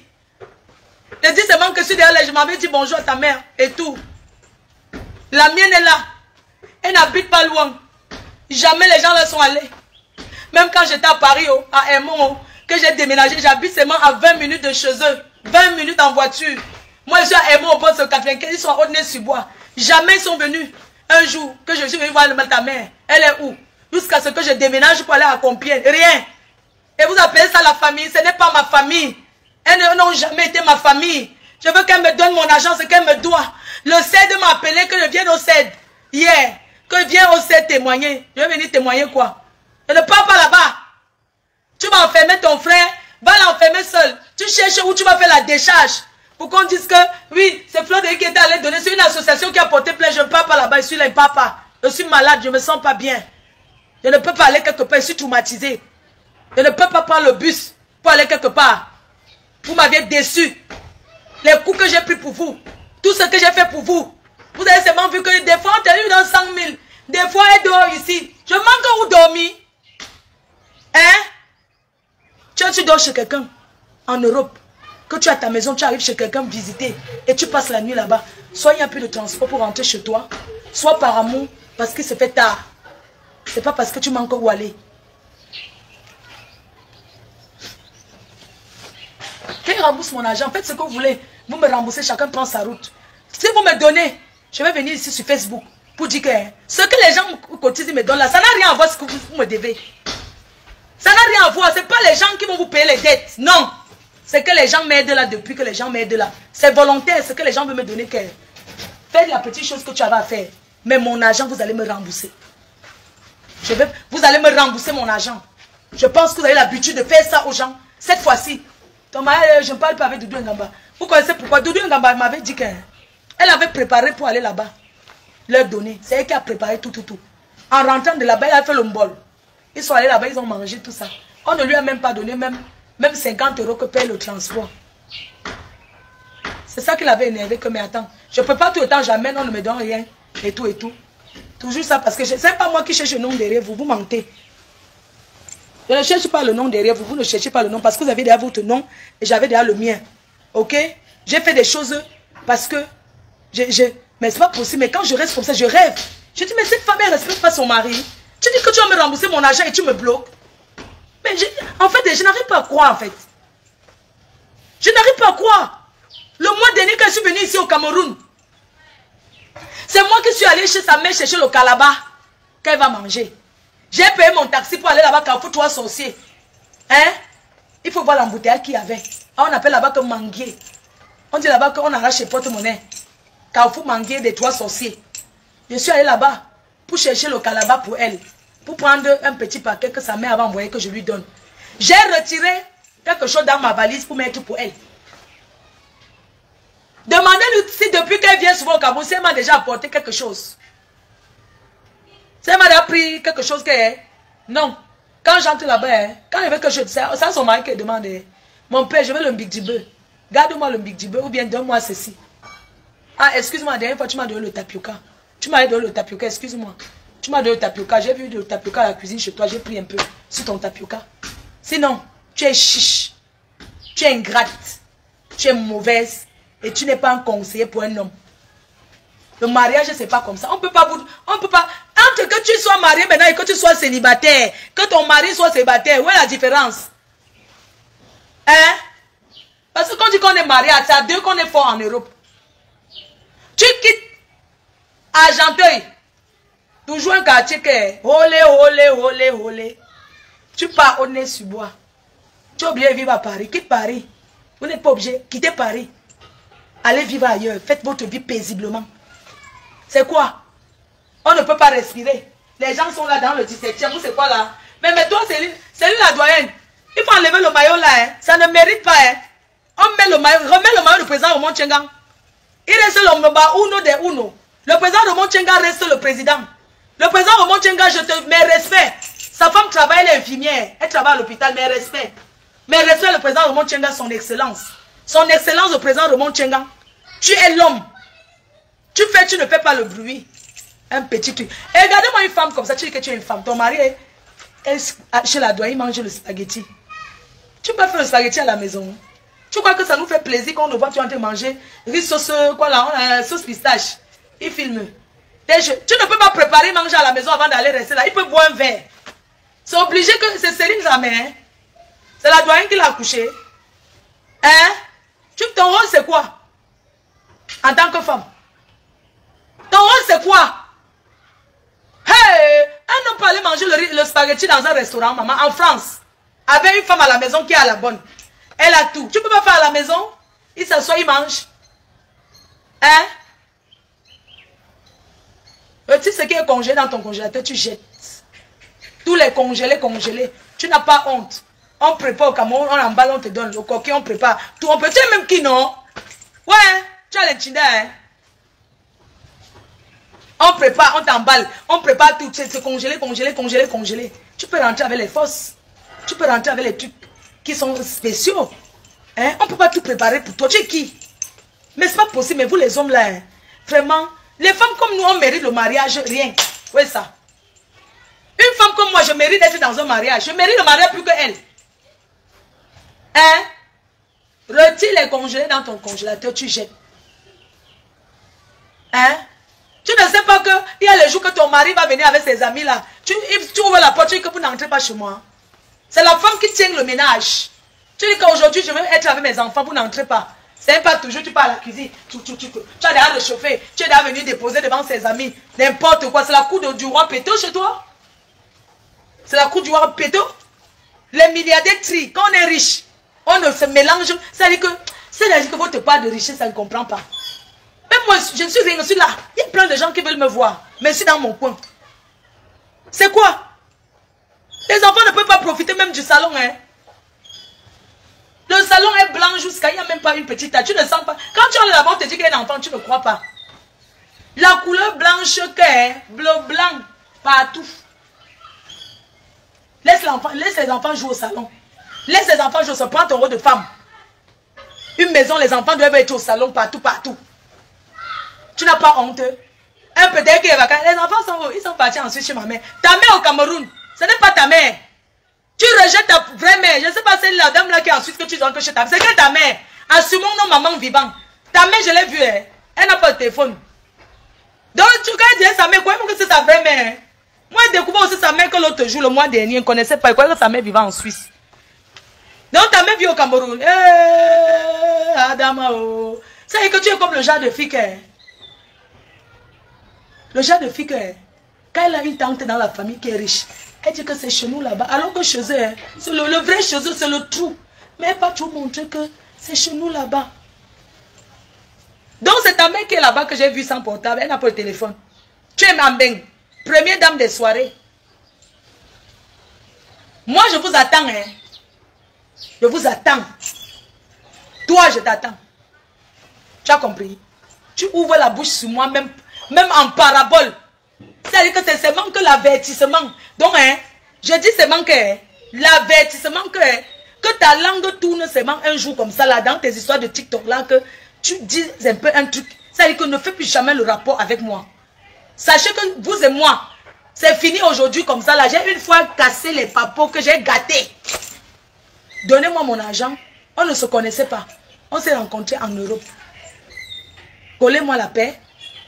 Je dis seulement que je suis derrière là, je m'avais dit bonjour à ta mère, et tout. La mienne est là. Elle n'habite pas loin. Jamais les gens là sont allés. Même quand j'étais à Paris, à Hermont, que j'ai déménagé, j'habite seulement à 20 minutes de chez eux. 20 minutes en voiture. Moi, je suis à Hermont, au poste 95, ils sont à Haute-Nez-sur-Bois. Jamais ils sont venus un jour que je suis venu voir ta mère. Elle est où? Jusqu'à ce que je déménage pour aller à Compiègne. Rien. Et vous appelez ça la famille. Ce n'est pas ma famille. Elles n'ont jamais été ma famille. Je veux qu'elle me donne mon argent, ce qu'elle me doit. Le CED m'a appelé que je vienne au CED. Hier. Que je vienne au CED témoigner. Je vais venir témoigner quoi? Je ne pars pas là-bas. Tu vas enfermer ton frère. Va l'enfermer seul. Tu cherches où tu vas faire la décharge. Pour qu'on dise que, oui, c'est Flo de qui était allé donner. C'est une association qui a porté plainte. Je ne pars pas là-bas. Je suis là, je ne pars pas. Je suis malade. Je ne me sens pas bien. Je ne peux pas aller quelque part. Je suis traumatisé. Je ne peux pas prendre le bus pour aller quelque part. Vous m'avez déçu. Les coups que j'ai pris pour vous. Tout ce que j'ai fait pour vous. Vous avez seulement vu que des fois, on t'a eu dans 100 000. Des fois, elle dort ici. Je manque où dormir. Hein? Tu dors chez quelqu'un en Europe. Que tu as ta maison, tu arrives chez quelqu'un visiter. Et tu passes la nuit là-bas. Soit il n'y a plus de transport pour rentrer chez toi. Soit par amour, parce qu'il se fait tard. C'est pas parce que tu manques où aller. Qui rembourse mon argent? Faites ce que vous voulez. Vous me remboursez, chacun prend sa route. Si vous me donnez, je vais venir ici sur Facebook pour dire que ce que les gens cotisent me donnent là, ça n'a rien à voir avec ce que vous me devez. Ça n'a rien à voir. Ce n'est pas les gens qui vont vous payer les dettes. Non. C'est que les gens m'aident là depuis que les gens m'aident là. C'est volontaire. Ce que les gens veulent me donner. Que faites la petite chose que tu avais à faire. Mais mon argent, vous allez me rembourser. Vous allez me rembourser mon argent. Je pense que vous avez l'habitude de faire ça aux gens. Cette fois-ci. Je ne parle pas avec Doudou Ngamba. Vous connaissez pourquoi? Doudou Ngamba m'avait dit qu'elle avait préparé pour aller là-bas. Leur donner. C'est elle qui a préparé tout. En rentrant de là-bas, elle a fait le mbol. Ils sont allés là-bas, ils ont mangé tout ça. On ne lui a même pas donné même 50 € que paye le transport. C'est ça qui l'avait énervé que, mais attends, je ne peux pas tout le temps, jamais, on ne me donne rien. Et tout. Toujours ça, parce que ce n'est pas moi qui cherche le nom derrière vous, vous mentez. Je ne cherche pas le nom derrière vous, vous ne cherchez pas le nom, parce que vous avez déjà votre nom, et j'avais déjà le mien. Ok? J'ai fait des choses parce que, mais c'est pas possible, mais quand je reste comme ça, je rêve. Je dis, mais cette femme, elle ne respecte pas son mari. Tu dis que tu vas me rembourser mon argent et tu me bloques. Mais en fait, je n'arrive pas à croire, en fait. Je n'arrive pas à croire. Le mois dernier, quand je suis venu ici au Cameroun, c'est moi qui suis allé chez sa mère chercher le calaba qu'elle va manger. J'ai payé mon taxi pour aller là-bas, Carrefour 3 Sorciers. Hein? Il faut voir l'embouteillage qu'il y avait. On appelle là-bas que manguier. On dit là-bas qu'on arrache les porte-monnaie. Carrefour Manguier des 3 Sorciers. Je suis allé là-bas pour chercher le calaba pour elle. Pour prendre un petit paquet que sa mère avait envoyé que je lui donne. J'ai retiré quelque chose dans ma valise pour mettre pour elle. Demandez-lui si depuis qu'elle vient souvent au Cameroun, si elle m'a déjà apporté quelque chose. Si elle m'a déjà pris quelque chose que... Non. Quand j'entre là-bas, quand il veut que je... Ça, son mari qui demande, mon père, je veux le Big Dibeu. Garde-moi le Big Dibeu ou bien donne-moi ceci. Ah, excuse-moi, la dernière fois, tu m'as donné le tapioca. Tu m'as donné le tapioca, excuse-moi. Tu m'as donné le tapioca. J'ai vu le tapioca à la cuisine chez toi. J'ai pris un peu sur ton tapioca. Sinon, tu es chiche. Tu es ingrate. Tu es mauvaise. Et tu n'es pas un conseiller pour un homme. Le mariage, c'est pas comme ça. On peut pas vous... On peut pas... Entre que tu sois marié maintenant et que tu sois célibataire, que ton mari soit célibataire, où est la différence? Hein? Parce que quand on dit qu'on est marié, c'est à deux qu'on est fort en Europe. Tu quittes Argenteuil. Toujours un quartier qui est olé. Tu pars au nez sur bois. Tu es obligé de vivre à Paris. Quitte Paris. Vous n'êtes pas obligé. Quittez Paris. Allez vivre ailleurs. Faites votre vie paisiblement. C'est quoi? On ne peut pas respirer. Les gens sont là dans le 17e. Vous c'est quoi là? Mais toi, c'est lui la doyenne. Il faut enlever le maillot là. Hein. Ça ne mérite pas. Hein. On met le maillot. Remets le maillot du président Romon Tchenga. Il reste le uno de uno. Le président Romon Tchenga reste le président. Le président Romon Tchenga, je te mets respect. Sa femme travaille, elle est infirmière. Elle travaille à l'hôpital, mais respect. Mais respect le président Romon Tchenga, son excellence. Son excellence, le président Romon Tchenga. Tu es l'homme. Tu ne fais pas le bruit. Un petit truc. Et regardez-moi une femme comme ça, tu dis que tu es une femme. Ton mari est chez la douane, il mange le spaghetti. Tu peux faire le spaghetti à la maison. Tu crois que ça nous fait plaisir quand on nous voit, tu es en train de manger riz sauce, quoi là, sauce pistache. Il filme. Tu ne peux pas préparer manger à la maison avant d'aller rester là. Il peut boire un verre. C'est obligé que c'est Céline Jamais. Hein? C'est la douane qui l'a accouché. Hein? Ton rôle c'est quoi? En tant que femme. Ton rôle c'est quoi? Hey! Un spaghettis dans un restaurant, maman, en France, avec une femme à la maison qui est à la bonne. Elle a tout. Tu ne peux pas faire à la maison. Il s'assoit, il mange. Hein? Tu sais ce qui est congelé dans ton congélateur, tu jettes. Tous les congelés. Tu n'as pas honte. On prépare au Cameroun, on emballe, on te donne. Au coquet, on prépare. Tout, on peut. Tu es même qui, non? Ouais, tu as les chindas, hein? On prépare, on t'emballe. On prépare tout. C'est congelé. Tu peux rentrer avec les fosses. Tu peux rentrer avec les trucs qui sont spéciaux. Hein? On ne peut pas tout préparer pour toi. Tu es qui? Mais c'est pas possible. Mais vous, les hommes, là, hein? Vraiment, les femmes comme nous, on mérite le mariage, rien. Oui, ça. Une femme comme moi, je mérite d'être dans un mariage. Je mérite le mariage plus qu'elle. Hein? Retire les congelés dans ton congélateur, tu jettes. Hein? Tu ne sais pas qu'il y a les jours que ton mari va venir avec ses amis là. Tu ouvres la porte, tu dis que vous n'entrez pas chez moi. C'est la femme qui tient le ménage. Tu dis qu'aujourd'hui, je veux être avec mes enfants, vous n'entrez pas. C'est pas toujours, tu pars à la cuisine. Tu as déjà réchauffé. Tu es déjà venu déposer devant ses amis. N'importe quoi. C'est la cour du roi Péto chez toi. C'est la cour du roi Péto. Les milliardaires trient. Quand on est riche, on ne se mélange. C'est-à-dire que votre part de richesse, ça ne comprend pas. Même moi, je suis rien, je suis là. Il y a plein de gens qui veulent me voir. Mais je suis dans mon coin. C'est quoi? Les enfants ne peuvent pas profiter même du salon. Hein? Le salon est blanc jusqu'à... Il n'y a même pas une petite tache. Tu ne sens pas. Quand tu es là-bas, on te dit qu'il y a un enfant, tu ne crois pas. La couleur blanche qu'est, bleu, blanc, partout. Laisse les enfants jouer au salon. Laisse les enfants jouer au salon. Prends ton rôle de femme. Une maison, les enfants doivent être au salon partout. Tu n'as pas honte. Un peu dès qu'il est vacant, les enfants ils sont partis ensuite chez ma mère. Ta mère au Cameroun, ce n'est pas ta mère. Tu rejettes ta vraie mère. Je ne sais pas, c'est la dame là qui est ensuite que tu donnes que chez ta mère. C'est que ta mère. Assumons nos mamans vivantes. Ta mère, je l'ai vue. Hein. Elle n'a pas de téléphone. Donc, tu quand dire sa mère, quoi, que c'est sa vraie mère. Moi, j'ai découvert aussi sa mère que l'autre jour, le mois dernier, je ne connaissais pas. Il croyait que sa mère vivait en Suisse. Donc, ta mère vit au Cameroun. Adama, oh. C'est que tu es comme le genre de fille que... Le genre de fille que... Quand elle a une tante dans la famille qui est riche, elle dit que c'est chez nous là-bas. Alors que chez eux, c'est le vrai chez eux, c'est le trou. Mais elle n'a pas tout montré que c'est chez nous là-bas. Donc, c'est ta mère qui est là-bas que j'ai vu sans portable. Elle n'a pas de téléphone. Tu es Mambeng, première dame des soirées. Moi, je vous attends. Hein. Je vous attends. Toi, je t'attends. Tu as compris? Tu ouvres la bouche sur moi, même en parabole. C'est-à-dire que c'est seulement que l'avertissement. Donc, hein, je dis seulement que l'avertissement que ta langue tourne seulement un jour comme ça, là, dans tes histoires de TikTok, là, que tu dis un peu un truc. C'est-à-dire que ne fais plus jamais le rapport avec moi. Sachez que vous et moi, c'est fini aujourd'hui comme ça, là. J'ai une fois cassé les papos que j'ai gâtés. Donnez-moi mon argent. On ne se connaissait pas. On s'est rencontrés en Europe. Collez-moi la paix.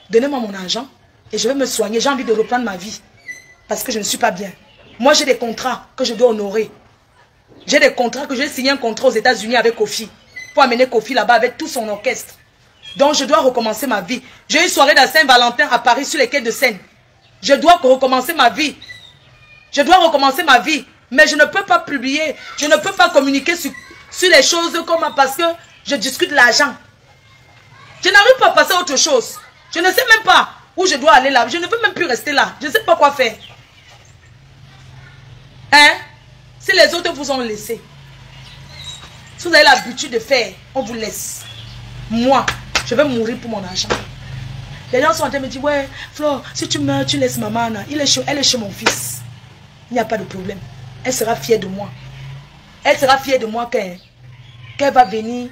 Donnez-moi mon argent. Et je vais me soigner. J'ai envie de reprendre ma vie. Parce que je ne suis pas bien. Moi, j'ai des contrats que je dois honorer. J'ai des contrats que j'ai signé un contrat aux États-Unis avec Kofi. Pour amener Kofi là-bas avec tout son orchestre. Donc, je dois recommencer ma vie. J'ai une soirée de Saint-Valentin à Paris sur les quais de Seine. Je dois recommencer ma vie. Je dois recommencer ma vie. Mais je ne peux pas publier. Je ne peux pas communiquer sur les choses comme parce que je discute l'argent. Je n'arrive pas à passer à autre chose. Je ne sais même pas où je dois aller là. Je ne peux même plus rester là. Je ne sais pas quoi faire. Hein? Si les autres vous ont laissé. Si vous avez l'habitude de faire, on vous laisse. Moi, je vais mourir pour mon argent. Les gens sont en train de me dire, ouais, Flore, si tu meurs, tu laisses maman. Elle est chez mon fils. Il n'y a pas de problème. Elle sera fière de moi. Elle sera fière de moi qu'elle va venir.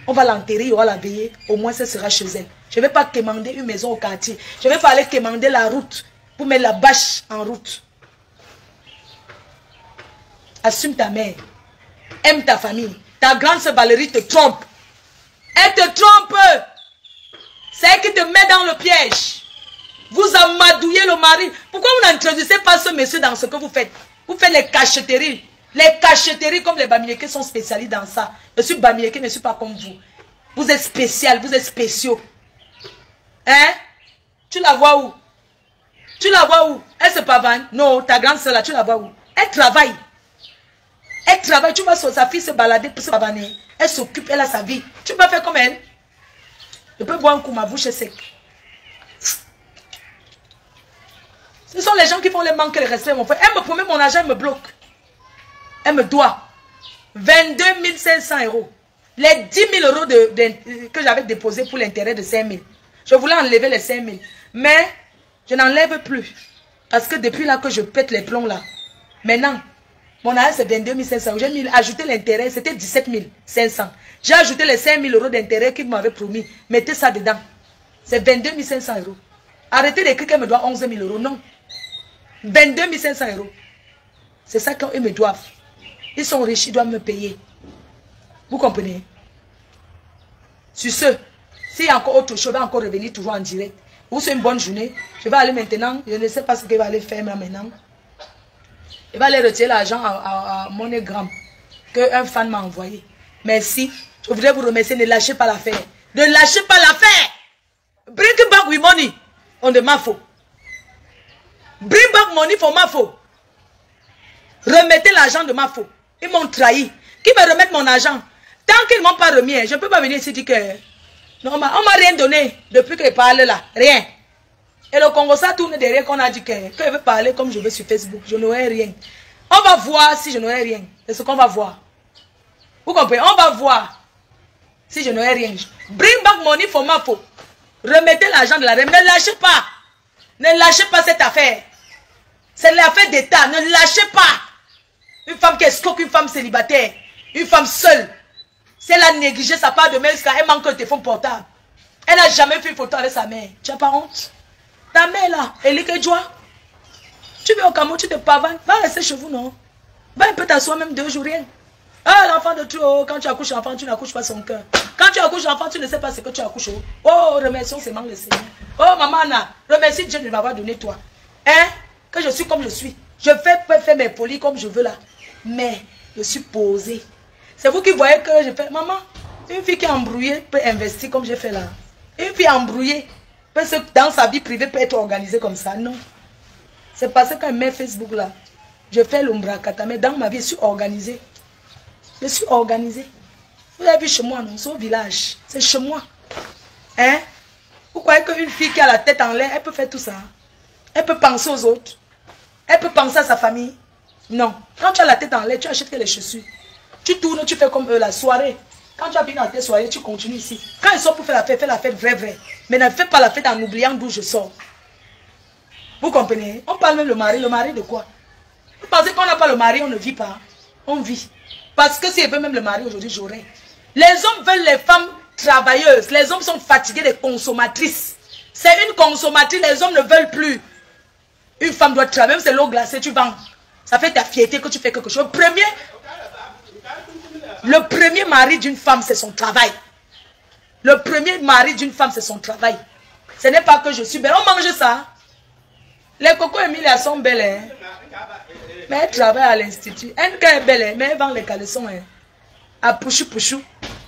On va l'enterrer, on va la veiller. Au moins, ça sera chez elle. Je ne vais pas commander une maison au quartier. Je ne vais pas aller commander la route pour mettre la bâche en route. Assume ta mère. Aime ta famille. Ta grande sœur Valérie te trompe. Elle te trompe. C'est elle qui te met dans le piège. Vous amadouillez le mari. Pourquoi vous n'introduisez pas ce monsieur dans ce que vous faites? Vous faites les cacheteries. Les cacheteries comme les Bamileke sont spécialistes dans ça. Je suis Bamileke, je ne suis pas comme vous. Vous êtes spécial, vous êtes spéciaux. Hein? Tu la vois où? Tu la vois où? Elle se pavane. Non, ta grande soeur là, tu la vois où? Elle travaille. Elle travaille. Tu vois sa fille se balader pour se pavaner. Elle s'occupe, elle a sa vie. Tu peux faire comme elle. Je peux boire un coup, ma bouche est sec. Ce sont les gens qui font les manques et les respects, mon frère. Elle me promet mon argent, elle me bloque. Elle me doit 22 500 €. Les 10 000 € que j'avais déposés pour l'intérêt de 5 000. Je voulais enlever les 5 000. Mais je n'enlève plus. Parce que depuis là que je pète les plombs là. Maintenant, mon argent c'est 22 500 €. J'ai ajouté l'intérêt, c'était 17 500. J'ai ajouté les 5 000 € d'intérêt qu'il m'avait promis. Mettez ça dedans. C'est 22 500 €. Arrêtez d'écrire qu'elle me doit 11 000 €. Non. 22 500 €. C'est ça qu'ils me doivent. Ils sont riches, ils doivent me payer. Vous comprenez? Sur ce, s'il y a encore autre chose, je vais encore revenir toujours en direct. Vous c'est une bonne journée. Je vais aller maintenant. Je ne sais pas ce qu'il va aller faire maintenant. Il va aller retirer l'argent à MoneyGram qu'un fan m'a envoyé. Merci. Je voudrais vous remercier. Ne lâchez pas l'affaire. Ne lâchez pas l'affaire. Bring back with money. On de Mafo. Bring back money for Mafo. Remettez l'argent de Mafo. Ils m'ont trahi. Qui va remettre mon argent? Tant qu'ils ne m'ont pas remis, je ne peux pas venir ici dire que... Non, on ne m'a rien donné depuis que je parle là. Rien. Et le Congo, ça tourne derrière qu'on a dit que je veux parler comme je veux sur Facebook. Je n'aurai rien. On va voir si je n'aurai rien. C'est ce qu'on va voir. Vous comprenez? On va voir si je n'aurai rien. Bring back money for Mafo. Remettez l'argent de la reine. Ne lâchez pas. Ne lâchez pas cette affaire. C'est l'affaire d'État. Ne lâchez pas. Une femme qui escroque, une femme célibataire, une femme seule. Si elle a négligé sa part de mère jusqu'à elle manque un téléphone portable. Elle n'a jamais fait une photo avec sa mère. Tu n'as pas honte? Ta mère là, elle est que joie. Tu viens au Cameroun, tu te pavanes. Va rester chez vous, non? Va un peu t'asseoir même 2 jours, rien. Ah, l'enfant de trop. Quand tu accouches l'enfant, tu n'accouches pas son cœur. Quand tu accouches l'enfant, tu ne sais pas ce que tu accouches. Oh, remercions seulement le Seigneur. Oh, maman Anna, remercie Dieu de m'avoir donné toi. Hein? Que je suis comme je suis. Je peux faire mes polis comme je veux là. Mais je suis posée. C'est vous qui voyez que je fais. Maman, une fille qui est embrouillée peut investir comme j'ai fait là. Une fille embrouillée, parce que dans sa vie privée, peut être organisée comme ça. Non. C'est parce que quand je mets Facebook là, je fais l'ombracata. Mais dans ma vie, je suis organisée. Je suis organisée. Vous avez vu chez moi, non? C'est au village. C'est chez moi. Hein? Vous croyez qu'une fille qui a la tête en l'air, elle peut faire tout ça? Elle peut penser aux autres. Elle peut penser à sa famille. Non. Quand tu as la tête en l'air, tu achètes que les chaussures. Tu tournes, tu fais comme eux la soirée. Quand tu as fini dans tes soirées, tu continues ici. Quand ils sortent pour faire la fête vraie. Mais ne fais pas la fête en oubliant d'où je sors. Vous comprenez? On parle même le mari. Le mari de quoi? Vous pensez qu'on n'a pas le mari, on ne vit pas? On vit. Parce que si je veux même le mari aujourd'hui, j'aurais. Les hommes veulent les femmes travailleuses. Les hommes sont fatigués des consommatrices. C'est une consommatrice, les hommes ne veulent plus. Une femme doit travailler, même c'est l'eau glacée, tu vends. Ça fait ta fierté que tu fais quelque chose. Le premier mari d'une femme, c'est son travail. Le premier mari d'une femme, c'est son travail. Ce n'est pas que je suis belle. On mange ça. Les cocos Émilie, elles sont belles. Hein? Mais elle travaille à l'institut. Elle est belle, hein? Mais elle vend les caleçons. Hein? À pouchou.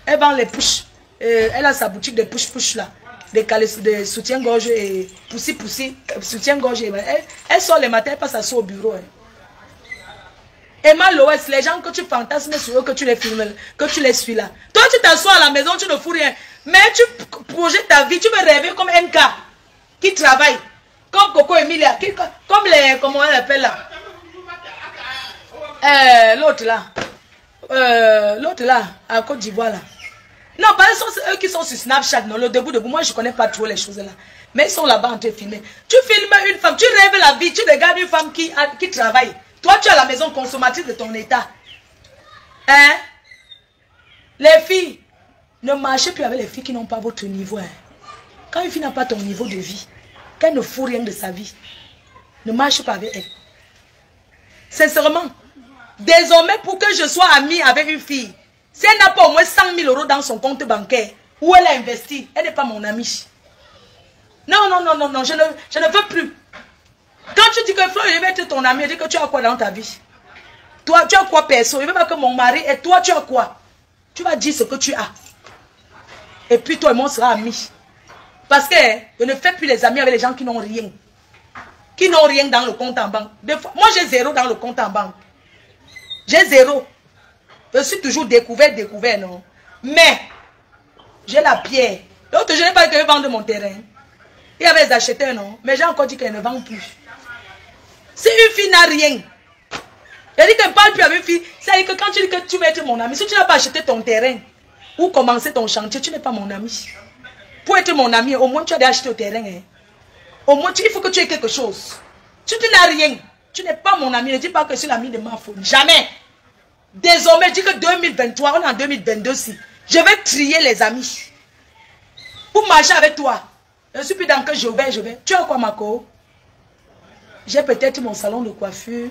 Elle vend les pouches. Elle a sa boutique de pouch là. Des caleçons, des soutiens-gorge et poussi, soutien-gorge. Elle sort les matins, elle passe à soi au bureau. Hein? Emma Loès, les gens que tu fantasmes sur eux, que tu les filmes, que tu les suis là. Toi, tu t'assois à la maison, tu ne fous rien. Mais tu projettes ta vie, tu veux rêver comme MK qui travaille. Comme Coco Emilia, comme les, comment on l'appelle là. L'autre là, à Côte d'Ivoire là. Non, parce que c'est eux qui sont sur Snapchat, non, le debout. Moi, je ne connais pas trop les choses là. Mais ils sont là-bas en train de filmer. Tu filmes une femme, tu rêves la vie, tu regardes une femme qui travaille. Toi, tu es à la maison consommatrice de ton état. Hein? Les filles, ne marchez plus avec les filles qui n'ont pas votre niveau. Hein? Quand une fille n'a pas ton niveau de vie, qu'elle ne fout rien de sa vie, ne marche pas avec elle. Sincèrement, désormais, pour que je sois amie avec une fille, si elle n'a pas au moins 100 000 € dans son compte bancaire, où elle a investi, elle n'est pas mon amie. Non, je ne veux plus. Quand tu dis que Flo, je vais être ton ami, je dis que tu as quoi dans ta vie? Toi, tu as quoi perso? Je ne veux pas que mon mari, et toi, tu as quoi? Tu vas dire ce que tu as. Et puis toi et moi, on sera amis. Parce que je ne fais plus les amis avec les gens qui n'ont rien. qui n'ont rien dans le compte en banque. Des fois, moi, j'ai 0 dans le compte en banque. J'ai 0. Je suis toujours découvert, non. Mais, j'ai la pierre. L'autre, je n'ai pas que vendre mon terrain. Il y avait des acheteurs, non. Mais j'ai encore dit qu'elle ne vend plus. Si une fille n'a rien, elle dit qu'elle ne parle plus avec une fille. C'est-à-dire que quand tu dis que tu veux être mon ami, si tu n'as pas acheté ton terrain ou commencé ton chantier, tu n'es pas mon ami. Pour être mon ami, au moins tu as déjà acheté au terrain. Hein. Au moins, il faut que tu aies quelque chose. Si tu n'as rien, tu n'es pas mon ami. Ne dis pas que je suis l'ami de ma faute. Jamais. Désormais, je dis que 2023, on est en 2022 si. Je vais trier les amis. Pour marcher avec toi. Je ne suis plus dans que je vais. Tu as quoi, Marco? J'ai peut-être mon salon de coiffure.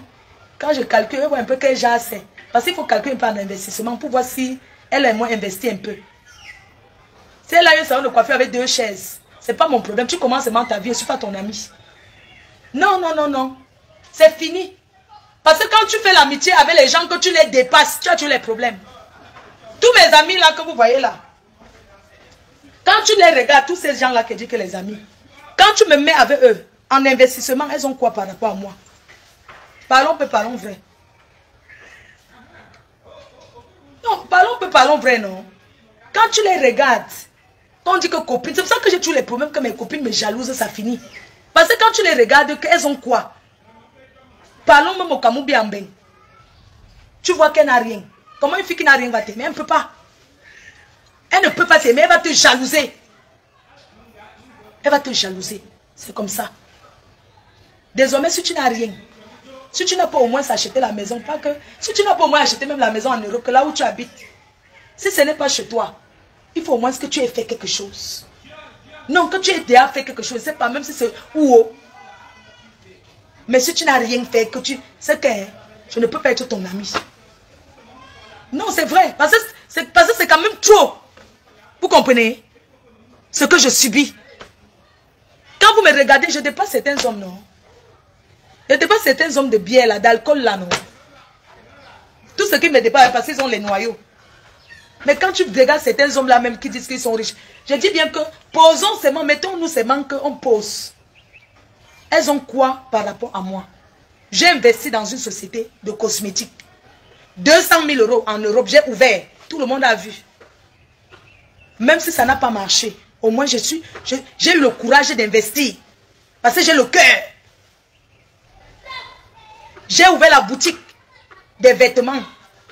Quand je calcule, je vois un peu que j'ai assez. Parce qu'il faut calculer un peu en investissement pour voir si elle est moins investie un peu. Si elle a un salon de coiffure avec 2 chaises, ce n'est pas mon problème. Tu commences seulement ta vie, je ne suis pas ton ami. Non, non, non, non. C'est fini. Parce que quand tu fais l'amitié avec les gens que tu les dépasses, tu as tous les problèmes. Tous mes amis là que vous voyez là, quand tu les regardes, tous ces gens là qui disent que les amis, quand tu me mets avec eux, en investissement, elles ont quoi par rapport à moi? Parlons peu, parlons vrai. Non, parlons peu, parlons vrai, non. Quand tu les regardes, on dit que copines, c'est pour ça que j'ai tous les problèmes que mes copines me jalousent, ça finit. Parce que quand tu les regardes, elles ont quoi? Parlons même au Kamoubi Ambeng. Tu vois qu'elle n'a rien. Comment une fille qui n'a rien va t'aimer? Elle ne peut pas. Elle ne peut pas t'aimer, elle va te jalouser. Elle va te jalouser. C'est comme ça. Désormais, si tu n'as rien, si tu n'as pas au moins acheté la maison, pas que, si tu n'as pas au moins acheté même la maison en Europe, que là où tu habites, si ce n'est pas chez toi, il faut au moins que tu aies fait quelque chose. Non, que tu aies déjà fait quelque chose, c'est pas même si c'est où. Mais si tu n'as rien fait, que tu, c'est que je ne peux pas être ton ami. Non, c'est vrai, parce que c'est quand même trop. Vous comprenez? Ce que je subis. Quand vous me regardez, je dépasse certains hommes, non? Je dépasse certains hommes de bière, là, d'alcool, là, non? Tout ce qui me dépasse, parce qu'ils ont les noyaux. Mais quand tu regardes certains hommes là même qui disent qu'ils sont riches, je dis bien que posons seulement, mettons-nous seulement qu'on pose. Elles ont quoi par rapport à moi? J'ai investi dans une société de cosmétiques. 200 000 € en Europe, j'ai ouvert. Tout le monde a vu. Même si ça n'a pas marché, au moins j'ai eu le courage d'investir. Parce que j'ai le cœur. J'ai ouvert la boutique des vêtements.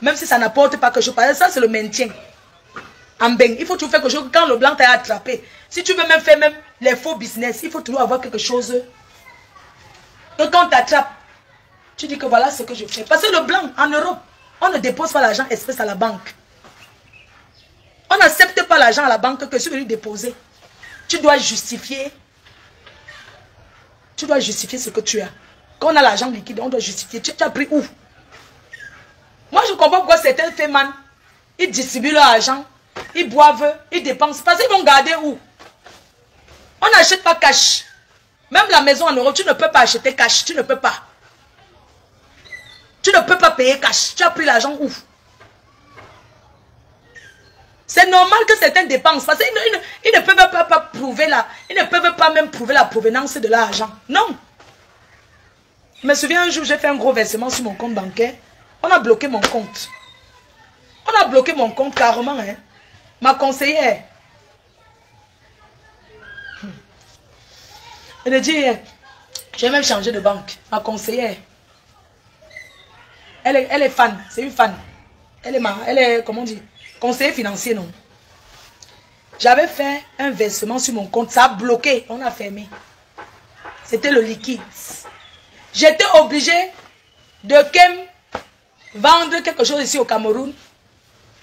Même si ça n'apporte pas quelque chose. Parce que ça, c'est le maintien. En bain, il faut toujours faire quelque chose. Quand le blanc t'a attrapé, si tu veux même faire même les faux business, il faut toujours avoir quelque chose. Que quand on t'attrape, tu dis que voilà ce que je fais. Parce que le blanc, en Europe, on ne dépose pas l'argent espèce à la banque. On n'accepte pas l'argent à la banque que tu veux lui déposer. Tu dois justifier. Tu dois justifier ce que tu as. Quand on a l'argent liquide, on doit justifier. Tu as pris où? Moi, je comprends pourquoi certains femmes, ils distribuent leur argent, ils boivent, ils dépensent. Parce qu'ils vont garder où? On n'achète pas cash. Même la maison en Europe, tu ne peux pas acheter cash. Tu ne peux pas. Tu ne peux pas payer cash. Tu as pris l'argent où? C'est normal que certains dépensent. Parce qu'ils ne peuvent pas prouver ils ne peuvent pas même prouver la provenance de l'argent. Non. Je me souviens un jour, j'ai fait un gros versement sur mon compte bancaire. On a bloqué mon compte. On a bloqué mon compte carrément. Hein. Ma conseillère. Elle a dit, j'ai même changé de banque. Ma conseillère. Elle est fan. C'est une fan. Elle est, comment on dit, conseiller financier, non. J'avais fait un versement sur mon compte. Ça a bloqué. On a fermé. C'était le liquide. J'étais obligée de vendre quelque chose ici au Cameroun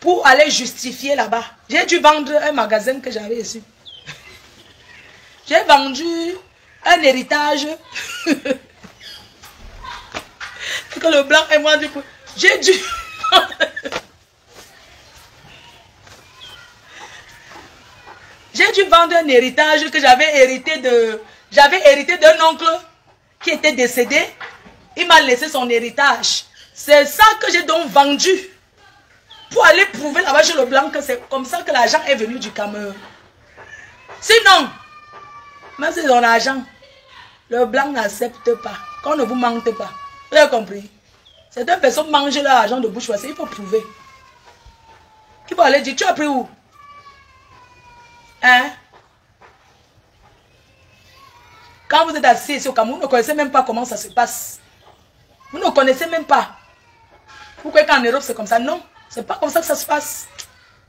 pour aller justifier là-bas. J'ai dû vendre un magasin que j'avais ici. J'ai vendu un héritage. Que le blanc et moi du coup. J'ai dû... J'ai dû vendre un héritage que j'avais hérité de... J'avais hérité d'un oncle qui était décédé. Il m'a laissé son héritage. C'est ça que j'ai donc vendu. Pour aller prouver là-bas chez le blanc que c'est comme ça que l'argent est venu du Cameroun. Sinon, même si c'est ton argent, Le blanc n'accepte pas. Quand on ne vous mente pas. Vous avez compris? Certaines personnes mangent leur argent de bouche. Il faut prouver. Il faut aller dire, tu as pris où? Hein? Quand vous êtes assis ici au Cameroun, vous ne connaissez même pas comment ça se passe. Vous ne connaissez même pas. Vous croyez qu'en Europe c'est comme ça? Non, c'est pas comme ça que ça se passe.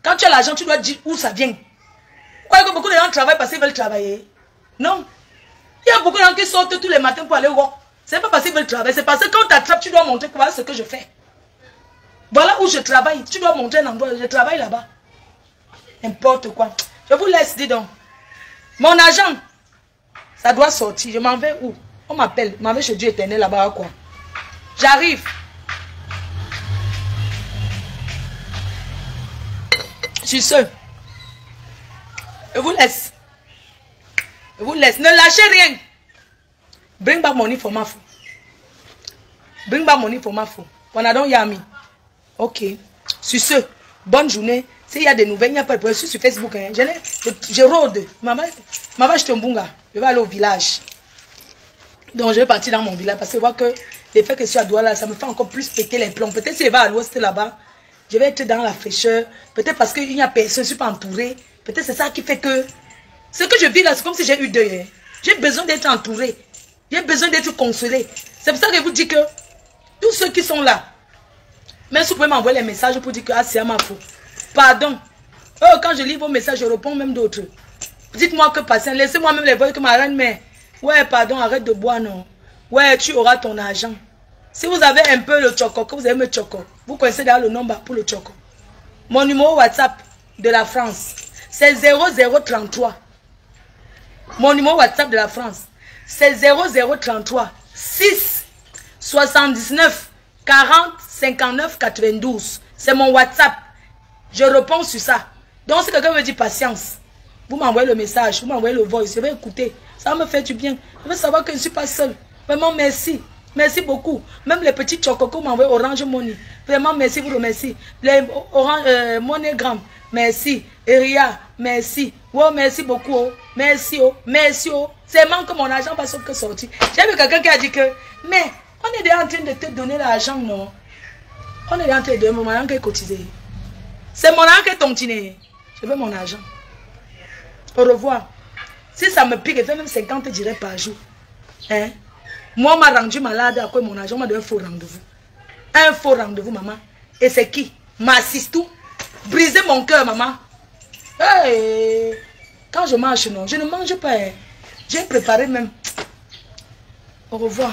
Quand tu as l'argent, tu dois dire où ça vient. Vous croyez que beaucoup de gens travaillent parce qu'ils veulent travailler? Non. Il y a beaucoup de gens qui sortent tous les matins pour aller work. C'est pas parce qu'ils veulent travailler, c'est parce que quand tu t'attrapes, tu dois montrer voilà ce que je fais. Voilà où je travaille. Tu dois montrer un endroit, je travaille là-bas. N'importe quoi. Je vous laisse, dis donc. Mon argent, ça doit sortir. Je m'en vais où? On m'appelle. Je m'en vais chez Dieu éternel là-bas, quoi. J'arrive. Je suis seul. Je vous laisse. Je vous laisse. Ne lâchez rien. Bring back money for my phone. Bring back money for my phone. Panadon Yami. Ok. Sur ce, bonne journée. S'il y a des nouvelles, il n'y a pas de problème. Je suis sur Facebook. Hein. Je rôde. Maman, je suis un bunga. Je vais aller au village. Donc, je vais partir dans mon village parce que je vois que le fait que je suis à Douala, ça me fait encore plus péter les plombs. Peut-être si je vais à l'ouest là-bas, je vais être dans la fraîcheur. Peut-être parce qu'il n'y a personne, je ne suis pas entourée. Peut-être c'est ça qui fait que... Ce que je vis là, c'est comme si j'ai eu deuil. Hein. J'ai besoin d'être entourée. J'ai besoin d'être consolée. C'est pour ça que je vous dis que tous ceux qui sont là, même si vous pouvez m'envoyer les messages pour dire que c'est à ma faute. Pardon. Oh, quand je lis vos messages, je réponds même d'autres. Dites-moi que patient. Laissez-moi même les voir que ma reine, mais... Ouais, pardon, arrête de boire, non. Ouais, tu auras ton argent. Si vous avez un peu le choco, que vous avez le choco, vous connaissez d'ailleurs le nombre pour le choco. Mon numéro WhatsApp de la France, c'est 0033. Mon numéro WhatsApp de la France, c'est 0033 6 79 40 59 92. C'est mon WhatsApp. Je réponds sur ça. Donc, si quelqu'un me dit patience, vous m'envoyez le message, vous m'envoyez le voice, je vais écouter. Ça me fait du bien. Je veux savoir que je ne suis pas seule. Vraiment, merci. Merci beaucoup. Même les petits chococos m'envoient Orange Money. Vraiment, merci, vous remercie. Les Orange MoneyGram, merci. Eria, merci. Oh, merci beaucoup. Oh. Merci. Oh. Merci. Oh. C'est vraiment que mon argent va que sortir. J'ai vu quelqu'un qui a dit que, mais on est déjà en train de te donner l'argent, non? On est déjà en train de donner mon argent qui est cotisé. C'est mon argent qui est tontiné. Je veux mon argent. Au revoir. Si ça me pique, je fais même 50 directs par jour. Hein? Moi, on m'a rendu malade à cause de mon argent. On m'a donné un faux rendez-vous. Un faux rendez-vous, maman. Et c'est qui? M'assiste tout. Briser mon cœur, maman. Hey. Quand je mange, non, je ne mange pas. Hein. J'ai préparé même. Au revoir.